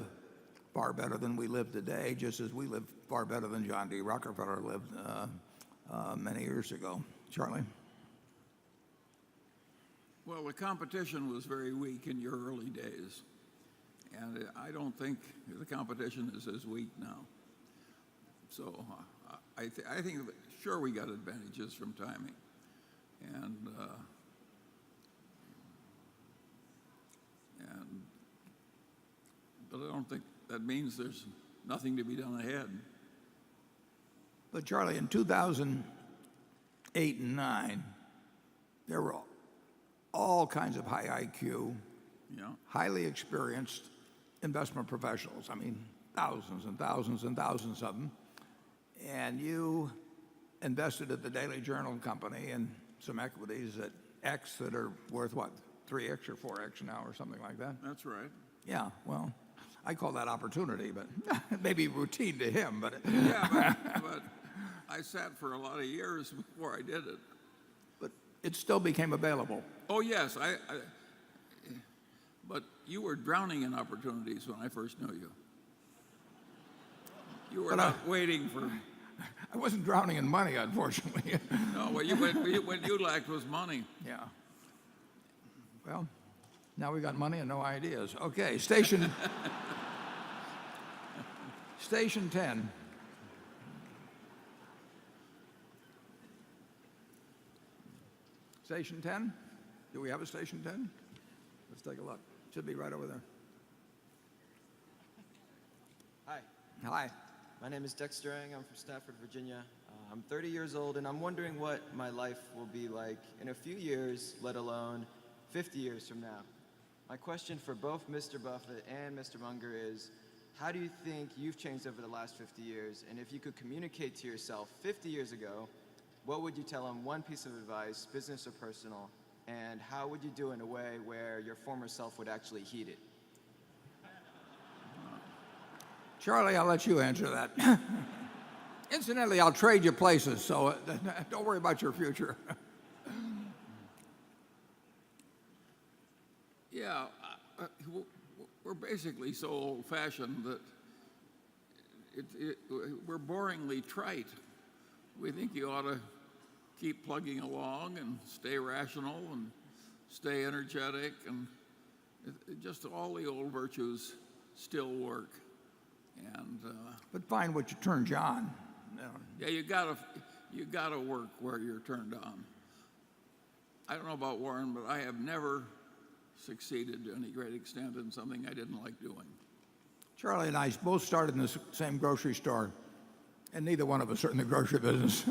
far better than we live today, just as we live far better than John D. Rockefeller lived many years ago. Charlie?
Well, the competition was very weak in your early days, and I don't think the competition is as weak now. So I think that, sure, we got advantages from timing, but I don't think that means there's nothing to be done ahead.
But Charlie, in 2008 and 9, there were all kinds of high IQ, highly experienced investment professionals. I mean, thousands and thousands and thousands of them. And you invested at the Daily Journal Company in some equities at X that are worth what, 3X or 4X now or something like that?
That's right.
Yeah, well, I call that opportunity, but maybe routine to him. But
yeah, but I sat for a lot of years before I did it.
But it still became available.
Oh yes, but you were drowning in opportunities when I first knew you. You were not waiting for.
I wasn't drowning in money, unfortunately.
No, what you lacked was money.
Yeah. Well, now we got money and no ideas. Okay, station 10. Station 10? Do we have a station 10? Let's take a look. Should be right over there.
Hi.
Hi.
My name is Dexter Ang. I'm from Stafford, Virginia. I'm 30 years old, and I'm wondering what my life will be like in a few years, let alone 50 years from now. My question for both Mr. Buffett and Mr. Munger is, how do you think you've changed over the last 50 years? And if you could communicate to yourself 50 years ago, what would you tell him, one piece of advice, business or personal? And how would you do it in a way where your former self would actually heed it?
Charlie, I'll let you answer that. Incidentally, I'll trade you places, so don't worry about your future.
Yeah, we're basically so old-fashioned that we're boringly trite. We think you ought to keep plugging along and stay rational and stay energetic, and just all the old virtues still work. And
but find what you turned you on.
Yeah, you gotta work where you're turned on. I don't know about Warren, but I have never succeeded to any great extent in something I didn't like doing.
Charlie and I both started in the same grocery store, and neither one of us are in the grocery business.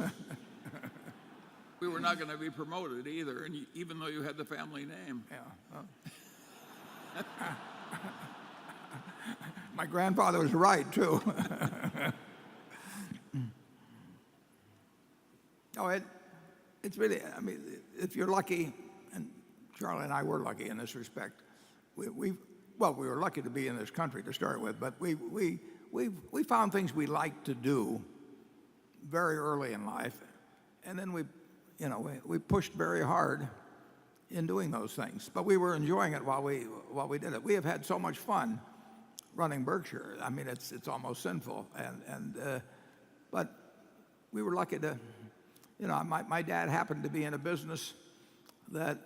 We were not going to be promoted either, and even though you had the family name.
Yeah. My grandfather was right, too. No, it's really, I mean, if you're lucky, and Charlie and I were lucky in this respect, we were lucky to be in this country to start with, but we found things we liked to do very early in life, and then we pushed very hard in doing those things, but we were enjoying it while we did it. We have had so much fun running Berkshire. I mean, it's almost sinful, but we were lucky to, my dad happened to be in a business that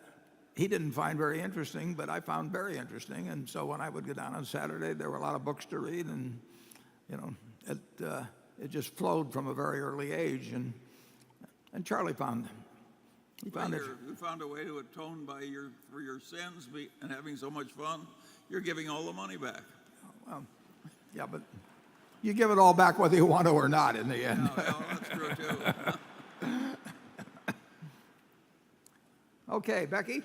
he didn't find very interesting, but I found very interesting, and so when I would go down on Saturday, there were a lot of books to read, and it just flowed from a very early age, and Charlie found it.
You found a way to atone for your sins and having so much fun. You're giving all the money back.
Well, yeah, but you give it all back whether you want to or not in the end.
No, that's true too.
Okay, Becky.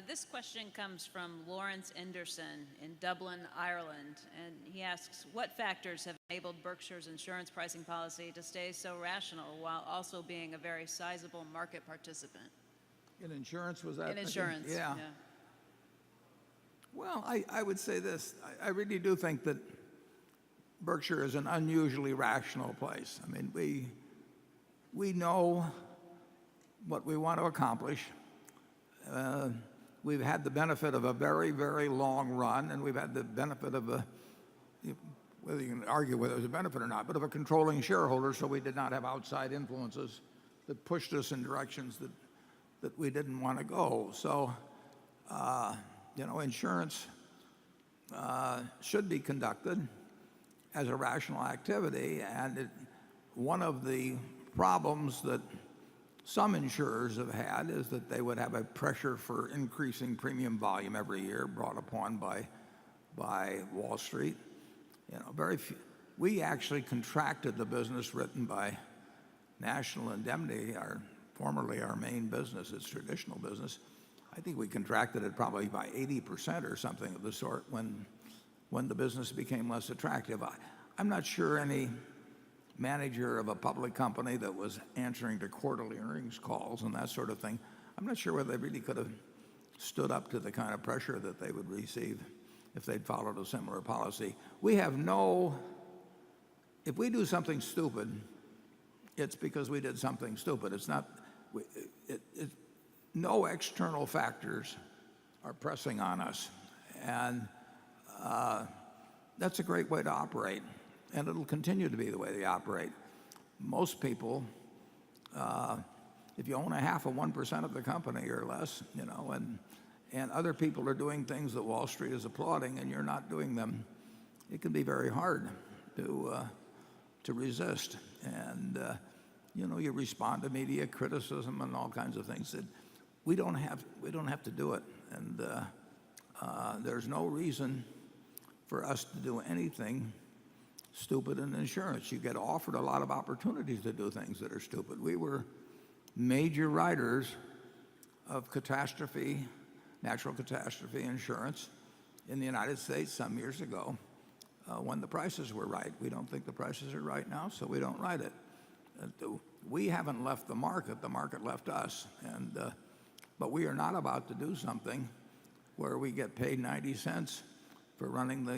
This question comes from Lawrence Enderson in Dublin, Ireland, and he asks, what factors have enabled Berkshire's insurance pricing policy to stay so rational while also being a very sizable market participant?
In insurance, was that?
In insurance,
Yeah. Well, I would say this. I really do think that Berkshire is an unusually rational place. I mean, we know what we want to accomplish. We've had the benefit of a very, very long run, and we've had the benefit of whether you can argue whether it was a benefit or not, but of a controlling shareholder, so we did not have outside influences that pushed us in directions that we didn't want to go. So, insurance should be conducted as a rational activity, and one of the problems that some insurers have had is that they would have a pressure for increasing premium volume every year brought upon by Wall Street. Very few. We actually contracted the business written by National Indemnity, formerly our main business, its traditional business. I think we contracted it probably by 80% or something of the sort when the business became less attractive. I'm not sure any manager of a public company that was answering to quarterly earnings calls and that sort of thing, I'm not sure whether they really could have stood up to the kind of pressure that they would receive if they'd followed a similar policy. If we do something stupid, it's because we did something stupid. It's not, no external factors are pressing on us. And that's a great way to operate. And it'll continue to be the way they operate. Most people, if you own a half of 1% of the company or less, and other people are doing things that Wall Street is applauding and you're not doing them, it can be very hard to resist. And you respond to media criticism and all kinds of things that we don't have to do it. And there's no reason for us to do anything stupid in insurance. You get offered a lot of opportunities to do things that are stupid. We were major writers of natural catastrophe insurance in the United States some years ago when the prices were right. We don't think the prices are right now, so we don't write it. We haven't left the market left us. But we are not about to do something where we get paid 90 cents for running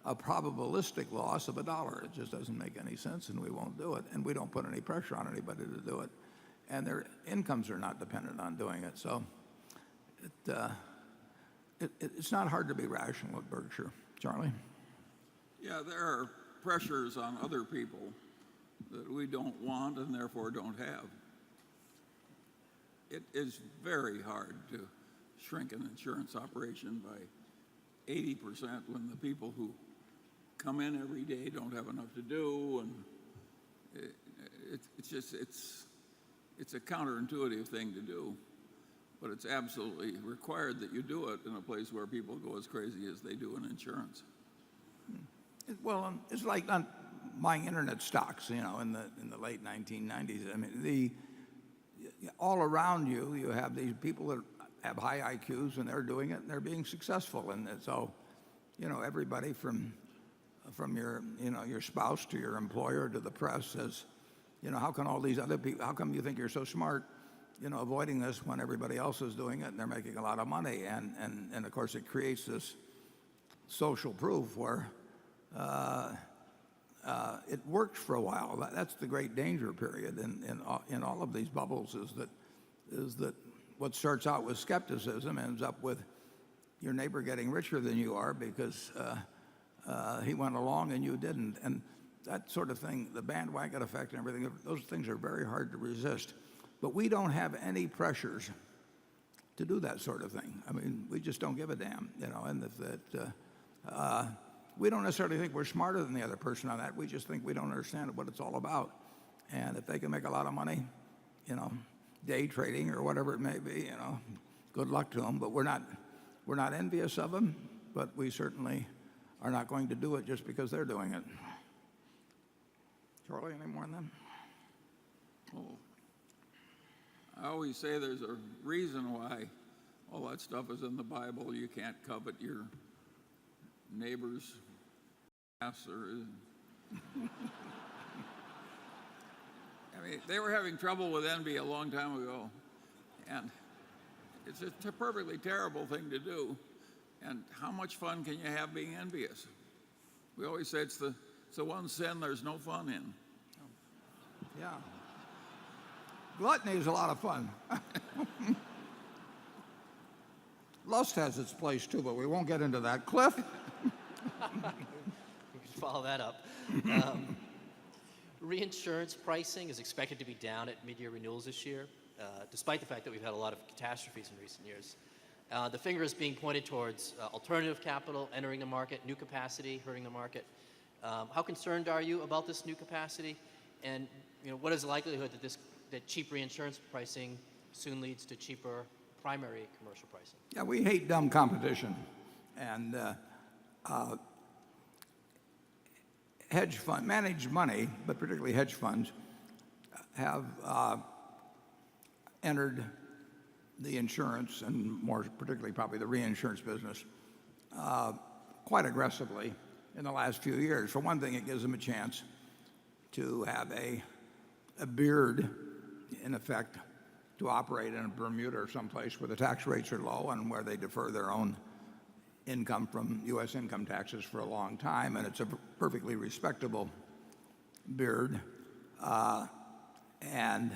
a probabilistic loss of $1. It just doesn't make any sense, and we won't do it. And we don't put any pressure on anybody to do it. And their incomes are not dependent on doing it. So it's not hard to be rational at Berkshire. Charlie?
Yeah, there are pressures on other people that we don't want and therefore don't have. It is very hard to shrink an insurance operation by 80% when the people who come in every day don't have enough to do, and it's a counterintuitive thing to do, but it's absolutely required that you do it in a place where people go as crazy as they do in insurance.
Well, it's like buying internet stocks, in the late 1990s. I mean, all around you have these people that have high IQs, and they're doing it, and they're being successful. And so, everybody from your spouse to your employer to the press says, how can all these other people, how come you think you're so smart, avoiding this when everybody else is doing it and they're making a lot of money? And of course, it creates this social proof where it worked for a while. That's the great danger period in all of these bubbles is that what starts out with skepticism ends up with your neighbor getting richer than you are because he went along and you didn't. And that sort of thing, the bandwagon effect and everything, those things are very hard to resist. But we don't have any pressures to do that sort of thing. I mean, we just don't give a damn, and we don't necessarily think we're smarter than the other person on that. We just think we don't understand what it's all about. And if they can make a lot of money, day trading or whatever it may be, good luck to them. But we're not envious of them, but we certainly are not going to do it just because they're doing it. Charlie, any more on them?
Oh, I always say there's a reason why all that stuff is in the Bible. You can't covet your neighbor's ass or. I mean, they were having trouble with envy a long time ago, and it's a perfectly terrible thing to do. And how much fun can you have being envious? We always say it's the one sin there's no fun in.
Yeah. Gluttony is a lot of fun. Lust has its place too, but we won't get into that. Cliff?
We can follow that up. Reinsurance pricing is expected to be down at mid-year renewals this year, despite the fact that we've had a lot of catastrophes in recent years. The finger is being pointed towards alternative capital entering the market, new capacity hurting the market. How concerned are you about this new capacity? And what is the likelihood that cheap reinsurance pricing soon leads to cheaper primary commercial pricing?
Yeah, we hate dumb competition. And hedge fund, managed money, but particularly hedge funds, have entered the insurance and more particularly probably the reinsurance business quite aggressively in the last few years. For one thing, it gives them a chance to have a beard, in effect, to operate in Bermuda or someplace where the tax rates are low and where they defer their own income from U.S. income taxes for a long time, and it's a perfectly respectable beard, and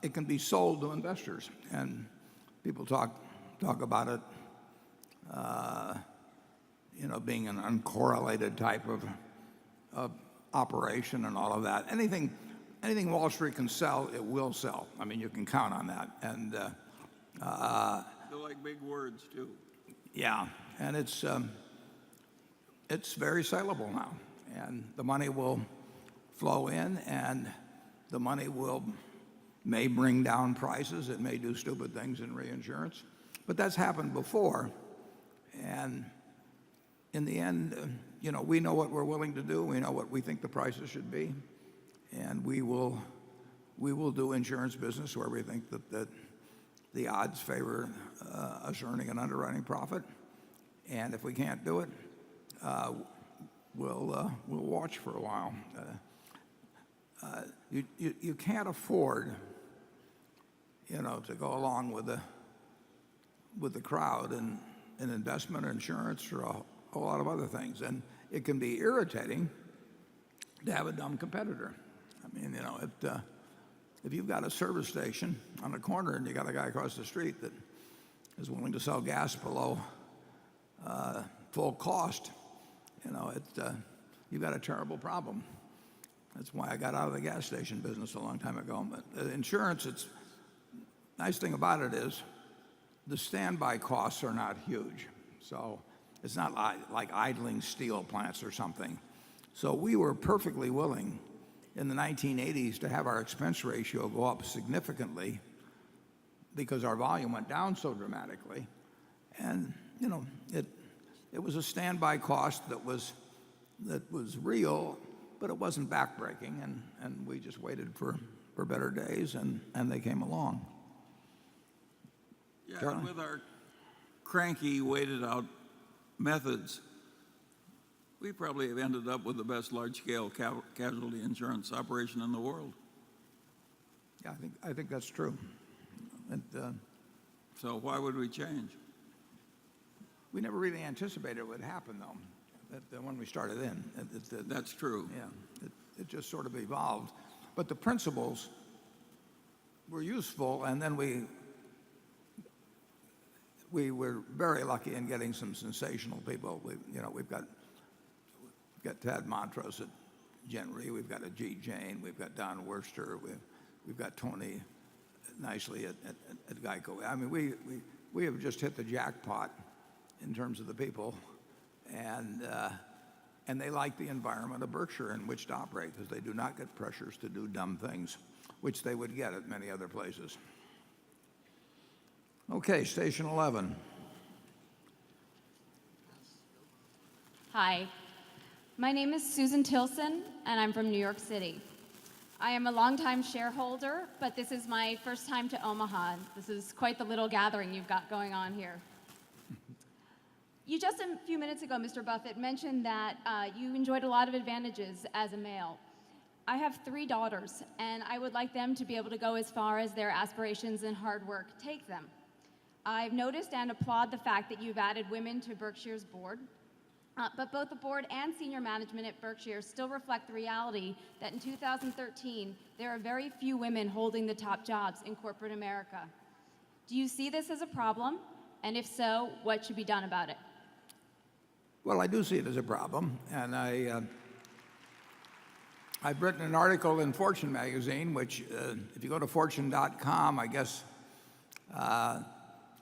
it can be sold to investors. And people talk about it, being an uncorrelated type of operation and all of that. Anything Wall Street can sell, it will sell. I mean, you can count on that. And
They're like big words too.
yeah, and it's very saleable now, and the money will flow in, and the money may bring down prices. It may do stupid things in reinsurance, but that's happened before. And in the end, we know what we're willing to do. We know what we think the prices should be, and we will do insurance business where we think that the odds favor us earning an underwriting profit. And if we can't do it, we'll watch for a while. You can't afford, to go along with the crowd in investment or insurance or a whole lot of other things. And it can be irritating to have a dumb competitor. I mean, if you've got a service station on the corner and you got a guy across the street that is willing to sell gas below full cost, you've got a terrible problem. That's why I got out of the gas station business a long time ago. But insurance, nice thing about it is the standby costs are not huge. So it's not like idling steel plants or something. So we were perfectly willing in the 1980s to have our expense ratio go up significantly because our volume went down so dramatically. And, it was a standby cost that was real, but it wasn't backbreaking, and we just waited for better days, and they came along.
Yeah, and with our cranky, weighted out methods, we probably have ended up with the best large-scale casualty insurance operation in the world.
Yeah, I think that's true.
So why would we change?
We never really anticipated it would happen, though, when we started in.
That's true.
Yeah, it just sort of evolved. But the principles were useful, and then we were very lucky in getting some sensational people. We've got Tad Montrose at Gen Re, we've got Ajit Jain, we've got Don Worcester, we've got Tony Nicely at Geico. I mean, we have just hit the jackpot in terms of the people, and they like the environment of Berkshire in which to operate because they do not get pressures to do dumb things, which they would get at many other places. Okay, station 11.
Hi, my name is Susan Tilson, and I'm from New York City. I am a longtime shareholder, but this is my first time to Omaha. This is quite the little gathering you've got going on here. You just a few minutes ago, Mr. Buffett, mentioned that you enjoyed a lot of advantages as a male. I have 3 daughters, and I would like them to be able to go as far as their aspirations and hard work take them. I've noticed and applaud the fact that you've added women to Berkshire's board, but both the board and senior management at Berkshire still reflect the reality that in 2013, there are very few women holding the top jobs in corporate America. Do you see this as a problem? And if so, what should be done about it?
Well, I do see it as a problem, and I've written an article in Fortune magazine, which if you go to fortune.com, I guess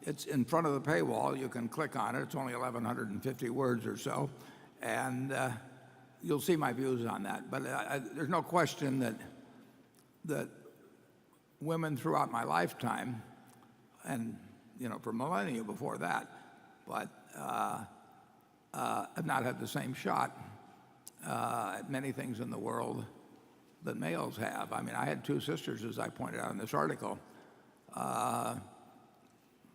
it's in front of the paywall. You can click on it. It's only 1,150 words or so, and you'll see my views on that. But there's no question that women throughout my lifetime, and for millennia before that, but have not had the same shot at many things in the world that males have. I mean, I had 2 sisters, as I pointed out in this article,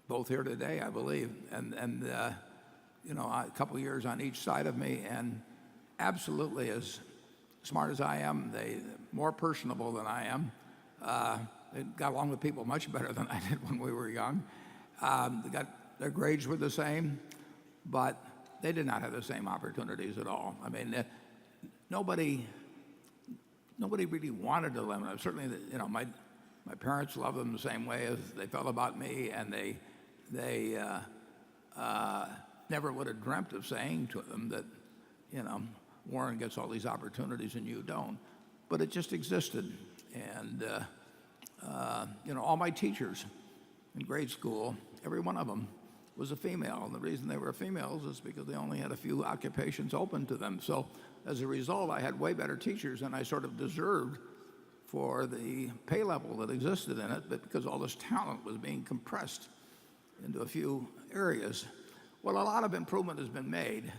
both here today, I believe, and a couple years on each side of me, and absolutely as smart as I am, they more personable than I am. They got along with people much better than I did when we were young. Their grades were the same, but they did not have the same opportunities at all. I mean, nobody really wanted to limit them. Certainly, my parents loved them the same way as they felt about me, and they never would have dreamt of saying to them that, Warren gets all these opportunities and you don't. But it just existed, and all my teachers in grade school, every one of them was a female, and the reason they were females is because they only had a few occupations open to them. So as a result, I had way better teachers than I sort of deserved for the pay level that existed in it, but because all this talent was being compressed into a few areas. Well, a lot of improvement has been made,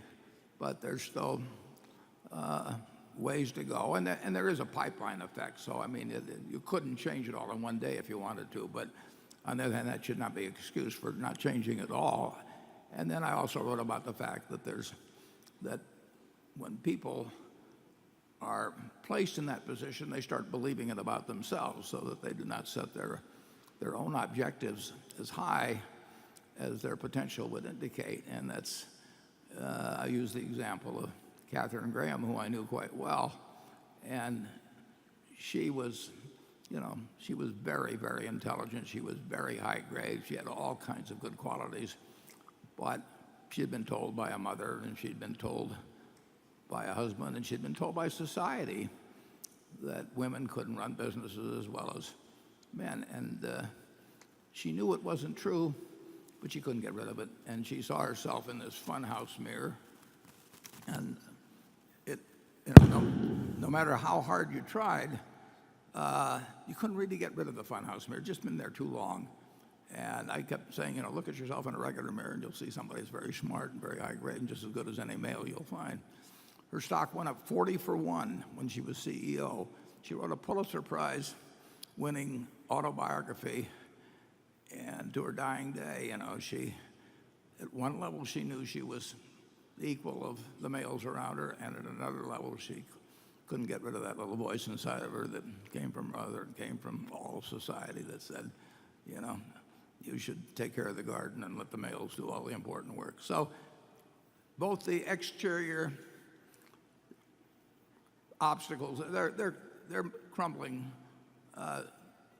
but there's still ways to go, and there is a pipeline effect. So I mean, you couldn't change it all in one day if you wanted to, but on the other hand, that should not be an excuse for not changing at all. And then I also wrote about the fact that when people are placed in that position, they start believing it about themselves, so that they do not set their own objectives as high as their potential would indicate. And that's I use the example of Katharine Graham, who I knew quite well, and she was very, very intelligent. She was very high grade. She had all kinds of good qualities. But she had been told by a mother, and she'd been told by a husband, and she'd been told by society that women couldn't run businesses as well as men. And she knew it wasn't true, but she couldn't get rid of it. And she saw herself in this funhouse mirror. And no matter how hard you tried, you couldn't really get rid of the funhouse mirror. It'd just been there too long. And I kept saying, look at yourself in a regular mirror and you'll see somebody who's very smart and very high grade and just as good as any male you'll find. Her stock went up 40 for 1 when she was CEO. She wrote a Pulitzer Prize winning autobiography, and to her dying day, at one level she knew she was the equal of the males around her, and at another level she couldn't get rid of that little voice inside of her that came from her mother and came from all of society that said, you should take care of the garden and let the males do all the important work. So both the exterior obstacles, they're crumbling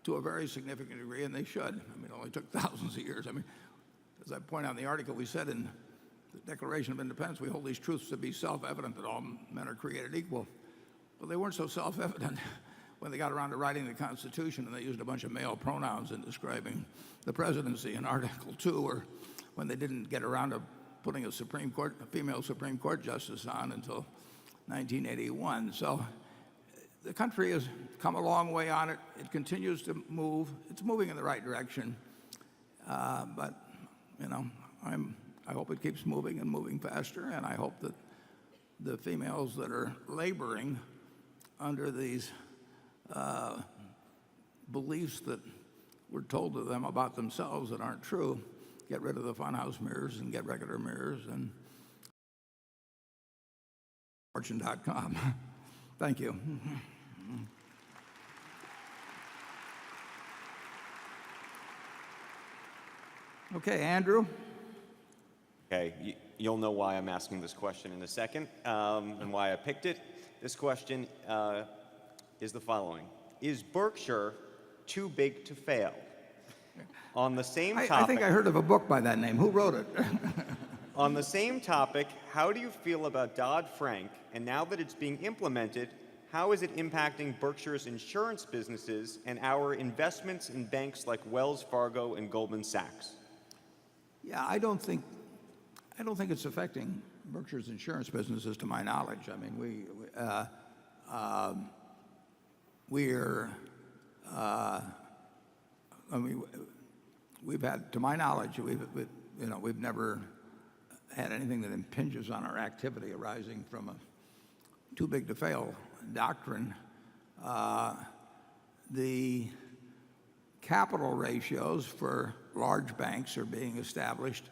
to a very significant degree, and they should. I mean, it only took thousands of years. I mean, as I point out in the article, we said in the Declaration of Independence, we hold these truths to be self-evident that all men are created equal. Well, they weren't so self-evident when they got around to writing the Constitution, and they used a bunch of male pronouns in describing the presidency in Article 2, or when they didn't get around to putting a female Supreme Court justice on until 1981. So the country has come a long way on it. It continues to move. It's moving in the right direction. But, I hope it keeps moving and moving faster, and I hope that the females that are laboring under these beliefs that were told to them about themselves that aren't true. Get rid of the funhouse mirrors and get regular mirrors, and fortune.com. Thank you. Okay, Andrew.
Okay, you'll know why I'm asking this question in a second, and why I picked it. This question is the following. Is Berkshire too big to fail? On the same topic...
I think I heard of a book by that name. Who wrote it?
On the same topic, how do you feel about Dodd-Frank, and now that it's being implemented, how is it impacting Berkshire's insurance businesses and our investments in banks like Wells Fargo and Goldman Sachs?
Yeah, I don't think it's affecting Berkshire's insurance businesses, to my knowledge. I mean, we've had, to my knowledge, we've never had anything that impinges on our activity arising from a too big to fail doctrine. The capital ratios for large banks are being established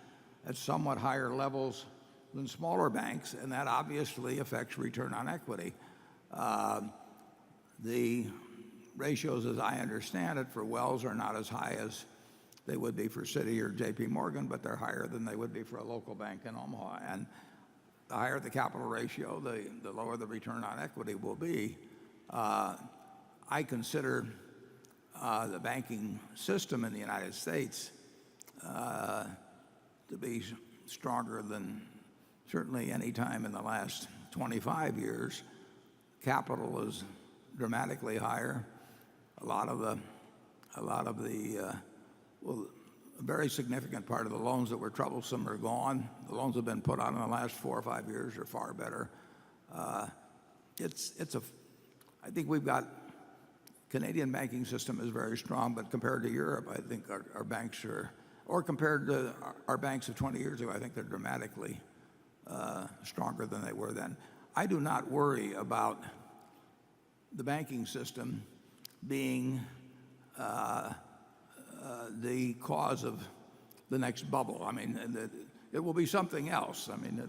at somewhat higher levels than smaller banks, and that obviously affects return on equity. The ratios, as I understand it, for Wells are not as high as they would be for Citi or JP Morgan, but they're higher than they would be for a local bank in Omaha. And the higher the capital ratio, the lower the return on equity will be. I consider the banking system in the United States to be stronger than certainly any time in the last 25 years. Capital is dramatically higher. A very significant part of the loans that were troublesome are gone. The loans that have been put on in the last 4 or 5 years are far better. I think we've got, Canadian banking system is very strong, but compared to Europe, I think our banks are, or compared to our banks of 20 years ago, I think they're dramatically stronger than they were then. I do not worry about the banking system being the cause of the next bubble. I mean, it will be something else. I mean,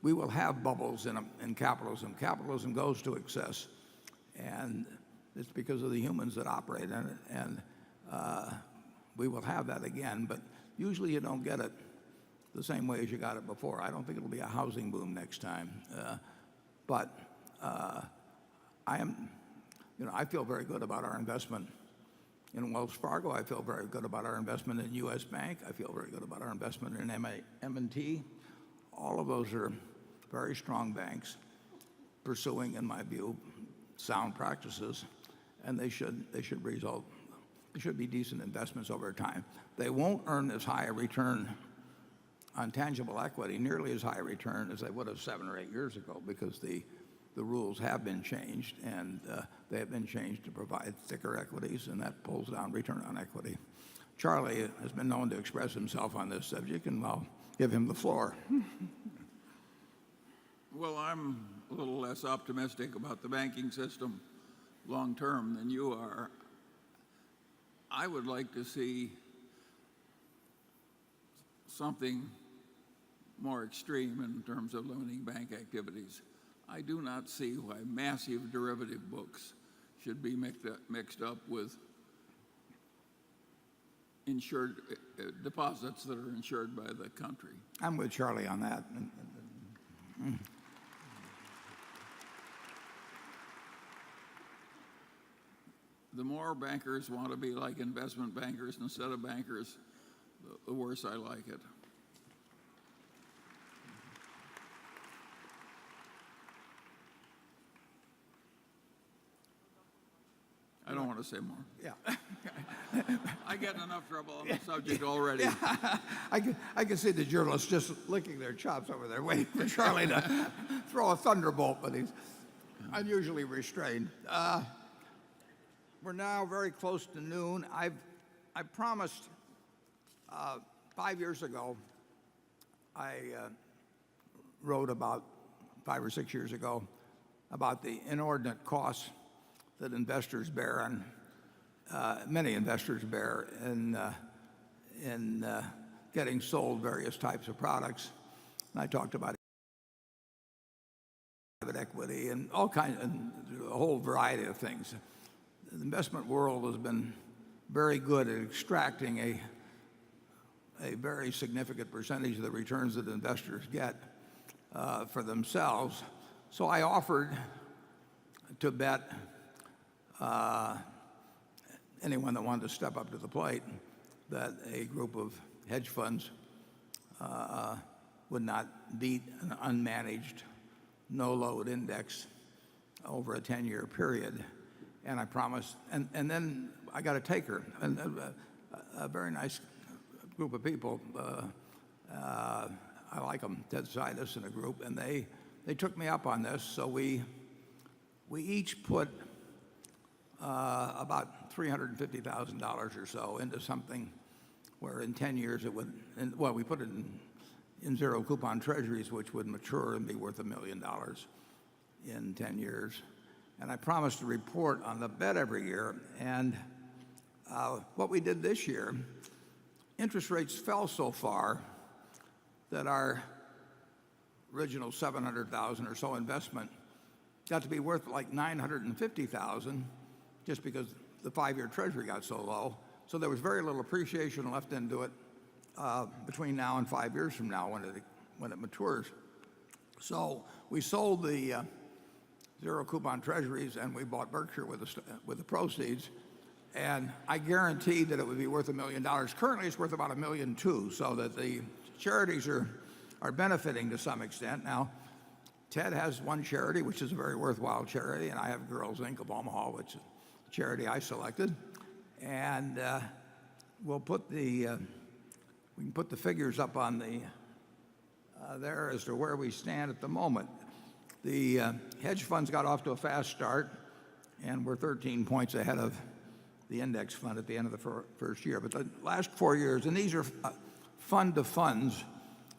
we will have bubbles in capitalism. Capitalism goes to excess, and it's because of the humans that operate in it. And we will have that again, but usually you don't get it the same way as you got it before. I don't think it'll be a housing boom next time. But I feel very good about our investment in Wells Fargo. I feel very good about our investment in U.S. Bank. I feel very good about our investment in M&T. All of those are very strong banks pursuing, in my view, sound practices, and they should be decent investments over time. They won't earn as high a return on tangible equity, nearly as high a return as they would have 7 or 8 years ago, because the rules have been changed, and they have been changed to provide thicker equities, and that pulls down return on equity. Charlie has been known to express himself on this subject, and I'll give him the floor.
Well, I'm a little less optimistic about the banking system long term than you are. I would like to see something more extreme in terms of limiting bank activities. I do not see why massive derivative books should be mixed up with insured deposits that are insured by the country.
I'm with Charlie on that.
The more bankers want to be like investment bankers instead of bankers, the worse I like it. I don't want to say more.
Yeah.
I get in enough trouble on the subject already.
Yeah. I can see the journalists just licking their chops over there, waiting for Charlie to throw a thunderbolt, but he's unusually restrained. We're now very close to noon. I promised 5 years ago, I wrote about 5 or 6 years ago about the inordinate costs that investors bear on, many investors bear in getting sold various types of products. And I talked about private equity and all kinds, and a whole variety of things. The investment world has been very good at extracting a very significant percentage of the returns that investors get for themselves. So I offered to bet anyone that wanted to step up to the plate that a group of hedge funds would not beat an unmanaged no-load index over a 10-year period. And I promised, and then I got a taker, and a very nice group of people. I like them, Ted Sidus and a group, and they took me up on this. So we each put about $350,000 or so into something where in 10 years it would, well, we put it in zero coupon treasuries, which would mature and be worth $1 million in 10 years. And I promised to report on the bet every year. And what we did this year, interest rates fell so far that our original $700,000 or so investment got to be worth like $950,000 just because the 5-year treasury got so low. So there was very little appreciation left into it between now and 5 years from now when it matures. So we sold the zero coupon treasuries and we bought Berkshire with the proceeds. And I guaranteed that it would be worth $1 million. Currently, it's worth about $1.2 million, so that the charities are benefiting to some extent. Now, Ted has one charity, which is a very worthwhile charity, and I have Girls Inc. of Omaha, which is a charity I selected. And we can put the figures up on there as to where we stand at the moment. The hedge funds got off to a fast start, and we're 13 points ahead of the index fund at the end of the first year. But the last 4 years, and these are fund to funds,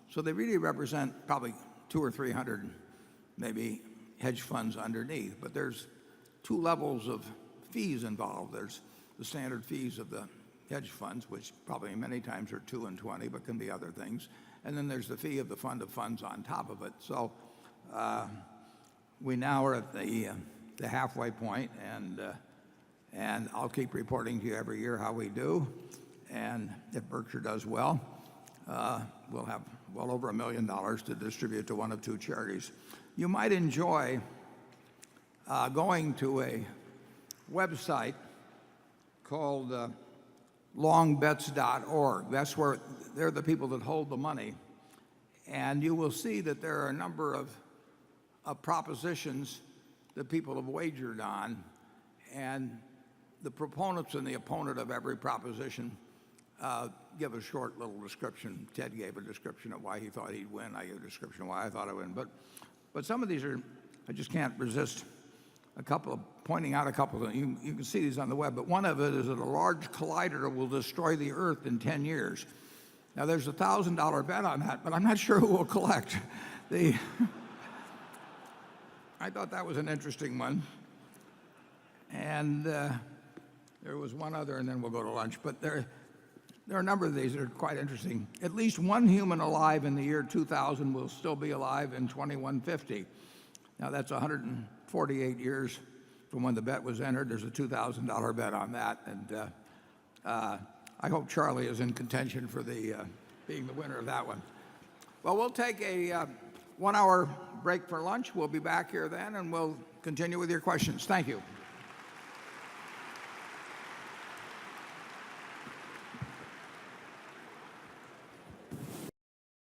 so they really represent probably 200 or 300 maybe hedge funds underneath. But there's two levels of fees involved. There's the standard fees of the hedge funds, which probably many times are 2 and 20, but can be other things. And then there's the fee of the fund of funds on top of it. So we now are at the halfway point, and I'll keep reporting to you every year how we do. And if Berkshire does well, we'll have well over $1 million to distribute to one of two charities. You might enjoy going to a website called longbets.org. That's where they're the people that hold the money. And you will see that there are a number of propositions that people have wagered on. And the proponents and the opponent of every proposition give a short little description. Ted gave a description of why he thought he'd win. I gave a description of why I thought I'd win. But some of these are, I just can't resist pointing out a couple of them. You can see these on the web, but one of it is that a large collider will destroy the Earth in 10 years. Now, there's a $1,000 bet on that, but I'm not sure who will collect. I thought that was an interesting one. And there was one other, and then we'll go to lunch. But there are a number of these that are quite interesting. At least one human alive in the year 2000 will still be alive in 2150. Now, that's 148 years from when the bet was entered. There's a $2,000 bet on that. And I hope Charlie is in contention for being the winner of that one. Well, we'll take a 1-hour break for lunch. We'll be back here then, and we'll continue with your questions. Thank you.